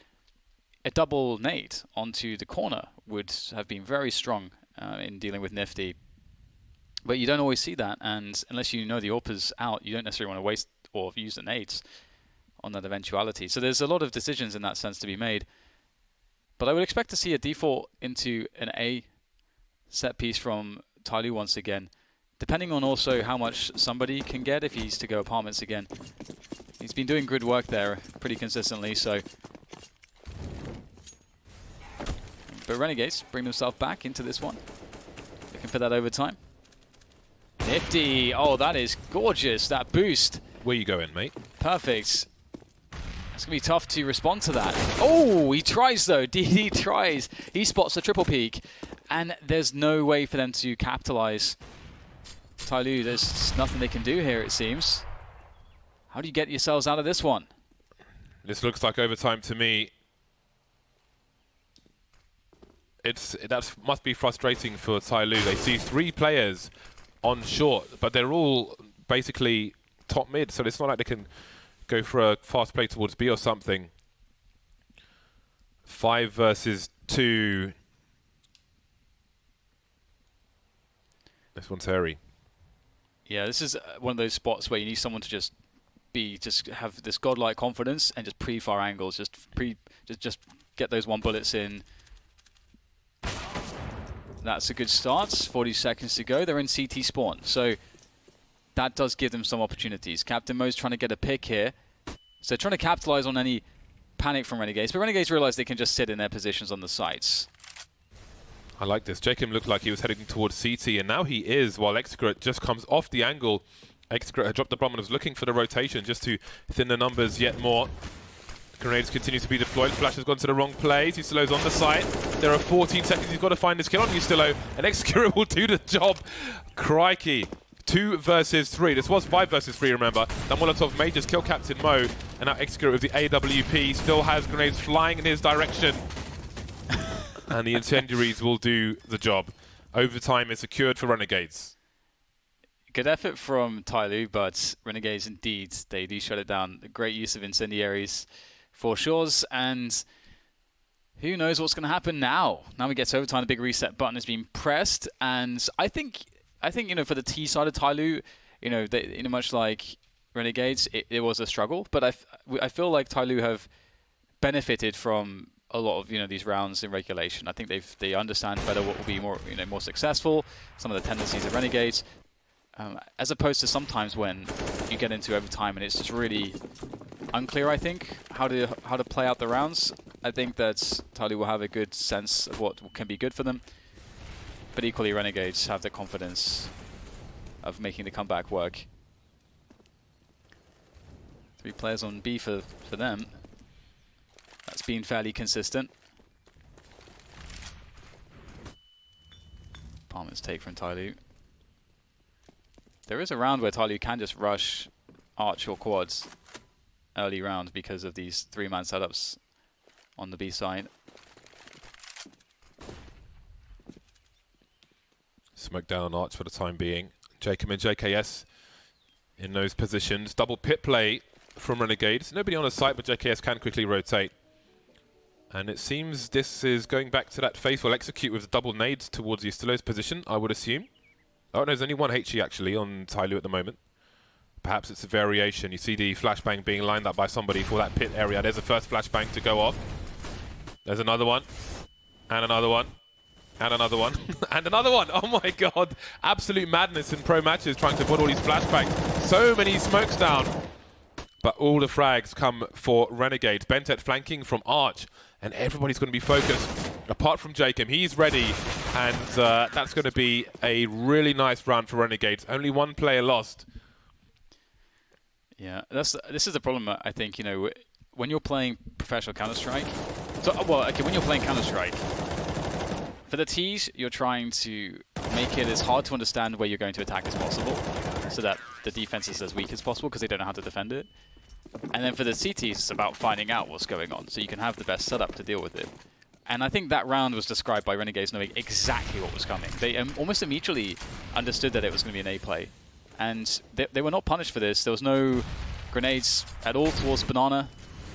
a double nade onto the corner would have been very strong in dealing with Nifty. But you don't always see that, and unless you know the AWP's out, you don't necessarily want to waste or use the nades on that eventuality. So there's a lot of decisions in that sense to be made. But I would expect to see a default into an A set piece from TYLOO once again, depending on also how much somebody can get if he's to go apartments again. He's been doing good work there pretty consistently, so. But Renegades bring themselves back into this one. Looking for that overtime. Nifty, oh, that is gorgeous, that boost. Where you going, mate? Perfect. It's going to be tough to respond to that. Oh, he tries though, he tries. He spots a triple peak, and there's no way for them to capitalize. TYLOO, there's nothing they can do here, it seems. How do you get yourselves out of this one? This looks like overtime to me. That must be frustrating for TYLOO. They see 3 players on short, but they're all basically top mid, so it's not like they can go for a fast play towards B or something. 5 versus 2. This one's hairy. Yeah, this is one of those spots where you need someone to just have this godlike confidence and just pre-fire angles, just get those 1 bullets in. That's a good start. 40 seconds to go. They're in CT spawn, so that does give them some opportunities. Captain Mo's trying to get a pick here, so trying to capitalize on any panic from Renegades, but Renegades realize they can just sit in their positions on the sites. I like this. Jacob looked like he was heading towards CT, and now he is, while Excurate just comes off the angle. Excurate had dropped the bomb and was looking for the rotation just to thin the numbers yet more. Grenades continue to be deployed. Flash has gone to the wrong place. Ustilo's on the site. There are 14 seconds. He's got to find this kill on Ustilo, and Excurate will do the job. Crikey. 2 versus 3. This was 5 versus 3, remember. That Molotov may just kill Captain Mo, and now Excurate with the AWP still has grenades flying in his direction. And the incendiaries will do the job. Overtime is secured for Renegades. Good effort from TYLOO, but Renegades indeed, they do shut it down. Great use of incendiaries for sure, and who knows what's going to happen now. Now we get to overtime, the big reset button has been pressed, and I think I think, you know, for the T side of TYLOO, you know, much like Renegades, it was a struggle. But I feel like TYLOO have benefited from a lot of, you know, these rounds in regulation. I think they understand better what will be more, you know, more successful. Some of the tendencies of Renegades, as opposed to sometimes when you get into overtime and it's just really unclear. I think how to play out the rounds. I think that TYLOO will have a good sense of what can be good for them. But equally, Renegades have the confidence of making the comeback work. 3 players on B for them. That's been fairly consistent. Palmer's take from TYLOO. There is a round where TYLOO can just rush Arch or Quads early round because of these 3-man setups on the B side. Smoke down Arch for the time being. Jacob and JKS in those positions. Double pit play from Renegades. Nobody on the site, but JKS can quickly rotate. And it seems this is going back to that faithful execute with the double nades towards the TYLOO's position, I would assume. Oh, no, there's only one HE actually on TYLOO at the moment. Perhaps it's a variation. You see the flashbang being lined up by somebody for that pit area. There's the first flashbang to go off. There's another one. And another one. And another one. And another one. Oh my god. Absolute madness in pro matches trying to put all these flashbangs. So many smokes down. But all the frags come for Renegades. Bentet flanking from Arch. And everybody's going to be focused. Apart from Jacob. He's ready. And that's going to be a really nice round for Renegades. Only one player lost. Yeah, this is the problem, I think, you know, when you're playing professional Counter-Strike. So, well, okay, when you're playing Counter-Strike, for the Ts, you're trying to make it as hard to understand where you're going to attack as possible, so that the defense is as weak as possible because they don't know how to defend it. And then for the CTs, it's about finding out what's going on, so you can have the best setup to deal with it. And I think that round was described by Renegades knowing exactly what was coming. They almost immediately understood that it was going to be an A play. And they were not punished for this. There was no grenades at all towards Banana.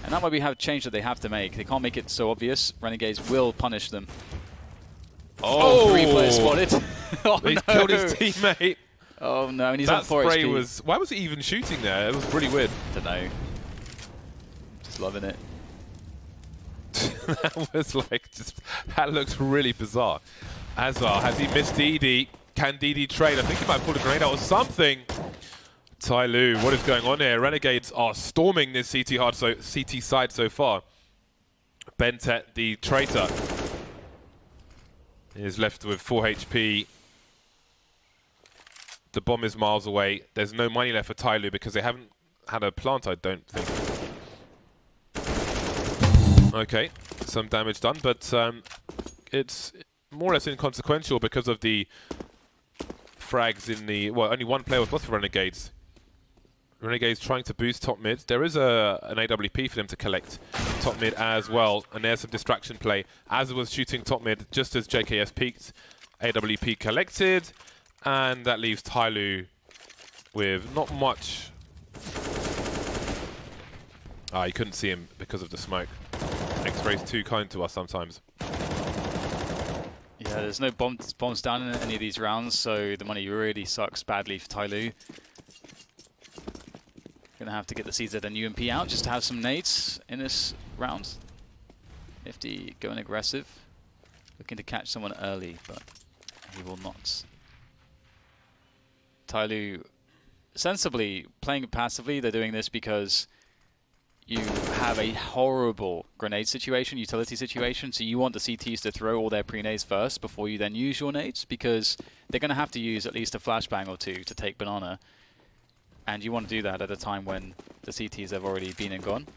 And that might be a change that they have to make. They can't make it so obvious. Renegades will punish them. Oh, 3 players spotted. Oh, He's no. killed his teammate. Oh, no. And he's That on 4 spray HP. was... Why was he even shooting there? It was really weird. Don't know. Just loving it. That was like... That looks really bizarre. Azar, has he missed DD? Can DD trade? I think he might pull a grenade out or something. TYLOO, what is going on here? Renegades are storming this CT side so far. Bentet, the traitor, is left with 4 HP. The bomb is miles away. There's no money left for TYLOO because they haven't had a plant, I don't think. Okay, some damage done, but it's more or less inconsequential because of the frags in the... Well, only one player was lost for Renegades. Renegades trying to boost top mid. There is an AWP for them to collect top mid as well, and there's some distraction play. As was shooting top mid just as JKS peaked. AWP collected, and that leaves TYLOO with not much. Ah, you couldn't see him because of the smoke. X-ray's too kind to us sometimes. Yeah, there's no bombs down in any of these rounds, so the money really sucks badly for TYLOO. Gonna have to get the CZ and UMP out just to have some nades in this round. Nifty going aggressive, looking to catch someone early, but he will not. TYLOO sensibly playing passively. They're doing this because you have a horrible grenade situation, utility situation, so you want the CTs to throw all their pre-nades first before you then use your nades, because they're going to have to use at least a flashbang or 2 to take Banana. And you want to do that at a time when the CTs have already been and gone.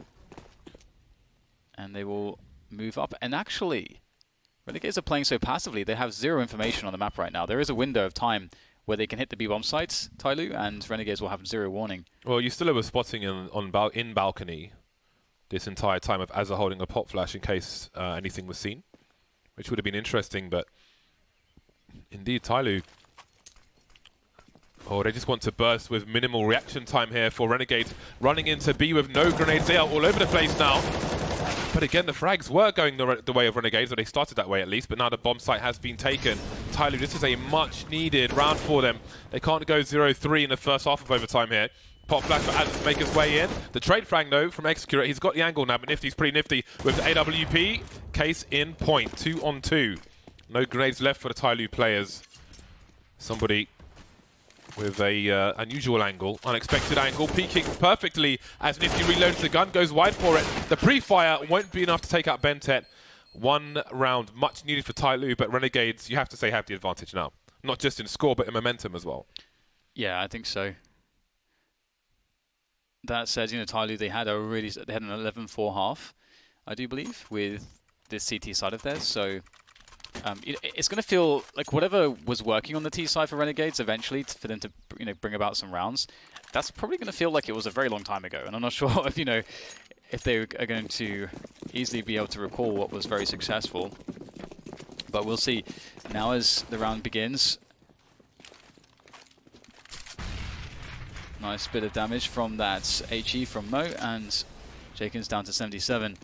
And they will move up. And actually, Renegades are playing so passively, they have 0 information on the map right now. There is a window of time where they can hit the B-bomb sites, TYLOO, and Renegades will have 0 warning. Well, you still have spotting in balcony this entire time of Azza holding a pop flash in case anything was seen, which would have been interesting, but indeed, TYLOO. Oh, they just want to burst with minimal reaction time here for Renegades. Running into B with no grenades. They are all over the place now. But again, the frags were going the way of Renegades, or they started that way at least, but now the bomb site has been taken. TYLOO. This is a much-needed round for them. They can't go 0-3 in the first half of overtime here. Pop flash for Adams to make his way in. The trade frag, though, from Execurate. He's got the angle now, but Nifty's pretty nifty with the AWP. Case in point. 2-on-2. No grenades left for the TYLOO players. Somebody with a unusual angle, unexpected angle, peeking perfectly as Nifty reloads the gun, goes wide for it. The pre-fire won't be enough to take out Bentet. One round, much needed for TYLOO, but Renegades, you have to say, have the advantage now. Not just in score, but in momentum as well. Yeah, I think so. That said, you know, TYLOO, they had an 11-4 half, I do believe, with this CT side of theirs. So it's going to feel like whatever was working on the T side for Renegades eventually for them to, you know, bring about some rounds. That's probably going to feel like it was a very long time ago, and I'm not sure if, you know, if they are going to easily be able to recall what was very successful. But we'll see. Now as the round begins. Nice bit of damage from that HE from Mo, and Jenkins down to 77.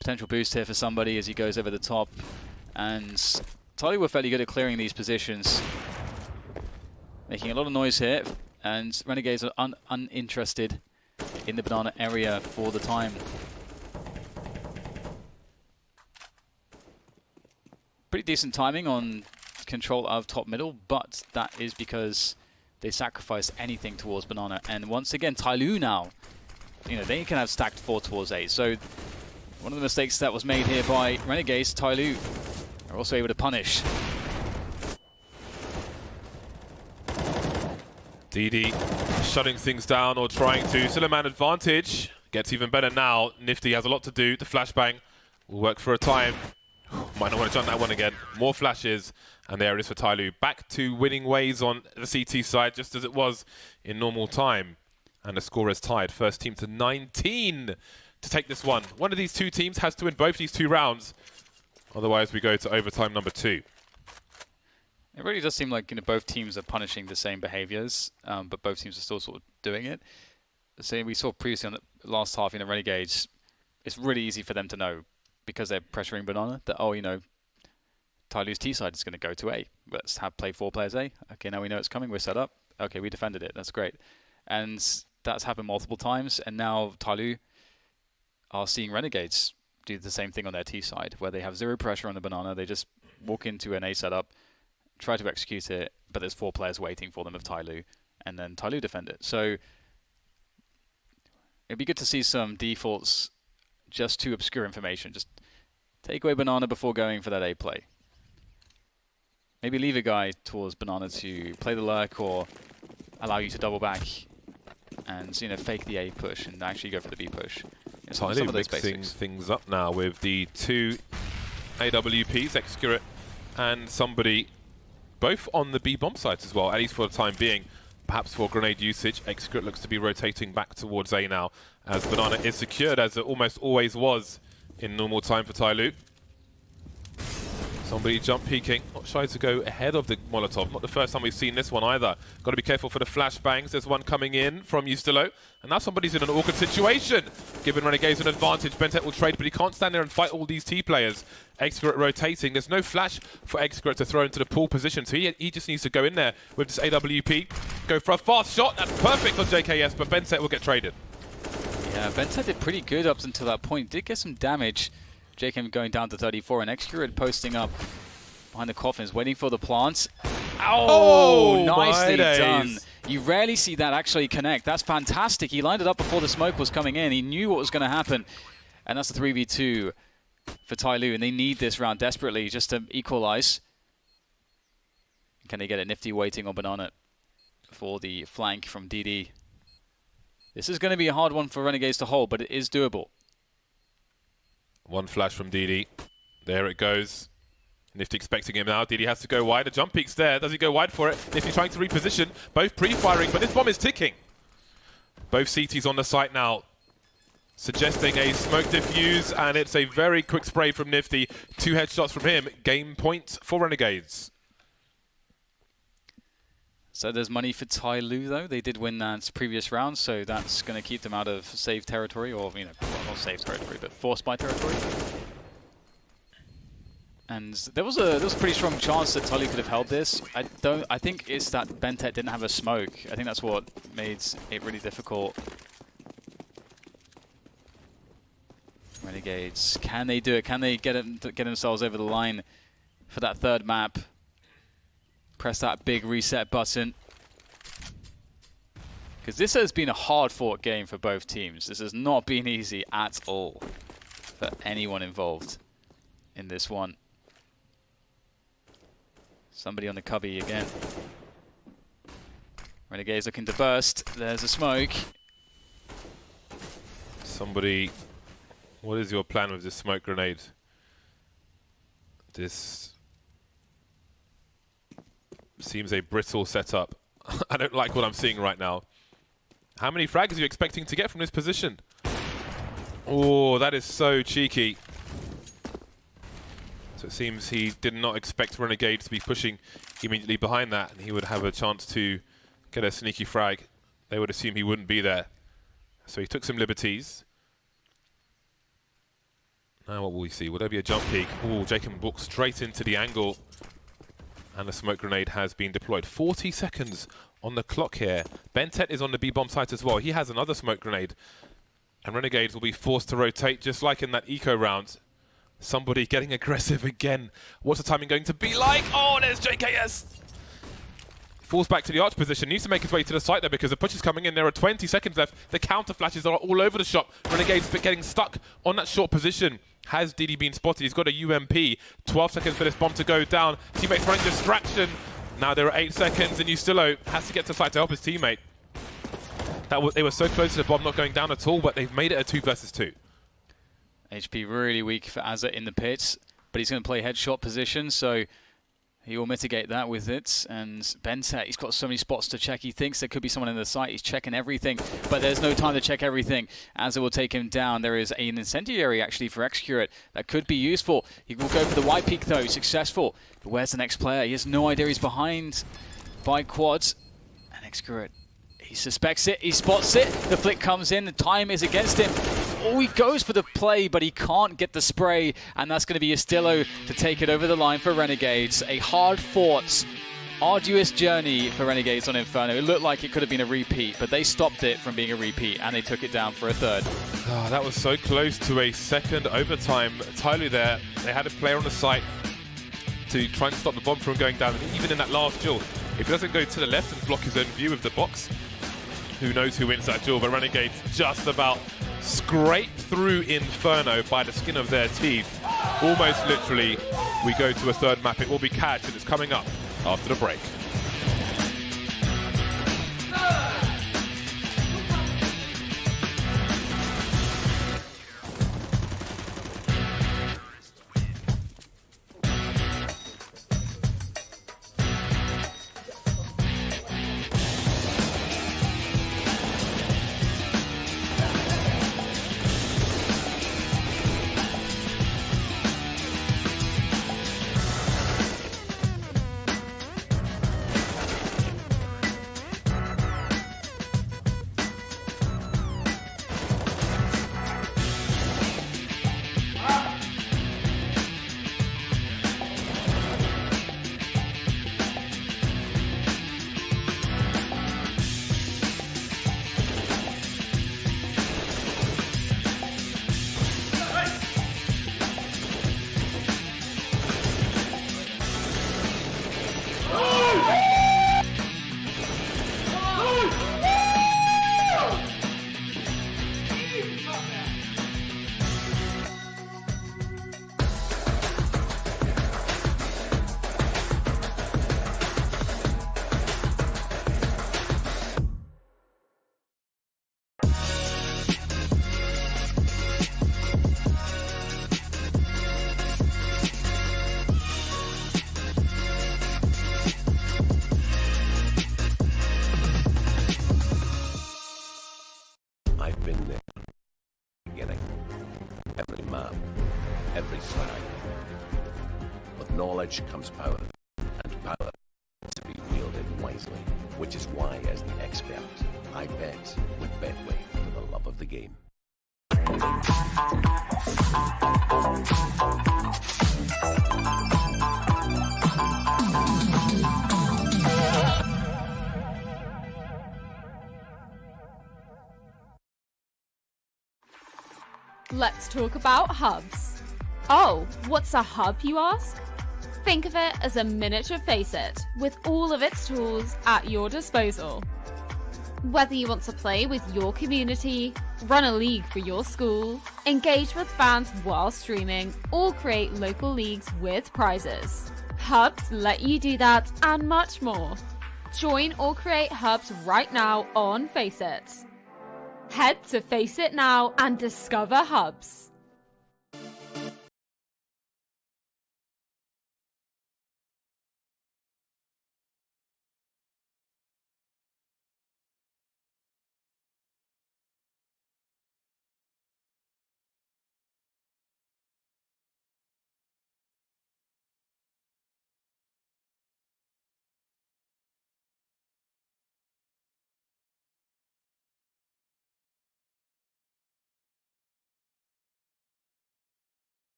Potential boost here for somebody as he goes over the top. And TYLOO were fairly good at clearing these positions. Making a lot of noise here, and Renegades are uninterested in the banana area for the time. Pretty decent timing on control of top middle, but that is because they sacrificed anything towards banana. And once again, TYLOO now, you know, they can have stacked 4 towards A. So one of the mistakes that was made here by Renegades, TYLOO are also able to punish. DD shutting things down or trying to. Still a man advantage. Gets even better now. Nifty has a lot to do. The flashbang will work for a time. Might not want to jump that one again. More flashes. And there it is for TYLOO. Back to winning ways on the CT side, just as it was in normal time. And the score is tied. First team to 19 to take this one. One of these two teams has to win both these 2 rounds. Otherwise, we go to overtime number 2. It really does seem like, you know, both teams are punishing the same behaviors, but both teams are still sort of doing it. So we saw previously on the last half, you know, Renegades, it's really easy for them to know, because they're pressuring banana, that, oh, you know, TYLOO's T side is going to go to A. Let's play 4 players A. Okay, now we know it's coming. We're set up. Okay, we defended it. That's great. And that's happened multiple times. And now TYLOO are seeing Renegades do the same thing on their T side, where they have 0 pressure on the banana. They just walk into an A setup, try to execute it, but there's 4 players waiting for them of TYLOO, and then TYLOO defend it. So it'd be good to see some defaults just to obscure information. Just take away banana before going for that A play. Maybe leave a guy towards banana to play the lurk, or allow you to double back and, you know, fake the A push and actually go for the B push. Some of those mixing basics. things up now with the 2 AWPs, Execurate and somebody, both on the B bomb sites as well, at least for the time being. Perhaps for grenade usage, Execurate looks to be rotating back towards A now, as banana is secured, as it almost always was in normal time for TYLOO. Somebody jump peeking, not shy to go ahead of the Molotov. Not the first time we've seen this one either. Got to be careful for the flashbangs. There's one coming in from TYLOO. And now somebody's in an awkward situation. Giving Renegades an advantage. Bentet will trade, but he can't stand there and fight all these T players. Execurate rotating. There's no flash for Execurate to throw into the pool position. So he just needs to go in there with this AWP. Go for a fast shot. That's perfect on JKS, but Bentet will get traded. Yeah, Bentet did pretty good up until that point. Did get some damage. JKM going down to 34, and Execurate posting up behind the coffins, waiting for the plants. Oh, nicely done. You rarely see that actually connect. That's fantastic. He lined it up before the smoke was coming in. He knew what was going to happen. And that's a 3v2 for TYLOO, and they need this round desperately just to equalize. Can they get it? Nifty waiting on banana for the flank from DD. This is going to be a hard one for Renegades to hold, but it is doable. One flash from DD. There it goes. Nifty expecting him now. DD has to go wide. The jump peek's there. Does he go wide for it? Nifty trying to reposition. Both pre-firing, but this bomb is ticking. Both CTs on the site now, suggesting a smoke diffuse, and it's a very quick spray from Nifty. 2 headshots from him. Game point for Renegades. So there's money for TYLOO, though. They did win that previous round, so that's going to keep them out of safe territory, or, you know, well, not safe territory, but force buy territory. And there was a pretty strong chance that TYLOO could have held this. I think it's that Bentet didn't have a smoke. I think that's what made it really difficult. Renegades, can they do it? Can they get themselves over the line for that third map? Press that big reset button. Because this has been a hard-fought game for both teams. This has not been easy at all for anyone involved in this one. Somebody on the cubby again. Renegades looking to burst. There's a smoke. Somebody, what is your plan with this smoke grenade? This seems a brittle setup. I don't like what I'm seeing right now. How many frags are you expecting to get from this position? Oh, that is so cheeky. So it seems he did not expect Renegade to be pushing immediately behind that, and he would have a chance to get a sneaky frag. They would assume he wouldn't be there. So he took some liberties. Now what will we see? Will there be a jump peek? Oh, Jacob walks straight into the angle. And the smoke grenade has been deployed. 40 seconds on the clock here. Bentet is on the B-bomb site as well. He has another smoke grenade. And Renegades will be forced to rotate, just like in that eco round. Somebody getting aggressive again. What's the timing going to be like? Oh, there's JKS! Falls back to the arch position. Needs to make his way to the site there because the push is coming in. There are 20 seconds left. The counter flashes are all over the shop. Renegades getting stuck on that short position. Has Didi been spotted? He's got a UMP. 12 seconds for this bomb to go down. Teammates running distraction. Now there are 8 seconds and TYLOO has to get to site to help his teammate. They were so close to the bomb not going down at all, but they've made it a 2 versus 2. HP really weak for Azza in the pits, but he's going to play headshot position, so he will mitigate that with it. And Bentet, he's got so many spots to check. He thinks there could be someone in the site. He's checking everything, but there's no time to check everything. Azza will take him down. There is an incendiary actually for Excurate that could be useful. He will go for the white peak though, successful. But where's the next player? He has no idea he's behind by quads. And Excurate, he suspects it, he spots it. The flick comes in, the time is against him. Oh, he goes for the play, but he can't get the spray, and that's going to be TYLOO to take it over the line for Renegades. A hard-fought, arduous journey for Renegades on Inferno. It looked like it could have been a repeat, but they stopped it from being a repeat, and they took it down for a third. Oh, that was so close to a second overtime. TYLOO there, they had a player on the site to try and stop the bomb from going down. And even in that last duel, if he doesn't go to the left and block his own view of the box, who knows who wins that duel, but Renegades just about scraped through Inferno by the skin of their teeth. Almost literally, we go to a third map. It will be Catch, and it's coming up after the break. Knowledge comes power, and power to be wielded wisely, which is why, as the expert, I bet with Betway for the love of the game. Let's talk about hubs. Oh, what's a hub, you ask? Think of it as a miniature FACEIT with all of its tools at your disposal. Whether you want to play with your community, run a league for your school, engage with fans while streaming, or create local leagues with prizes, hubs let you do that and much more. Join or create hubs right now on FACEIT. Head to FACEIT now and discover hubs.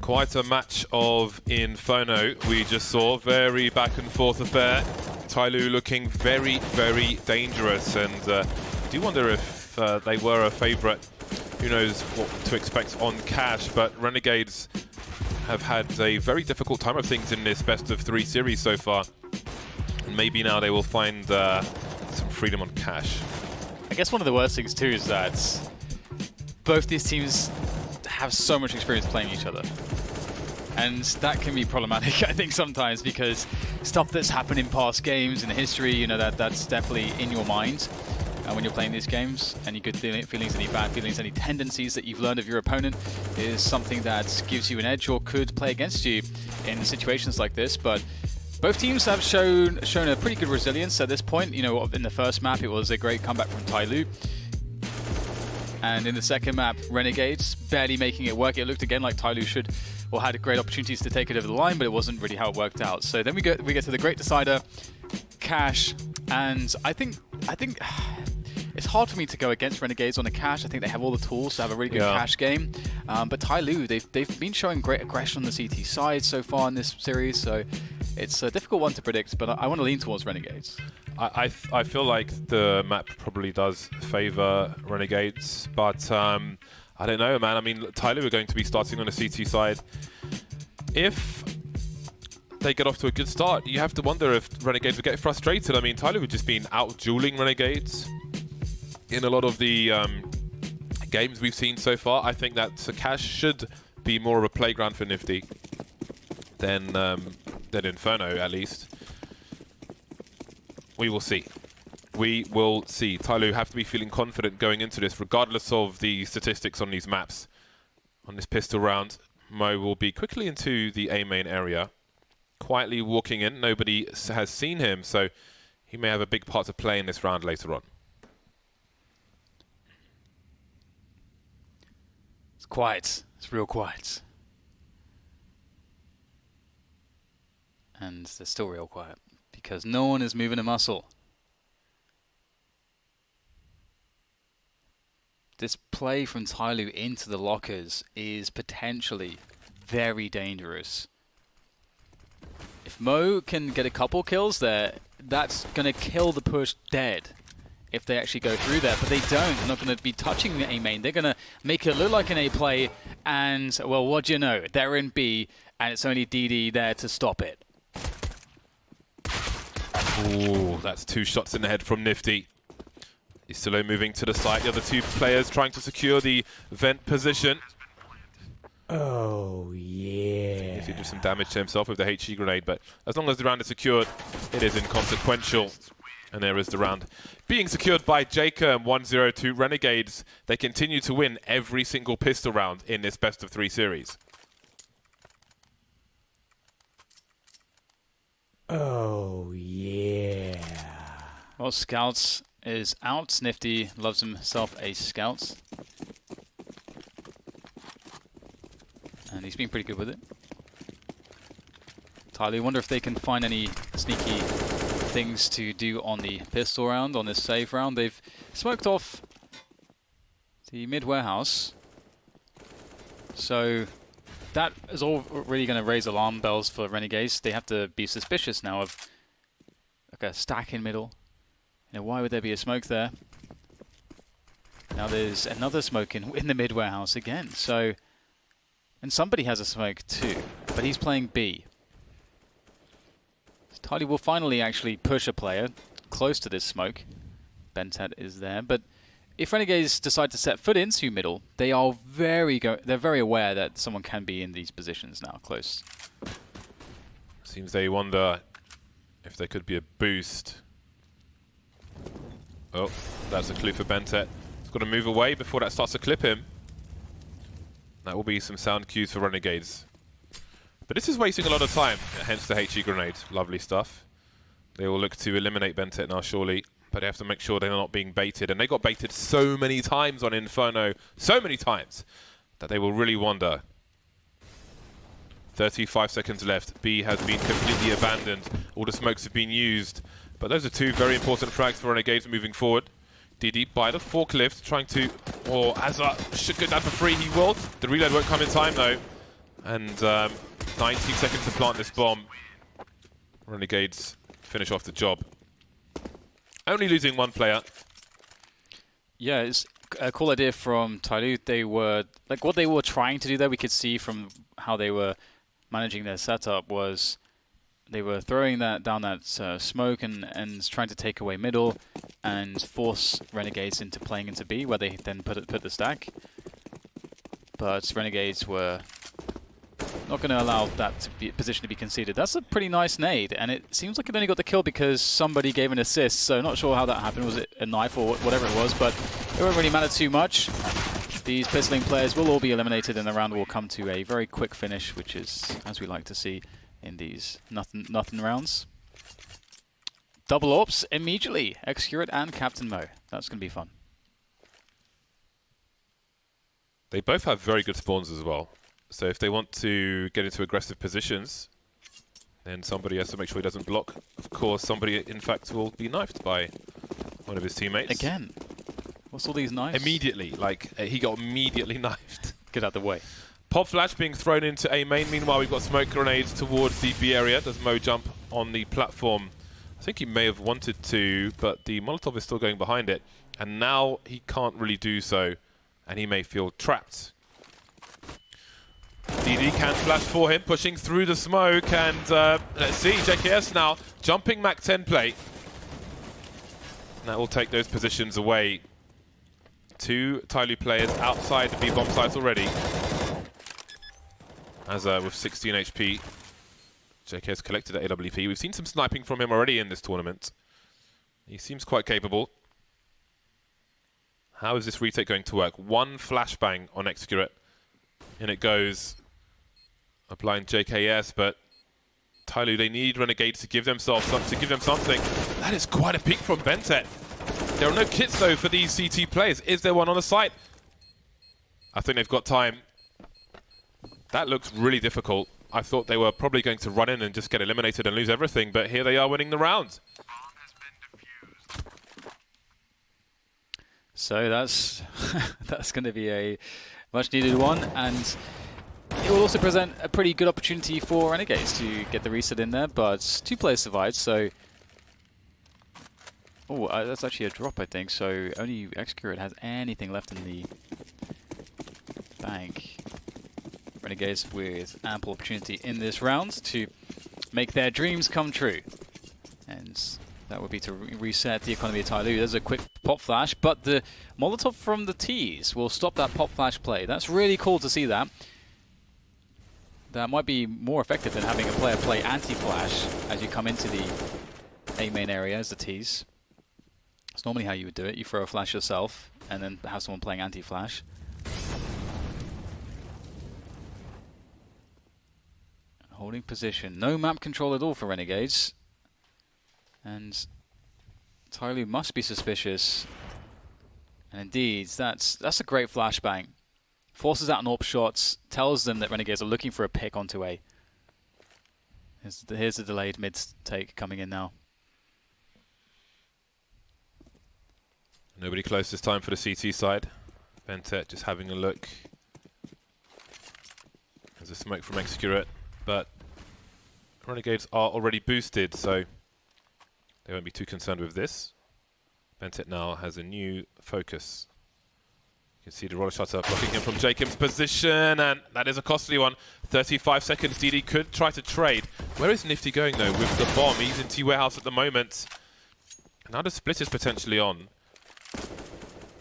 Quite a match of Inferno we just saw. Very back and forth affair. TYLOO looking very, very dangerous, and do wonder if they were a favourite. Who knows what to expect on cash, but Renegades have had a very difficult time of things in this best of 3 series so far. And maybe now they will find some freedom on cash. I guess one of the worst things too is that both these teams have so much experience playing each other. And that can be problematic, I think, sometimes, because stuff that's happened in past games, in history, you know, that's definitely in your mind when you're playing these games. Any good feelings, any bad feelings, any tendencies that you've learned of your opponent is something that gives you an edge or could play against you in situations like this. But both teams have shown a pretty good resilience at this point. You know, in the first map, it was a great comeback from TYLOO. And in the second map, Renegades barely making it work. It looked again like TYLOO should, or had great opportunities to take it over the line, but it wasn't really how it worked out. So then we get to the great decider, Cash, and I think it's hard for me to go against Renegades on the cash. I think they have all the tools to have a really good cash game. But TYLOO, they've been showing great aggression on the CT side so far in this series, so it's a difficult one to predict, but I want to lean towards Renegades. I feel like the map probably does favour Renegades, but I don't know, man. I mean, TYLOO are going to be starting on the CT side. If they get off to a good start, you have to wonder if Renegades would get frustrated. I mean, TYLOO have just been out-dueling Renegades in a lot of the games we've seen so far. I think that Cash should be more of a playground for Nifty than Inferno, at least. We will see. We will see. TYLOO have to be feeling confident going into this, regardless of the statistics on these maps. On this pistol round, Mo will be quickly into the A main area, quietly walking in. Nobody has seen him, so he may have a big part to play in this round later on. It's quiet. It's real quiet. And they're still real quiet, because no one is moving a muscle. This play from TYLOO into the lockers is potentially very dangerous. If Mo can get a couple kills there, that's going to kill the push dead if they actually go through there. But they don't. They're not going to be touching the A main. They're going to make it look like an A play. And, well, what do you know? They're in B, and it's only DD there to stop it. Ooh, that's 2 shots in the head from Nifty. TYLOO moving to the side. The other 2 players trying to secure the vent position. Oh, yeah. He did some damage to himself with the HE grenade, but as long as the round is secured, it is inconsequential. And there is the round being secured by Jaker and 1-0 Renegades. They continue to win every single pistol round in this best of 3 series. Oh, yeah. Well, Scouts is out. Nifty loves himself a Scout. And he's been pretty good with it. TYLOO, wonder if they can find any sneaky things to do on the pistol round, on this save round. They've smoked off the mid-warehouse. So that is all really going to raise alarm bells for Renegades. They have to be suspicious now of like a stack in middle. You know, why would there be a smoke there? Now there's another smoke in the mid-warehouse again. So, and somebody has a smoke too, but he's playing B. So TYLOO will finally actually push a player close to this smoke. Bentet is there, but if Renegades decide to set foot into middle, they are they're very aware that someone can be in these positions now, close. Seems they wonder if there could be a boost. Oh, that's a clue for Bentet. He's got to move away before that starts to clip him. That will be some sound cues for Renegades. But this is wasting a lot of time, hence the HE grenade. Lovely stuff. They will look to eliminate Bentet now, surely. But they have to make sure they're not being baited. And they got baited so many times on Inferno, so many times, that they will really wonder. 35 seconds left. B has been completely abandoned. All the smokes have been used. But those are 2 very important frags for Renegades moving forward. DD by the forklift, trying to... Oh, Azar should go down for free. He will. The reload won't come in time, though. And 19 seconds to plant this bomb. Renegades finish off the job. Only losing one player. Yeah, it's a cool idea from TYLOO. They were, like, what they were trying to do there, we could see from how they were managing their setup, was they were throwing that down that smoke and trying to take away middle and force Renegades into playing into B, where they then put the stack. But Renegades were not going to allow that position to be conceded. That's a pretty nice nade, and it seems like it only got the kill because somebody gave an assist, so not sure how that happened. Was it a knife or whatever it was, but it won't really matter too much. These pistoling players will all be eliminated, and the round will come to a very quick finish, which is, as we like to see in these nothing rounds. Double ops immediately. Excurate and Captain Mo. That's going to be fun. They both have very good spawns as well. So if they want to get into aggressive positions, then somebody has to make sure he doesn't block. Of course, somebody, in fact, will be knifed by one of his teammates. Again? What's all these knives? Immediately. Like, he got immediately knifed. Get out the way. Pop flash being thrown into A main. Meanwhile, we've got smoke grenades towards the B area. Does Mo jump on the platform? I think he may have wanted to, but the Molotov is still going behind it. And now he can't really do so, and he may feel trapped. DD can flash for him, pushing through the smoke, and let's see, JKS now jumping Mac 10 play. That will take those positions away. Two TYLOO players outside the B-bomb sites already. As with 16 HP, JKS collected at AWP. We've seen some sniping from him already in this tournament. He seems quite capable. How is this retake going to work? One flashbang on Excurate. In it goes. Applying JKS, but TYLOO, they need Renegades to give themselves something. That is quite a peek from Bentet. There are no kits though for these CT players. Is there one on the site? I think they've got time. That looks really difficult. I thought they were probably going to run in and just get eliminated and lose everything, but here they are winning the round. So that's that's going to be a much needed one, and it will also present a pretty good opportunity for Renegades to get the reset in there, but two players survived, so... Oh, that's actually a drop, I think, so only Excurate has anything left in the bank. Renegades with ample opportunity in this round to make their dreams come true. And that would be to reset the economy of TYLOO. There's a quick pop flash, but the Molotov from the T's will stop that pop flash play. That's really cool to see that. That might be more effective than having a player play anti-flash as you come into the A main area as the T's. It's normally how you would do it. You throw a flash yourself and then have someone playing anti-flash. Holding position. No map control at all for Renegades. And TYLOO must be suspicious. And indeed, that's a great flashbang. Forces out an AWP shots, tells them that Renegades are looking for a pick onto A. Here's the delayed mid-take coming in now. Nobody close this time for the CT side. Bentet just having a look. There's a smoke from Excurate, but Renegades are already boosted, so they won't be too concerned with this. Bentet now has a new focus. You can see the roller shutter blocking him from Jacob's position, and that is a costly one. 35 seconds, DD could try to trade. Where is Nifty going though with the bomb? He's in T warehouse at the moment. Now the split is potentially on.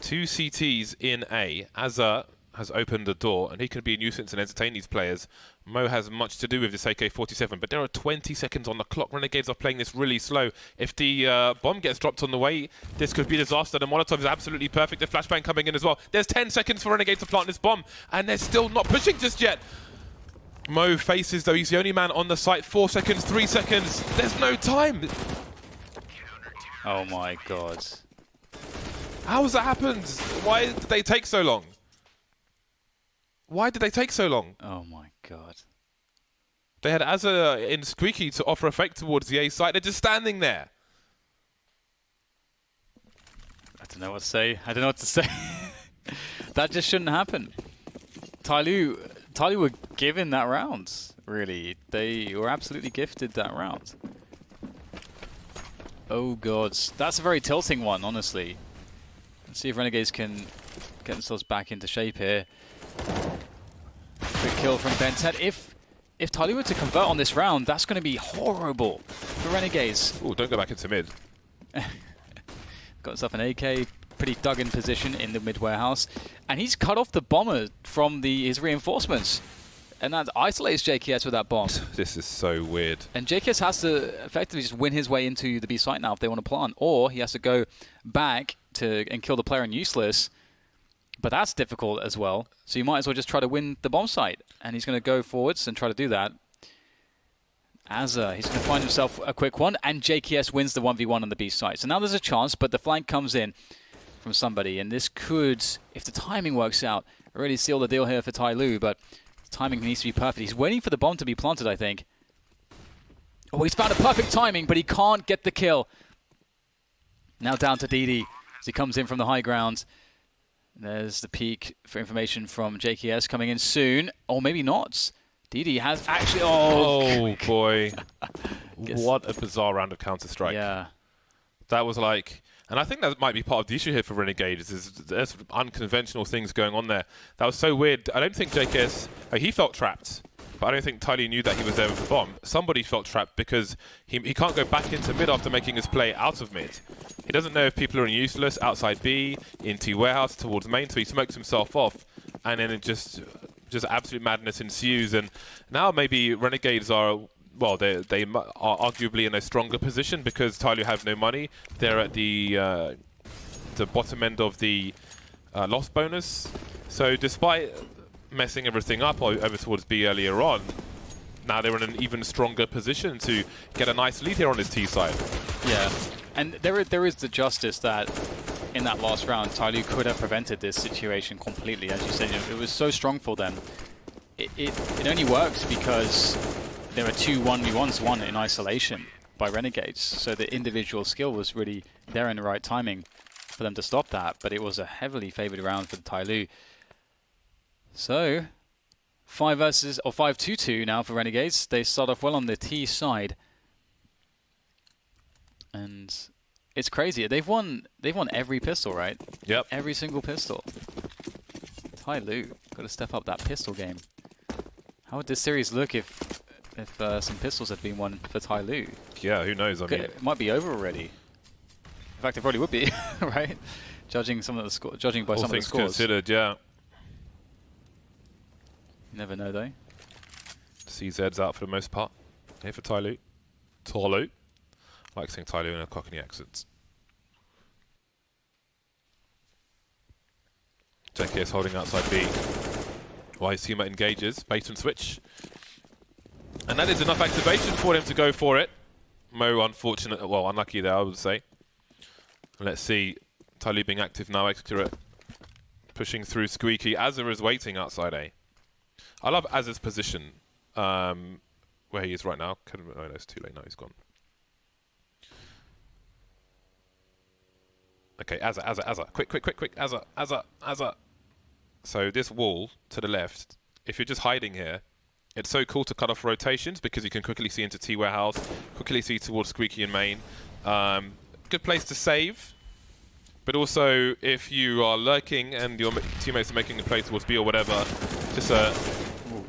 Two CTs in A. Azza has opened the door, and he can be a nuisance and entertain these players. Mo has much to do with this AK-47, but there are 20 seconds on the clock. Renegades are playing this really slow. If the bomb gets dropped on the way, this could be a disaster. The Molotov is absolutely perfect. The flashbang coming in as well. There's 10 seconds for Renegades to plant this bomb, and they're still not pushing just yet. Mo faces, though, he's the only man on the site. 4 seconds, 3 seconds. There's no time. Oh my god. How has that happened? Why did they take so long? Why did they take so long? Oh my god. They had Azza in Squeaky to offer effect towards the A site. They're just standing there. I don't know what to say. I don't know what to say. That just shouldn't happen. TYLOO TYLOO were given that round, really. They were absolutely gifted that round. Oh god, that's a very tilting one, honestly. Let's see if Renegades can get themselves back into shape here. Quick kill from Bentet. If TYLOO were to convert on this round, that's going to be horrible for Renegades. Oh, don't go back into mid. Got himself an AK, pretty dug in position in the mid warehouse, and he's cut off the bomber from his reinforcements, and that isolates JKS with that bomb. This is so weird. And JKS has to effectively just win his way into the B site now if they want to plant, or he has to go back and kill the player in useless. But that's difficult as well, so you might as well just try to win the bomb site, and he's going to go forwards and try to do that. He's going to find himself a quick one, and JKS wins the 1v1 on the B site. So now there's a chance, but the flank comes in from somebody, and this could, if the timing works out, already seal the deal here for TYLOO, but the timing needs to be perfect. He's waiting for the bomb to be planted, I think. Oh, he's found a perfect timing, but he can't get the kill. Now down to DD as he comes in from the high ground. There's the peek for information from JKS coming in soon, or maybe not. DD has actually... Oh, boy. What a bizarre round of Counter-Strike. Yeah. That was like... And I think that might be part of the issue here for Renegades, is there's unconventional things going on there. That was so weird. I don't think JKS... he felt trapped, but I don't think TYLOO knew that he was there with the bomb. Somebody felt trapped because he can't go back into mid after making his play out of mid. He doesn't know if people are in useless, outside B, into warehouse, towards main, so he smokes himself off, and then it just absolute madness ensues. And now maybe Renegades are... Well, they are arguably in a stronger position because TYLOO have no money. They're at the bottom end of the loss bonus. So despite messing everything up over towards B earlier on, now they're in an even stronger position to get a nice lead here on this T side. Yeah, and there is the justice that in that last round, TYLOO could have prevented this situation completely. As you said, it was so strong for them. It only works because there were two 1v1s won in isolation by Renegades, so the individual skill was really there in the right timing for them to stop that, but it was a heavily favored round for the TYLOO. So 5-2-2 now for Renegades. They start off well on the T side, and it's crazy. They've won every pistol, right? Yep. Every single pistol. TYLOO got to step up that pistol game. How would this series look if some pistols had been won for TYLOO? Yeah, who knows? I mean, it might be over already. In fact, it probably would be, right? Judging by some of the scores. All things considered, yeah. You never know, though. CZ's out for the most part. Here for TYLOO. TYLOO. I like saying TYLOO in a Cockney accent. JKS holding outside B. While his teammate engages. Bait and switch. And that is enough activation for him to go for it. Mo unfortunate, well, unlucky there, I would say. And let's see. TYLOO being active now, accurate. Pushing through Squeaky. Azza is waiting outside A. I love Azza's position, where he is right now. Oh no, it's too late now, he's gone. Okay, Azza. Quick, Azza. So this wall to the left, if you're just hiding here, it's so cool to cut off rotations because you can quickly see into T warehouse, quickly see towards Squeaky and main. Good place to save, but also if you are lurking and your teammates are making a play towards B or whatever, just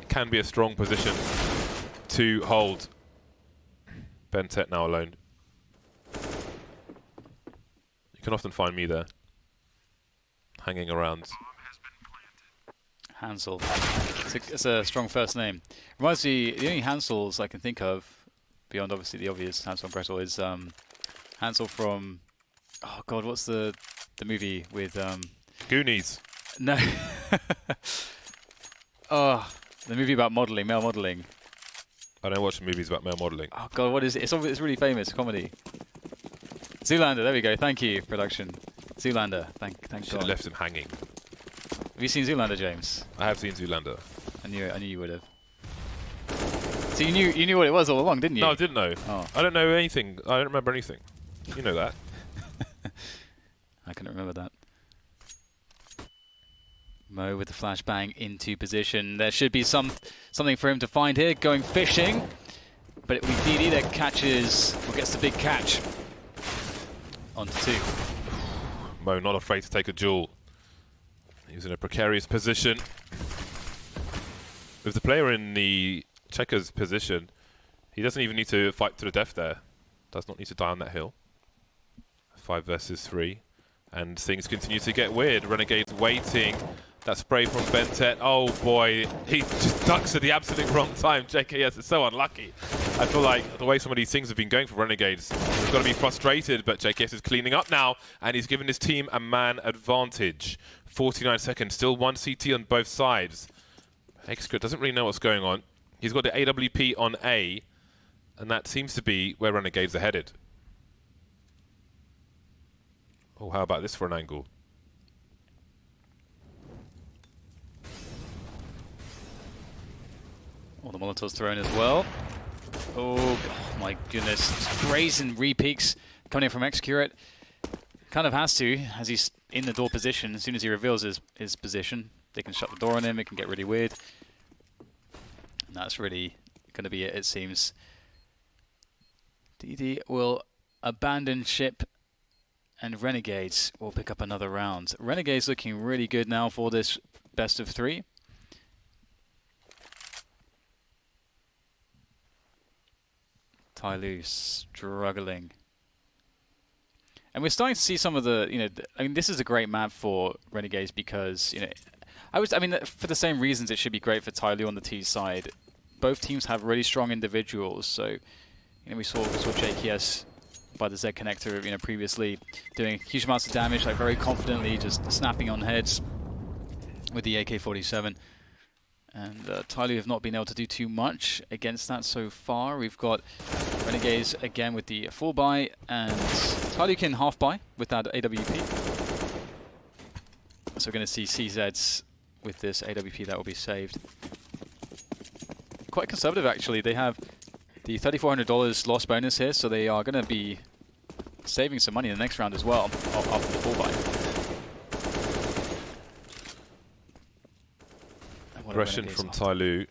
can be a strong position to hold. Bentet now alone. You can often find me there, hanging around. Hansel. It's a strong first name. Reminds me, the only Hansels I can think of, beyond obviously the obvious Hansel and Gretel, is Hansel from, oh god, what's the movie with Goonies. No. Oh, the movie about modelling, male modelling. I don't watch movies about male modelling. Oh god, what is it? It's really famous comedy. Zoolander. There we go. Thank you, production. Zoolander. Thank Should God. have left him hanging. Have you seen Zoolander, James? I have seen Zoolander. I knew you would have. So you knew what it was all along, didn't you? No, I didn't know. Oh. I don't know anything. I don't remember anything. You know that. I couldn't remember that. Mo with the flashbang into position. There should be something for him to find here. Going fishing, but it will be DD that catches, or gets the big catch. Onto 2. Mo not afraid to take a duel. He's in a precarious position. With the player in the checker's position, he doesn't even need to fight to the death there. Does not need to die on that hill. 5 versus 3. And things continue to get weird. Renegades waiting. That spray from Bentet. Oh boy, he just ducks at the absolute wrong time. JKS is so unlucky. I feel like the way some of these things have been going for Renegades, he's got to be frustrated, but JKS is cleaning up now, and he's given his team a man advantage. 49 seconds, still 1 CT on both sides. Excreta doesn't really know what's going on. He's got the AWP on A, and that seems to be where Renegades are headed. Oh, how about this for an angle? All the Molotovs thrown as well. Oh my goodness. Brazen repeaks coming in from Excurate. Kind of has to, as he's in the door position. As soon as he reveals his position, they can shut the door on him. It can get really weird. And that's really going to be it seems. DD will abandon ship, and Renegades will pick up another round. Renegades looking really good now for this best of 3. TYLOO struggling. And we're starting to see some of the, I mean, this is a great map for Renegades because, I mean, for the same reasons it should be great for TYLOO on the T side. Both teams have really strong individuals, so, we saw JKS by the Z connector, previously doing huge amounts of damage, like very confidently just snapping on heads with the AK-47. And TYLOO have not been able to do too much against that so far. We've got Renegades again with the full buy, and TYLOO can half buy with that AWP. So we're going to see CZs with this AWP that will be saved. Quite conservative actually. They have the $3,400 loss bonus here, so they are going to be saving some money in the next round as well after the full buy. Aggression from TYLOO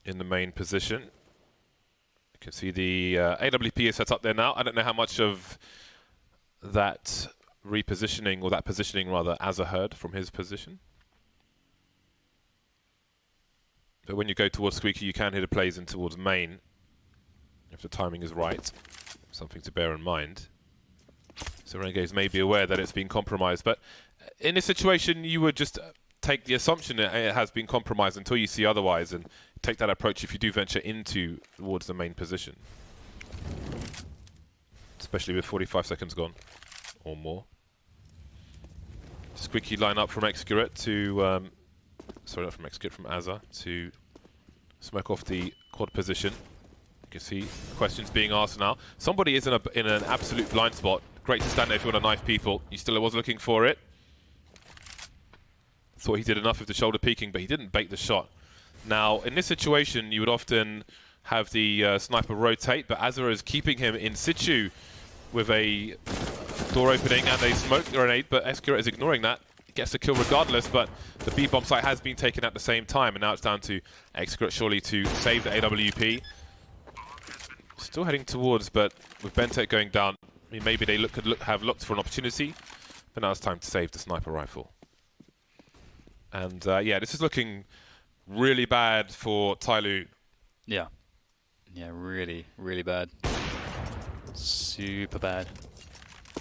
in the main position. You can see the AWP is set up there now. I don't know how much of that repositioning, or that positioning rather, Azza heard from his position. But when you go towards Squeaky, you can hear the plays in towards main, if the timing is right. Something to bear in mind. So Renegades may be aware that it's been compromised, but in this situation you would just take the assumption that it has been compromised until you see otherwise, and take that approach if you do venture into towards the main position. Especially with 45 seconds gone, or more. Squeaky line up from Excurate to, sorry, not from Excurate, from Azza to smoke off the quad position. You can see questions being asked now. Somebody is in an absolute blind spot. Great to stand there if you want to knife people. He still was looking for it. Thought he did enough with the shoulder peeking, but he didn't bait the shot. Now, in this situation, you would often have the sniper rotate, but Azza is keeping him in situ with a door opening and a smoke grenade, but Excurate is ignoring that. Gets the kill regardless, but the B-bomb site has been taken at the same time, and now it's down to Excurate surely to save the AWP. Still heading towards, but with Bentek going down, I mean, maybe they could have looked for an opportunity, but now it's time to save the sniper rifle. And yeah, this is looking really bad for TYLOO. Yeah. Yeah, really, really bad. Super bad.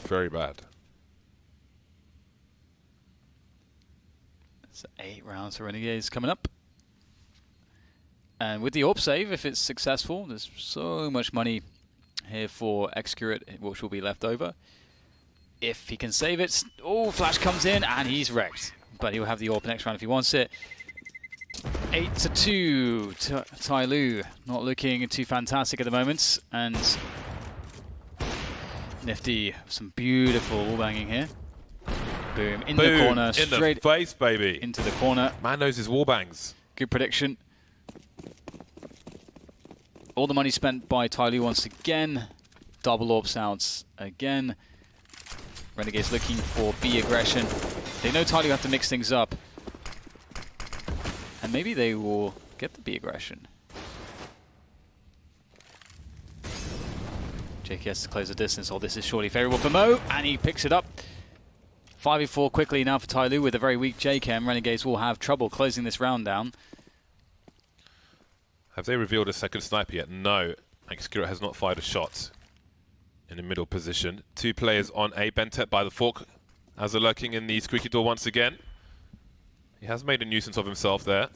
Very bad. So 8 rounds for Renegades coming up. And with the AWP save, if it's successful, there's so much money here for Excurate, which will be left over. If he can save it, oh, flash comes in and he's wrecked. But he'll have the AWP next round if he wants it. 8-2 to TYLOO. Not looking too fantastic at the moment. And Nifty, some beautiful wallbanging here. Boom, in the corner, in straight the face, baby. into the corner. Man knows his wallbangs. Good prediction. All the money spent by TYLOO once again. Double AWP sounds again. Renegades looking for B aggression. They know TYLOO have to mix things up. maybe they will get the B aggression. JKS to close the distance. Oh, this is surely favourable for Mo, and he picks it up. 5v4 quickly now for TYLOO with a very weak JKM. Renegades will have trouble closing this round down. Have they revealed a second sniper yet? No. Inscreva has not fired a shot in the middle position. 2 players on A. Bentet by the fork as they're lurking in the squeaky door once again. He has made a nuisance of himself there.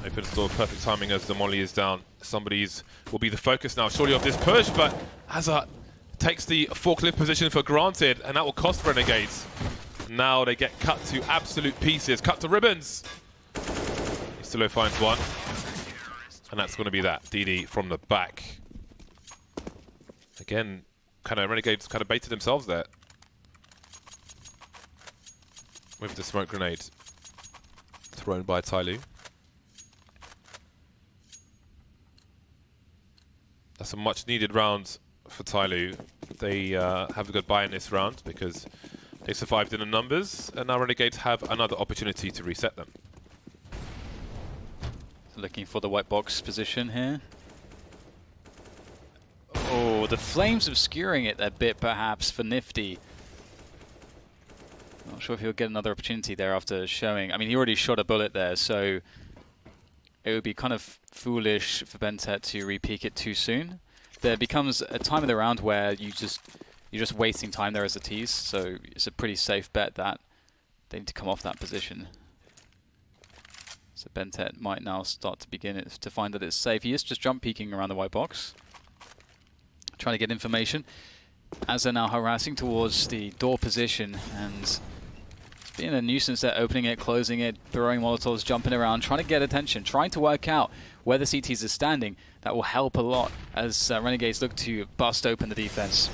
Opens door, perfect timing as the molly is down. Somebody's will be the focus now, surely, of this push, but Azar takes the forklift position for granted, and that will cost Renegades. Now they get cut to absolute pieces, cut to ribbons. TYLOO finds one, and that's going to be that. DD from the back. Again, Renegades kind of baited themselves there with the smoke grenade thrown by TYLOO. That's a much needed round for TYLOO. They have a good buy in this round because they survived in the numbers, and now Renegades have another opportunity to reset them. Looking for the white box position here. Oh, the flames obscuring it a bit perhaps for Nifty. Not sure if he'll get another opportunity there after showing. I mean, he already shot a bullet there, so it would be kind of foolish for Bentet to re-peek it too soon. There becomes a time of the round where you're just wasting time there as a tease, so it's a pretty safe bet that they need to come off that position. So Bentet might now start to begin it to find that it's safe. He is just jump peeking around the white box, trying to get information as they're now harassing towards the door position, and it's being a nuisance there, opening it, closing it, throwing molotovs, jumping around, trying to get attention, trying to work out where the CTs are standing. That will help a lot as Renegades look to bust open the defense.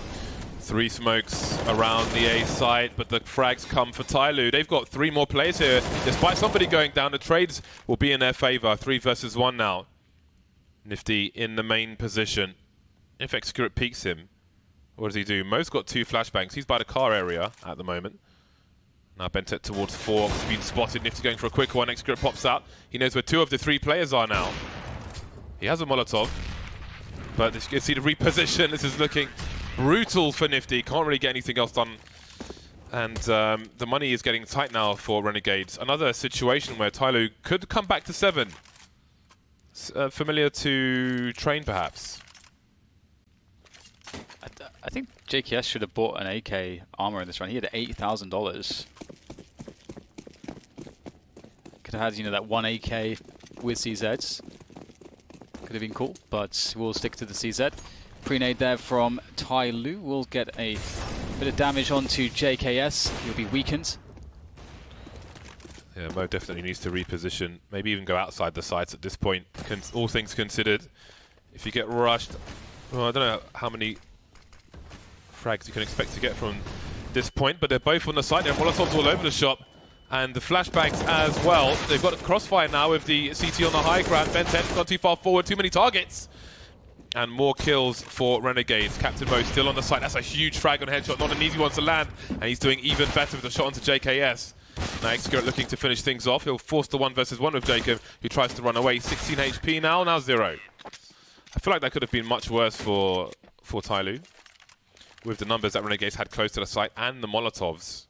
3 smokes around the A side, but the frags come for TYLOO. They've got 3 more players here. Despite somebody going down, the trades will be in their favor. 3 versus 1 now. Nifty in the main position. If Inscreva peeks him, what does he do? Mo's got 2 flashbangs. He's by the car area at the moment. Now Bentet towards 4. He's been spotted. Nifty going for a quick one. Inscreva pops out. He knows where 2 of the 3 players are now. He has a Molotov, but you can see the reposition. This is looking brutal for Nifty. Can't really get anything else done. And the money is getting tight now for Renegades. Another situation where TYLOO could come back to 7. Familiar to Train, perhaps. I think JKS should have bought an AK armor in this round. He had $8,000. Could have had, you know, that 1 AK with CZs. Could have been cool, but we'll stick to the CZ. Pre-nade there from TYLOO will get a bit of damage onto JKS. He'll be weakened. Yeah, Mo definitely needs to reposition. Maybe even go outside the sites at this point. All things considered, if you get rushed, well, I don't know how many frags you can expect to get from this point, but they're both on the site. There are Molotovs all over the shop, and the flashbangs as well. They've got a crossfire now with the CT on the high ground. Bentet's gone too far forward, too many targets. And more kills for Renegades. Captain Mo still on the site. That's a huge frag on headshot, not an easy one to land. And he's doing even better with a shot onto JKS. Now Inscreva looking to finish things off. He'll force the 1 versus 1 with Jacob, who tries to run away. 16 HP now 0. I feel like that could have been much worse for TYLOO, with the numbers that Renegades had close to the site and the Molotovs.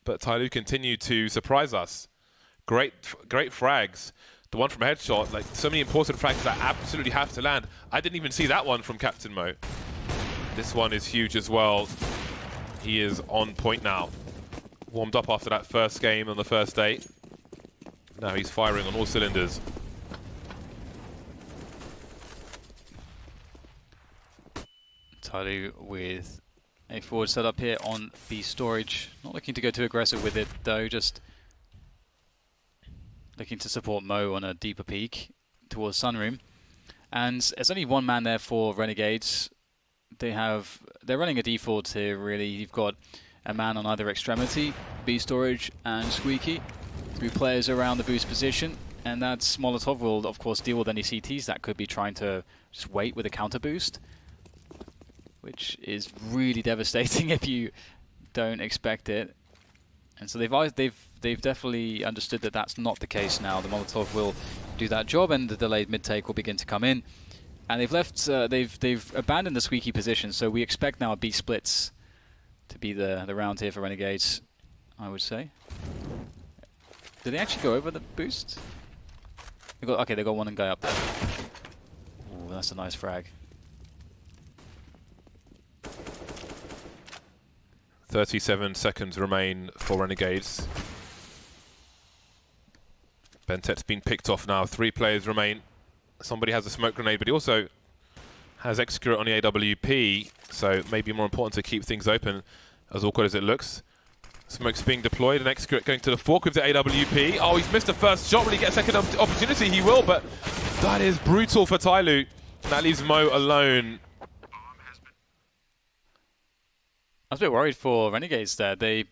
But TYLOO continued to surprise us. Great frags. The one from headshot, like so many important frags that absolutely have to land. I didn't even see that one from Captain Mo. This one is huge as well. He is on point now. Warmed up after that first game on the first day. Now he's firing on all cylinders. TYLOO with a forward setup here on the storage. Not looking to go too aggressive with it though, just looking to support Mo on a deeper peek towards Sunroom. And there's only 1 man there for Renegades. They're running a default here really. You've got a man on either extremity, B storage and Squeaky. 3 players around the boost position, and that's Molotov will of course deal with any CTs that could be trying to just wait with a counter boost, which is really devastating if you don't expect it. And so they've they've definitely understood that that's not the case now. The Molotov will do that job, and the delayed mid-take will begin to come in. And they've left, they've abandoned the squeaky position, so we expect now a B splits to be the round here for Renegades, I would say. Did they actually go over the boost? Okay, they got one guy up there. Ooh, that's a nice frag. 37 seconds remain for Renegades. Bentet's been picked off now. 3 players remain. Somebody has a smoke grenade, but he also has Execute on the AWP, so it may be more important to keep things open, as awkward as it looks. Smoke's being deployed, and Execute going to the fork with the AWP. Oh, he's missed the first shot. Will he get a second opportunity? He will, but that is brutal for TYLOO. That leaves Mo alone. I was a bit worried for Renegades there. They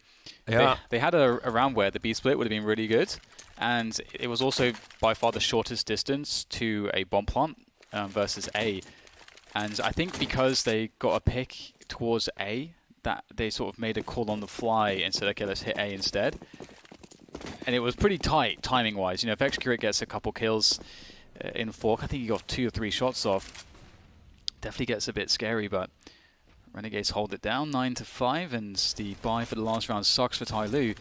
had a round where the B split would have been really good, and it was also by far the shortest distance to a bomb plant versus A. And I think because they got a pick towards A, that they sort of made a call on the fly and said, okay, let's hit A instead. And it was pretty tight timing-wise. You know, if Execute gets a couple kills in fork, I think he got 2 or 3 shots off. Definitely gets a bit scary, but Renegades hold it down 9-5, and the buy for the last round sucks for TYLOO.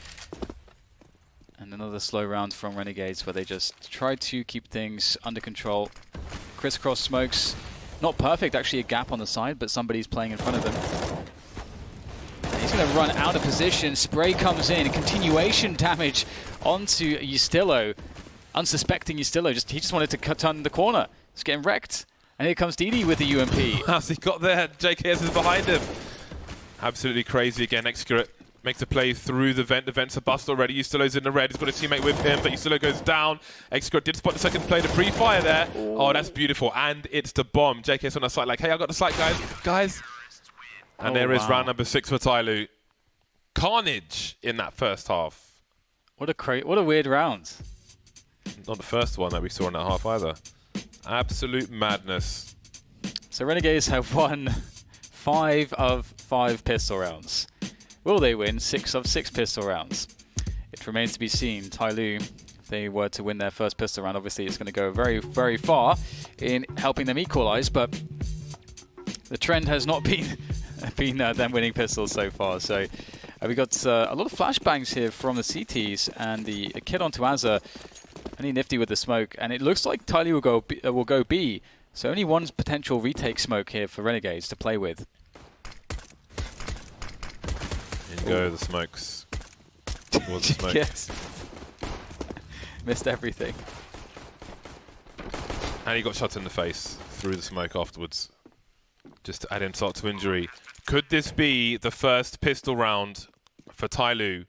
And another slow round from Renegades where they just tried to keep things under control. Crisscross smokes. Not perfect, actually a gap on the side, but somebody's playing in front of them. And he's going to run out of position. Spray comes in. Continuation damage onto Justillo. Unsuspecting Justillo. He just wanted to turn the corner. He's getting wrecked. And here comes DD with the UMP. How's he got there? JKS is behind him. Absolutely crazy again. Execute makes a play through the vent. The vent's a bust already. Justillo's in the red. He's got a teammate with him, but Justillo goes down. Execute did spot the second play to pre-fire there. Ooh. Oh, that's beautiful. And it's the bomb. JKS on the site like, hey, I got the site, guys. And there is round number 6 for TYLOO. Carnage in that first half. What a weird round. Not the first one that we saw in that half either. Absolute madness. So Renegades have won 5 of 5 pistol rounds. Will they win 6 of 6 pistol rounds? It remains to be seen. TYLOO, if they were to win their first pistol round, obviously it's going to go very, very far in helping them equalize, but the trend has not been them winning pistols so far. So we got a lot of flashbangs here from the CTs, and the kid onto Azza. Only nifty with the smoke, and it looks like TYLOO will go B. So only one potential retake smoke here for Renegades to play with. In go the smokes. Towards the smoke. Yes. Missed everything. And he got shot in the face through the smoke afterwards. Just to add insult to injury. Could this be the first pistol round for TYLOO?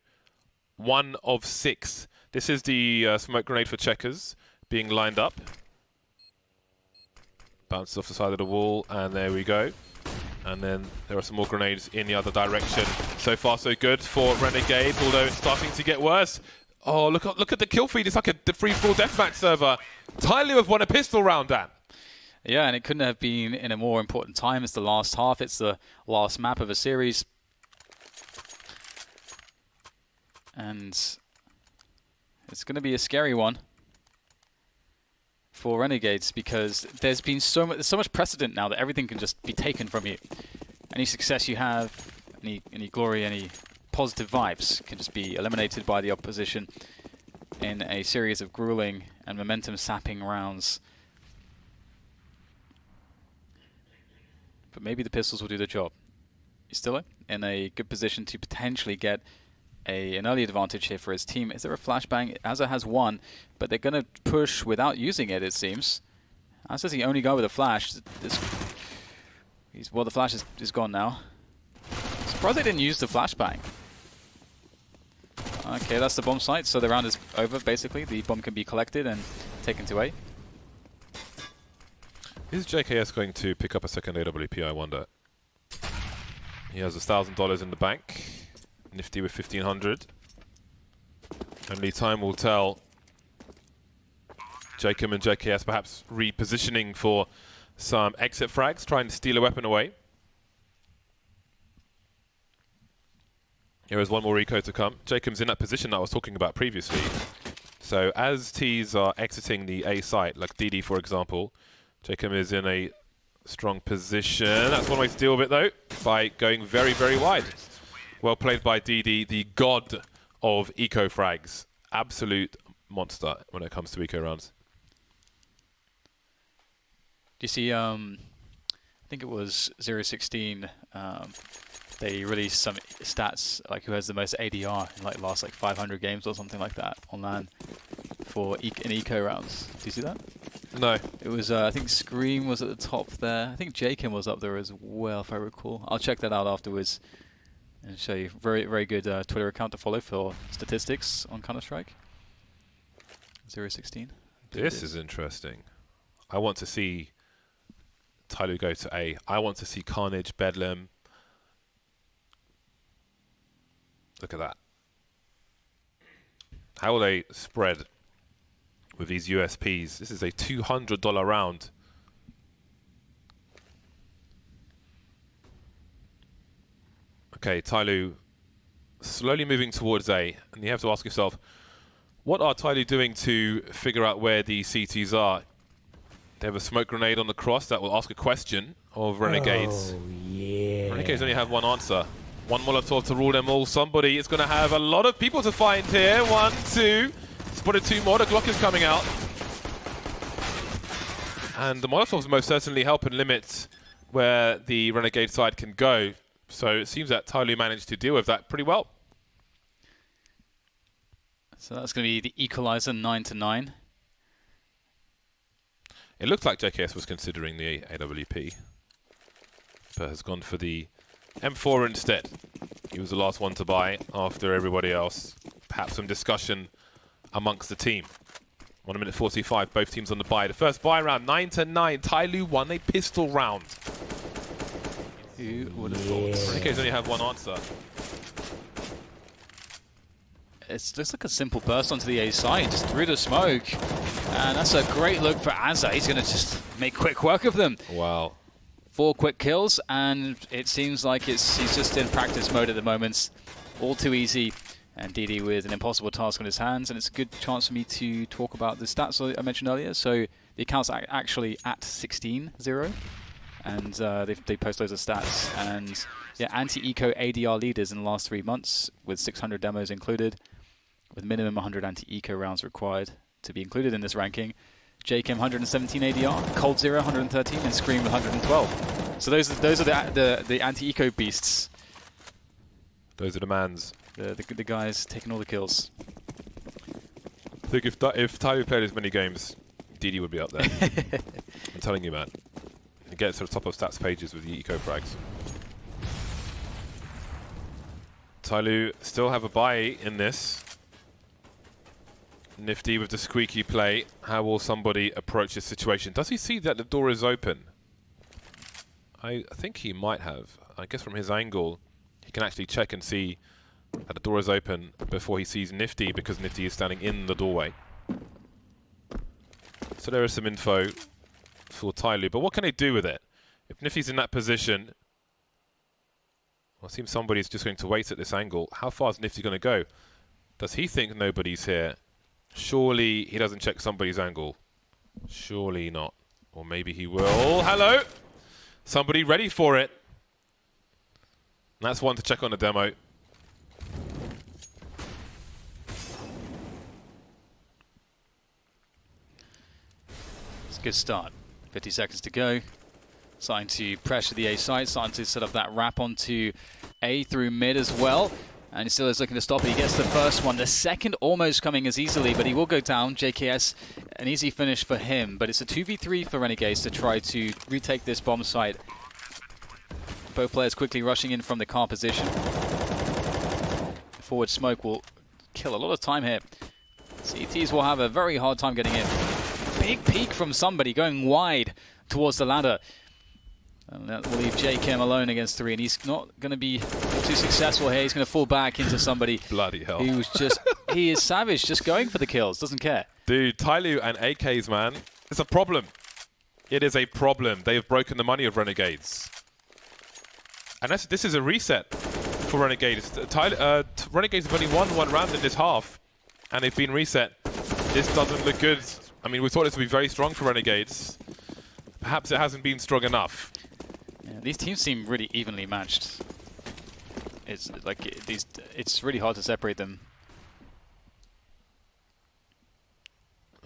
1 of 6. This is the smoke grenade for Checkers being lined up. Bounces off the side of the wall, and there we go. And then there are some more grenades in the other direction. So far, so good for Renegades, although it's starting to get worse. Oh, look at the kill feed. It's like a free-for-all deathmatch server. TYLOO have won a pistol round, Dan. Yeah, and it couldn't have been in a more important time. It's the last half. It's the last map of a series. And it's going to be a scary one for Renegades, because there's been so much precedent now that everything can just be taken from you. Any success you have, any glory, any positive vibes can just be eliminated by the opposition in a series of grueling and momentum-sapping rounds. But maybe the pistols will do the job. He's still in a good position to potentially get an early advantage here for his team. Is there a flashbang? Azza has 1, but they're going to push without using it, it seems. Azza's the only guy with a flash. Well, the flash is gone now. Surprised they didn't use the flashbang. Okay, that's the bomb site, so the round is over, basically. The bomb can be collected and taken to A. Is JKS going to pick up a second AWP, I wonder? He has $1,000 in the bank. Nifty with 1,500. Only time will tell. Jacob and JKS perhaps repositioning for some exit frags, trying to steal a weapon away. Here is one more eco to come. Jacob's in that position that I was talking about previously. So as Ts are exiting the A site, like DD for example, Jacob is in a strong position. That's one way to deal with it though, by going very, very wide. Well played by DD, the god of eco frags. Absolute monster when it comes to eco rounds. Do you see, I think it was 016, they released some stats, like who has the most ADR in like last like 500 games or something like that on LAN for in eco rounds. Do you see that? No. It was, I think Scream was at the top there. I think Jakin was up there as well, if I recall. I'll check that out afterwards and show you. Very, very good Twitter account to follow for statistics on Counter-Strike. 016. This is interesting. I want to see TYLOO go to A. I want to see Carnage, Bedlam. Look at that. How will they spread with these USPs? This is a $200 round. Okay, TYLOO slowly moving towards A. And you have to ask yourself, what are TYLOO doing to figure out where the CTs are? They have a smoke grenade on the cross that will ask a question of Renegades. Oh, yeah. Renegades only have one answer. One Molotov to rule them all. Somebody is going to have a lot of people to find here. 1, 2. Spotted 2 more. The Glock is coming out. And the Molotovs most certainly help and limit where the Renegade side can go. So it seems that TYLOO managed to deal with that pretty well. So that's going to be the equalizer, 9-9. It looked like JKS was considering the AWP, but has gone for the M4 instead. He was the last one to buy after everybody else. Perhaps some discussion amongst the team. 1 minute 45, both teams on the buy. The first buy round, 9-9. TYLOO won a pistol round. Who would have thought? Renegades only have one answer. It's just like a simple burst onto the A side, just through the smoke. And that's a great look for Azza. He's going to just make quick work of them. Wow. 4 quick kills, and it seems like he's just in practice mode at the moment. All too easy, and DD with an impossible task on his hands, and it's a good chance for me to talk about the stats I mentioned earlier. So the account's actually at 16-0, and they post loads of stats. And yeah, anti-eco ADR leaders in the last 3 months, with 600 demos included, with minimum 100 anti-eco rounds required to be included in this ranking. JKM 117 ADR, Cold Zero 113, and Scream 112. So those are the anti-eco beasts. Those are the mans. The guys taking all the kills. I think if TYLOO played as many games, DD would be up there. I'm telling you, man. He gets to the top of stats pages with the eco frags. TYLOO still have a buy in this. Nifty with the squeaky play. How will somebody approach this situation? Does he see that the door is open? I think he might have. I guess from his angle, he can actually check and see that the door is open before he sees Nifty, because Nifty is standing in the doorway. So there is some info for TYLOO, but what can they do with it? If Nifty's in that position, well, it seems somebody's just going to wait at this angle. How far is Nifty going to go? Does he think nobody's here? Surely he doesn't check somebody's angle. Surely not. Or maybe he will. Hello! Somebody ready for it. And that's one to check on the demo. It's a good start. 50 seconds to go. Starting to pressure the A side, starting to set up that wrap onto A through mid as well. And he still is looking to stop it. He gets the first one. The second almost coming as easily, but he will go down. JKS, an easy finish for him. But it's a 2v3 for Renegades to try to retake this bomb site. Both players quickly rushing in from the car position. Forward smoke will kill a lot of time here. CTs will have a very hard time getting in. Big peek from somebody going wide towards the ladder. And that will leave JKM alone against 3, and he's not going to be too successful here. He's going to fall back into somebody. Bloody hell. He was just, he is savage, just going for the kills, doesn't care. Dude, TYLOO and AKs, man, it's a problem. It is a problem. They have broken the money of Renegades. And this is a reset. for Renegades. Renegades have only won one round in this half, and they've been reset. This doesn't look good. I mean, we thought this would be very strong for Renegades. Perhaps it hasn't been strong enough. Yeah, these teams seem really evenly matched. It's like it's really hard to separate them.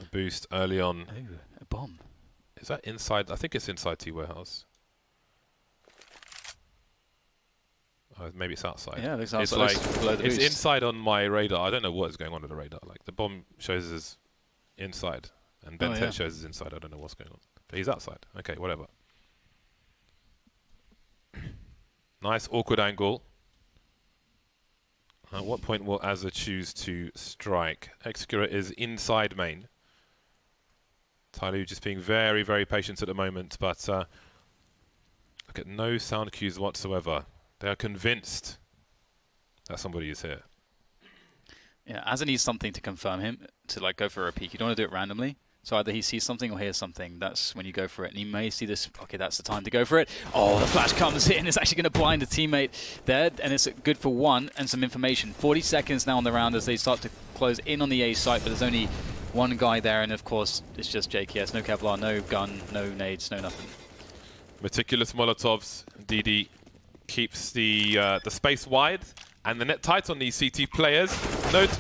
A boost early on. Oh, a bomb. Is that inside? I think it's inside T warehouse. Maybe it's outside. Yeah, it's outside. Like it's inside on my radar. I don't know what is going on with the radar. Like the bomb shows as inside, and Bentet shows as inside. I don't know what's going on. But he's outside. Okay, whatever. Nice awkward angle. At what point will Azza choose to strike? Execura is inside main. TYLOO just being very, very patient at the moment, but look at no sound cues whatsoever. They are convinced that somebody is here. Yeah, Azza needs something to confirm him to like go for a peek. You don't want to do it randomly. So either he sees something or hears something. That's when you go for it. And he may see this. Okay, that's the time to go for it. Oh, the flash comes in. It's actually going to blind a teammate there. And it's good for one and some information. 40 seconds now on the round as they start to close in on the A site. But there's only one guy there. And of course, it's just JKS. No Kevlar, no gun, no nades, no nothing. Meticulous Molotovs. DD keeps the space wide. And the net tight on these CT players.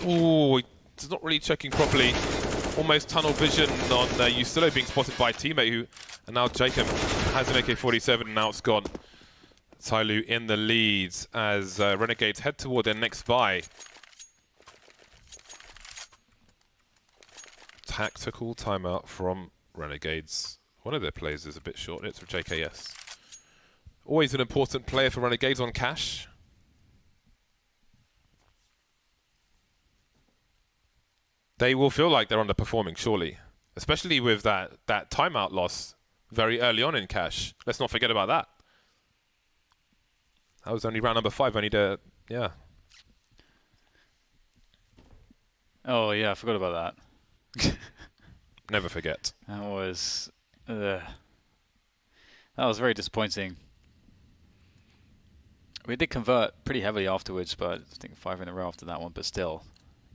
Ooh, he's not really checking properly. Almost tunnel vision on Ustillo being spotted by a teammate who, and now Jacob has an AK-47 and now it's gone. TYLOO in the leads as Renegades head toward their next buy. Tactical timeout from Renegades. One of their players is a bit short, it's for JKS. Always an important player for Renegades on cash. They will feel like they're underperforming, surely. Especially with that timeout loss very early on in cash. Let's not forget about that. That was only round number 5, only to, yeah. Oh, yeah, I forgot about that. Never forget. That was very disappointing. We did convert pretty heavily afterwards, but I think 5 in a row after that one, but still,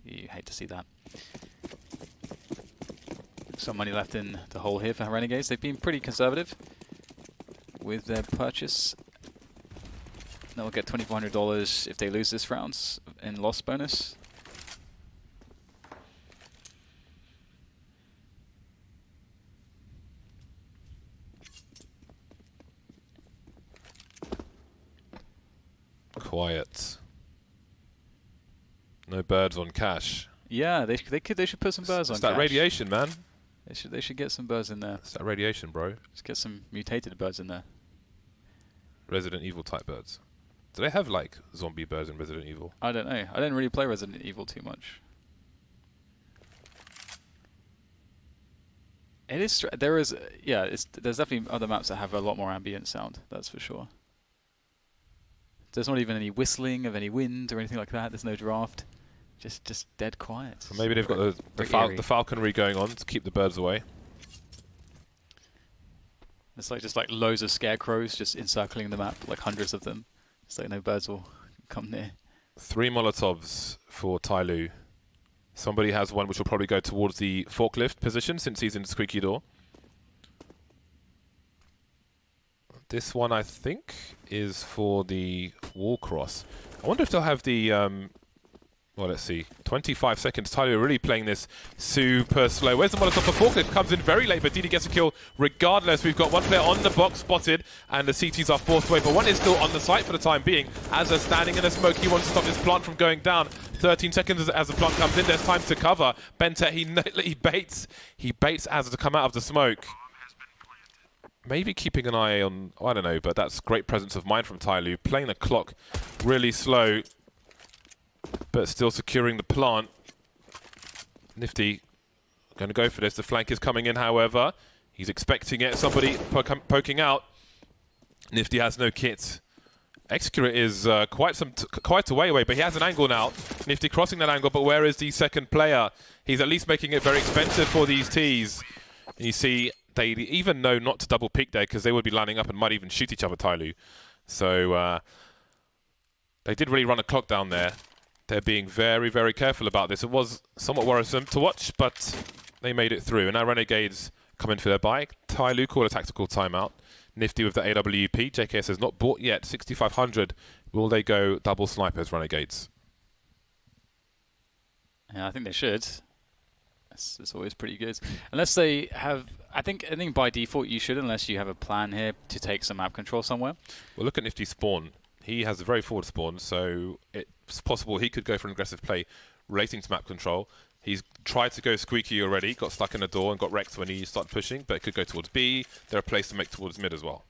you hate to see that. Some money left in the hole here for Renegades. They've been pretty conservative with their purchase. They'll get $2,400 if they lose this round in loss bonus. Quiet. No birds on cash. Yeah, they should put some birds on It's that cash. radiation, man. They should get some birds in there. It's that radiation, bro. Just get some mutated birds in there. Resident Evil type birds. Do they have like zombie birds in Resident Evil? I don't know. I didn't really play Resident Evil too much. It is. There is. Yeah. There's definitely other maps that have a lot more ambient sound. That's for sure. There's not even any whistling of any wind or anything like that. There's no draft. Just dead quiet. So maybe they've got the falconry going on to keep the birds away. It's like just like loads of scarecrows just encircling the map, like hundreds of them. So no birds will come near. 3 Molotovs for TYLOO. Somebody has one which will probably go towards the forklift position since he's in the squeaky door. This one, I think, is for the wall cross. I wonder if they'll have the... well, let's see. 25 seconds. TYLOO really playing this super slow. Where's the Molotov? The forklift comes in very late, but DD gets a kill regardless. We've got one player on the box spotted, and the CTs are forced away. But one is still on the site for the time being. As they're standing in the smoke, he wants to stop this plant from going down. 13 seconds as the plant comes in. There's time to cover. Bentet, he baits Azza to come out of the smoke. Maybe keeping an eye on, I don't know, but that's great presence of mind from TYLOO. Playing the clock really slow, but still securing the plant. Nifty going to go for this. The flank is coming in, however. He's expecting it. Somebody poking out. Nifty has no kit. Execura is quite a way away, but he has an angle now. Nifty crossing that angle, but where is the second player? He's at least making it very expensive for these Ts. You see, they even know not to double peek there because they would be lining up and might even shoot each other, TYLOO. So They did really run a clock down there. They're being very, very careful about this. It was somewhat worrisome to watch, but they made it through. And now Renegades come in for their buy. TYLOO call a tactical timeout. Nifty with the AWP. JKS has not bought yet. 6,500. Will they go double snipers, Renegades? Yeah, I think they should. It's always pretty good. Unless they have... I think by default you should, unless you have a plan here to take some map control somewhere. Well, look at Nifty's spawn. He has a very forward spawn, so it's possible he could go for an aggressive play relating to map control. He's tried to go squeaky already, got stuck in a door and got wrecked when he started pushing, but it could go towards B. There are plays to make towards mid as well.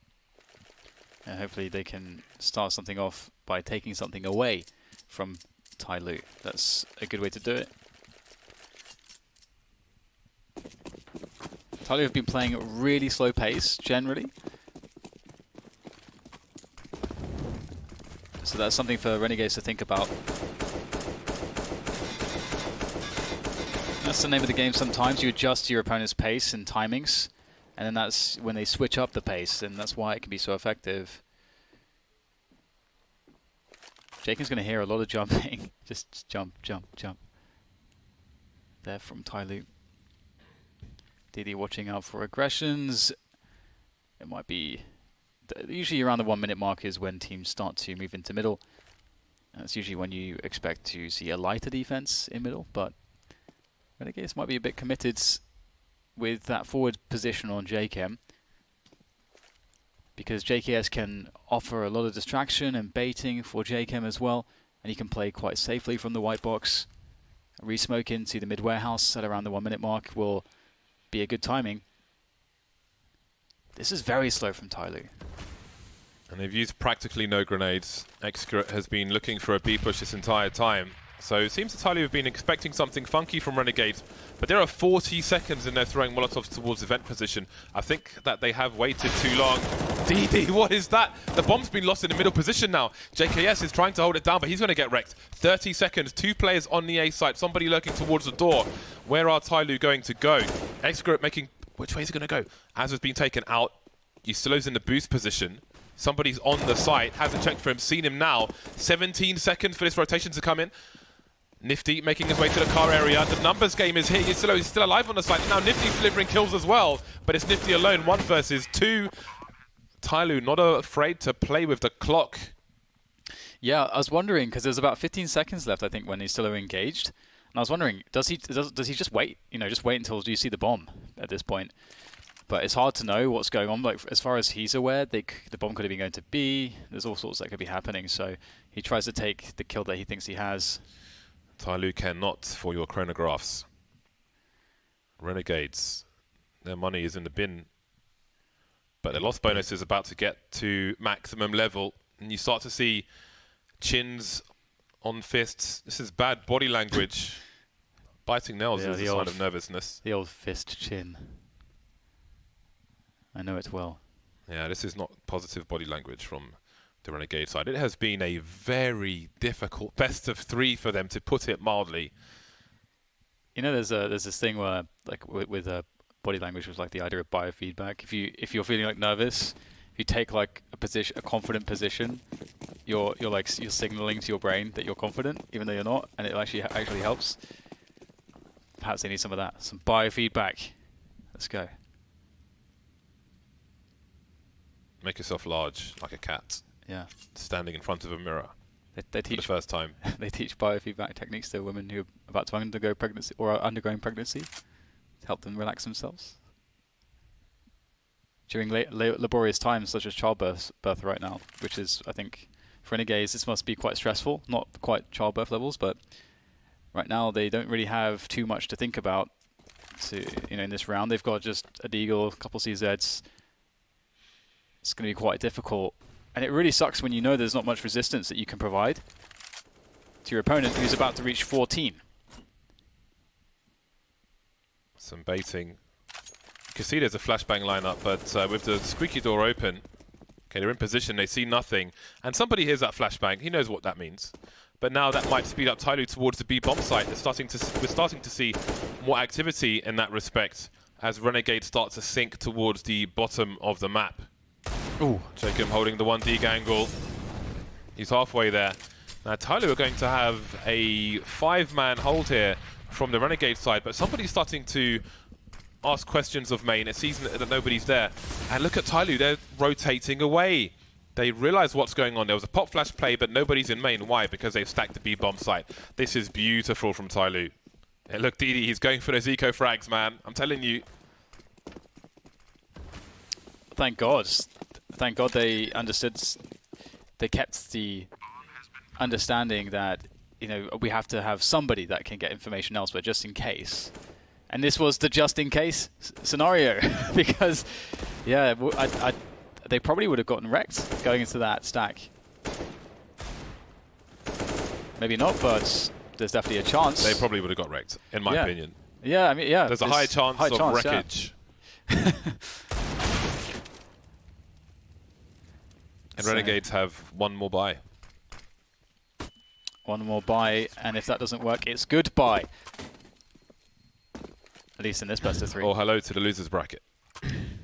And hopefully they can start something off by taking something away from TYLOO. That's a good way to do it. TYLOO have been playing at a really slow pace, generally. So that's something for Renegades to think about. That's the name of the game sometimes. You adjust your opponent's pace and timings, and then that's when they switch up the pace, and that's why it can be so effective. Jaken's going to hear a lot of jumping. Just jump, jump, jump. There from TYLOO. DD watching out for aggressions. It might be... Usually around the 1 minute mark is when teams start to move into middle. That's usually when you expect to see a lighter defense in middle, but Renegades might be a bit committed with that forward position on JKM, because JKS can offer a lot of distraction and baiting for JKM as well, and he can play quite safely from the white box. A re-smoke into the mid warehouse at around the 1 minute mark will be a good timing. This is very slow from TYLOO. And they've used practically no grenades. Excreva has been looking for a B push this entire time. So it seems that TYLOO have been expecting something funky from Renegades, but there are 40 seconds and they're throwing Molotovs towards the vent position. I think that they have waited too long. DD, what is that? The bomb's been lost in the middle position now. JKS is trying to hold it down, but he's going to get wrecked. 30 seconds, 2 players on the A site, somebody lurking towards the door. Where are TYLOO going to go? Excreva making... Which way is he going to go? Az has been taken out. Yustilo's in the boost position. Somebody's on the site, hasn't checked for him, seen him now. 17 seconds for this rotation to come in. Nifty making his way to the car area. The numbers game is here. Yustilo is still alive on the site. Now Nifty delivering kills as well, but it's Nifty alone, 1 versus 2. TYLOO not afraid to play with the clock. Yeah, I was wondering, because there's about 15 seconds left, I think, when he's still engaged. And I was wondering, does he just wait? You know, just wait until you see the bomb at this point. But it's hard to know what's going on. Like, as far as he's aware, the bomb could have been going to B. There's all sorts that could be happening. So he tries to take the kill that he thinks he has. TYLOO cannot for your chronographs. Renegades, their money is in the bin. But their loss bonus is about to get to maximum level. And you start to see chins on fists. This is bad body language. Biting nails is a sign of nervousness. The old fist chin. I know it well. Yeah, this is not positive body language from the Renegade side. It has been a very difficult best of 3 for them, to put it mildly. You know, there's this thing where, like, with body language, was like the idea of biofeedback. If you're feeling like nervous, if you take like a confident position, you're signaling to your brain that you're confident, even though you're not, and it actually helps. Perhaps they need some of that, some biofeedback. Let's go. Make yourself large, like a cat. Yeah. Standing in front of a mirror. They teach for the first time. They teach biofeedback techniques to women who are about to undergo pregnancy or are undergoing pregnancy to help them relax themselves during laborious times such as childbirth right now, which is, I think, for Renegades, this must be quite stressful. Not quite childbirth levels, but right now they don't really have too much to think about. In this round, they've got just a Deagle, a couple CZs. It's going to be quite difficult. And it really sucks when you know there's not much resistance that you can provide to your opponent who's about to reach 14. Some baiting. You can see there's a flashbang lineup, but with the squeaky door open, okay, they're in position, they see nothing. And somebody hears that flashbang, he knows what that means. But now that might speed up TYLOO towards the B bomb site. We're starting to see more activity in that respect as Renegade start to sink towards the bottom of the map. Ooh, Jacob holding the 1D angle. He's halfway there. Now, TYLOO are going to have a 5-man hold here from the Renegade side, but somebody's starting to ask questions of main. It sees that nobody's there. And look at TYLOO, they're rotating away. They realize what's going on. There was a pop flash play, but nobody's in main. Why? Because they've stacked the B-bomb site. This is beautiful from TYLOO. Hey, look, DD, he's going for those eco frags, man. I'm telling you. Thank God. Thank God they understood. They kept the understanding that, you know, we have to have somebody that can get information elsewhere just in case. And this was the just in case scenario because, yeah, they probably would have gotten wrecked going into that stack. Maybe not, but there's definitely a chance. They probably would have got wrecked, in my opinion. Yeah, I mean, yeah. There's a high chance of wreckage. Yeah. And Renegades have one more buy. One more buy, and if that doesn't work, it's goodbye. At least in this best of 3. Or hello to the losers bracket.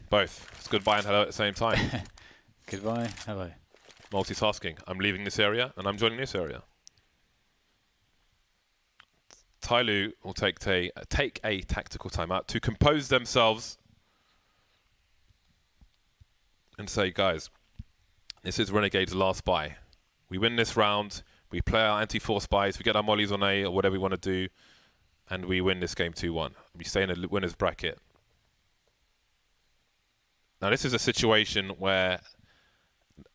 Both. It's goodbye and hello at the same time. Goodbye, hello. Multitasking. I'm leaving this area and I'm joining this area. TYLOO will take a tactical timeout to compose themselves and say, guys, this is Renegade's last buy. We win this round, we play our anti-force buys, we get our mollies on A or whatever we want to do, and we win this game 2-1. We stay in a winner's bracket. Now this is a situation where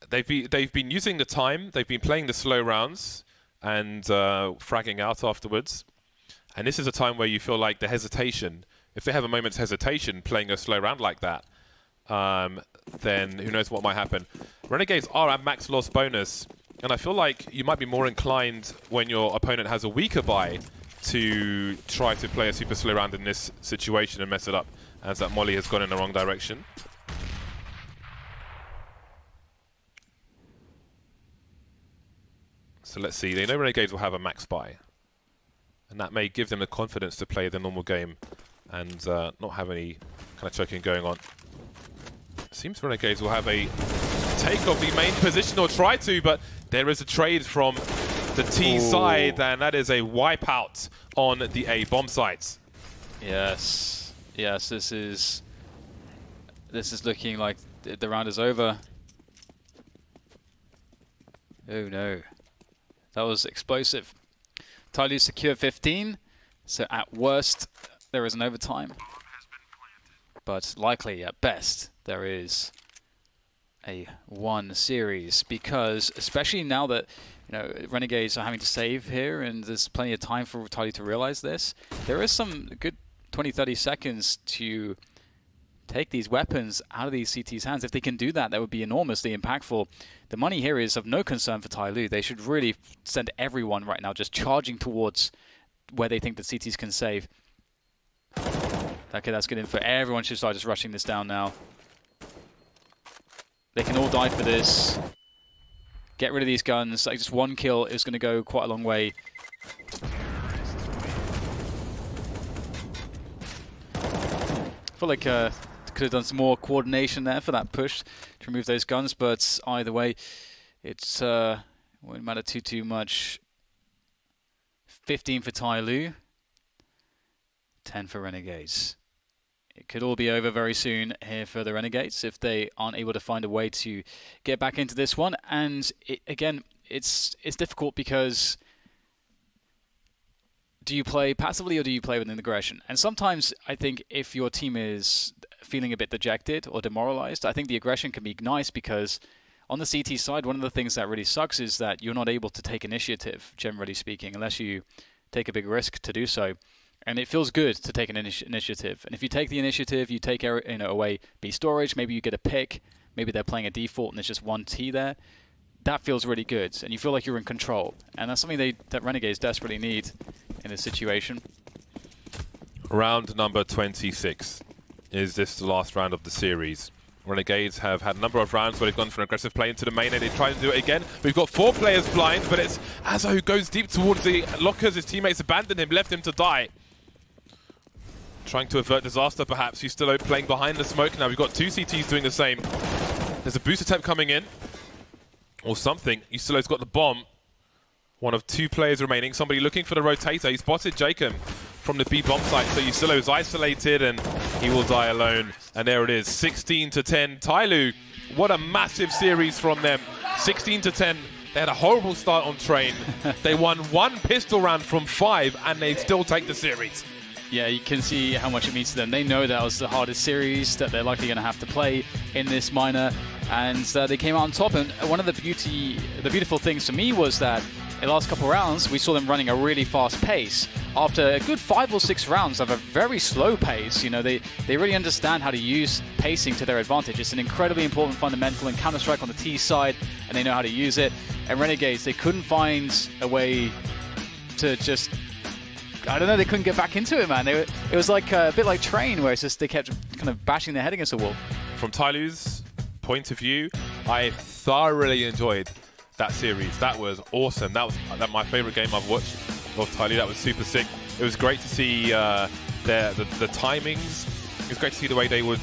they've been using the time, they've been playing the slow rounds and fragging out afterwards. And this is a time where you feel like the hesitation, if they have a moment's hesitation playing a slow round like that, then who knows what might happen. Renegades are at max loss bonus, and I feel like you might be more inclined when your opponent has a weaker buy to try to play a super slow round in this situation and mess it up, as that molly has gone in the wrong direction. So let's see, they know Renegades will have a max buy, and that may give them the confidence to play the normal game and not have any kind of choking going on. Seems Renegades will have a take of the main position, or try to, but there is a trade from the T side, and that is a wipeout on the A bomb sites. Yes, yes, this is looking like the round is over. Oh no, that was explosive. TYLOO secure 15, so at worst there is an overtime, but likely at best there is a 1 series, because especially now that, you know, Renegades are having to save here and there's plenty of time for TYLOO to realize this, there is some good 20-30 seconds to take these weapons out of these CT's hands. If they can do that, that would be enormously impactful. The money here is of no concern for TYLOO. They should really send everyone right now just charging towards where they think the CTs can save. Okay, that's good info. Everyone should start just rushing this down now. They can all die for this. Get rid of these guns. Like, just 1 kill is going to go quite a long way. I feel like could have done some more coordination there for that push to remove those guns, but either way, it's won't matter too much. 15 for TYLOO, 10 for Renegades. It could all be over very soon here for the Renegades if they aren't able to find a way to get back into this one. And again, it's difficult because do you play passively or do you play with an aggression? And sometimes I think if your team is feeling a bit dejected or demoralized, I think the aggression can be nice, because on the CT side, one of the things that really sucks is that you're not able to take initiative, generally speaking, unless you take a big risk to do so. And it feels good to take an initiative. And if you take the initiative, you take away B storage, maybe you get a pick, maybe they're playing a default and there's just 1 T there. That feels really good, and you feel like you're in control. And that's something that Renegades desperately need in this situation. Round number 26. Is this the last round of the series? Renegades have had a number of rounds where they've gone for an aggressive play into the main, and they try to do it again. We've got 4 players blind, but it's Azo who goes deep towards the lockers. His teammates abandoned him, left him to die. Trying to avert disaster, perhaps. He's still playing behind the smoke now. We've got 2 CTs doing the same. There's a boost attempt coming in, or something. Yustilo's got the bomb. One of 2 players remaining. Somebody looking for the rotator. He spotted Jacob from the B bomb site. So Yusilo is isolated and he will die alone. And there it is, 16-10. TYLOO, what a massive series from them. 16-10. They had a horrible start on Train. They won 1 pistol round from 5 and they still take the series. Yeah, you can see how much it means to them. They know that was the hardest series that they're likely going to have to play in this minor, and they came out on top. And one of the beautiful things for me was that in the last couple of rounds, we saw them running a really fast pace. After a good 5 or 6 rounds of a very slow pace, you know, they really understand how to use pacing to their advantage. It's an incredibly important fundamental in Counter-Strike on the T side, and they know how to use it. And Renegades, they couldn't find a way to just... I don't know, they couldn't get back into it, man. It was like a bit like Train, where it's just they kept kind of bashing their head against the wall. From TYLOO's point of view, I thoroughly enjoyed that series. That was awesome. That was my favorite game I've watched of TYLOO. That was super sick. It was great to see the timings. It was great to see the way they would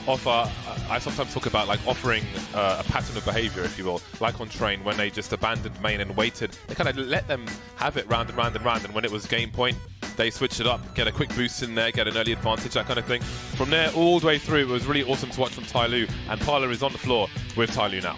offer. I sometimes talk about like offering a pattern of behavior, if you will, like on Train, when they just abandoned main and waited. They kind of let them have it round and round and round, and when it was game point, they switched it up, get a quick boost in there, get an early advantage, that kind of thing. From there all the way through, it was really awesome to watch from TYLOO, and Parler is on the floor with TYLOO now.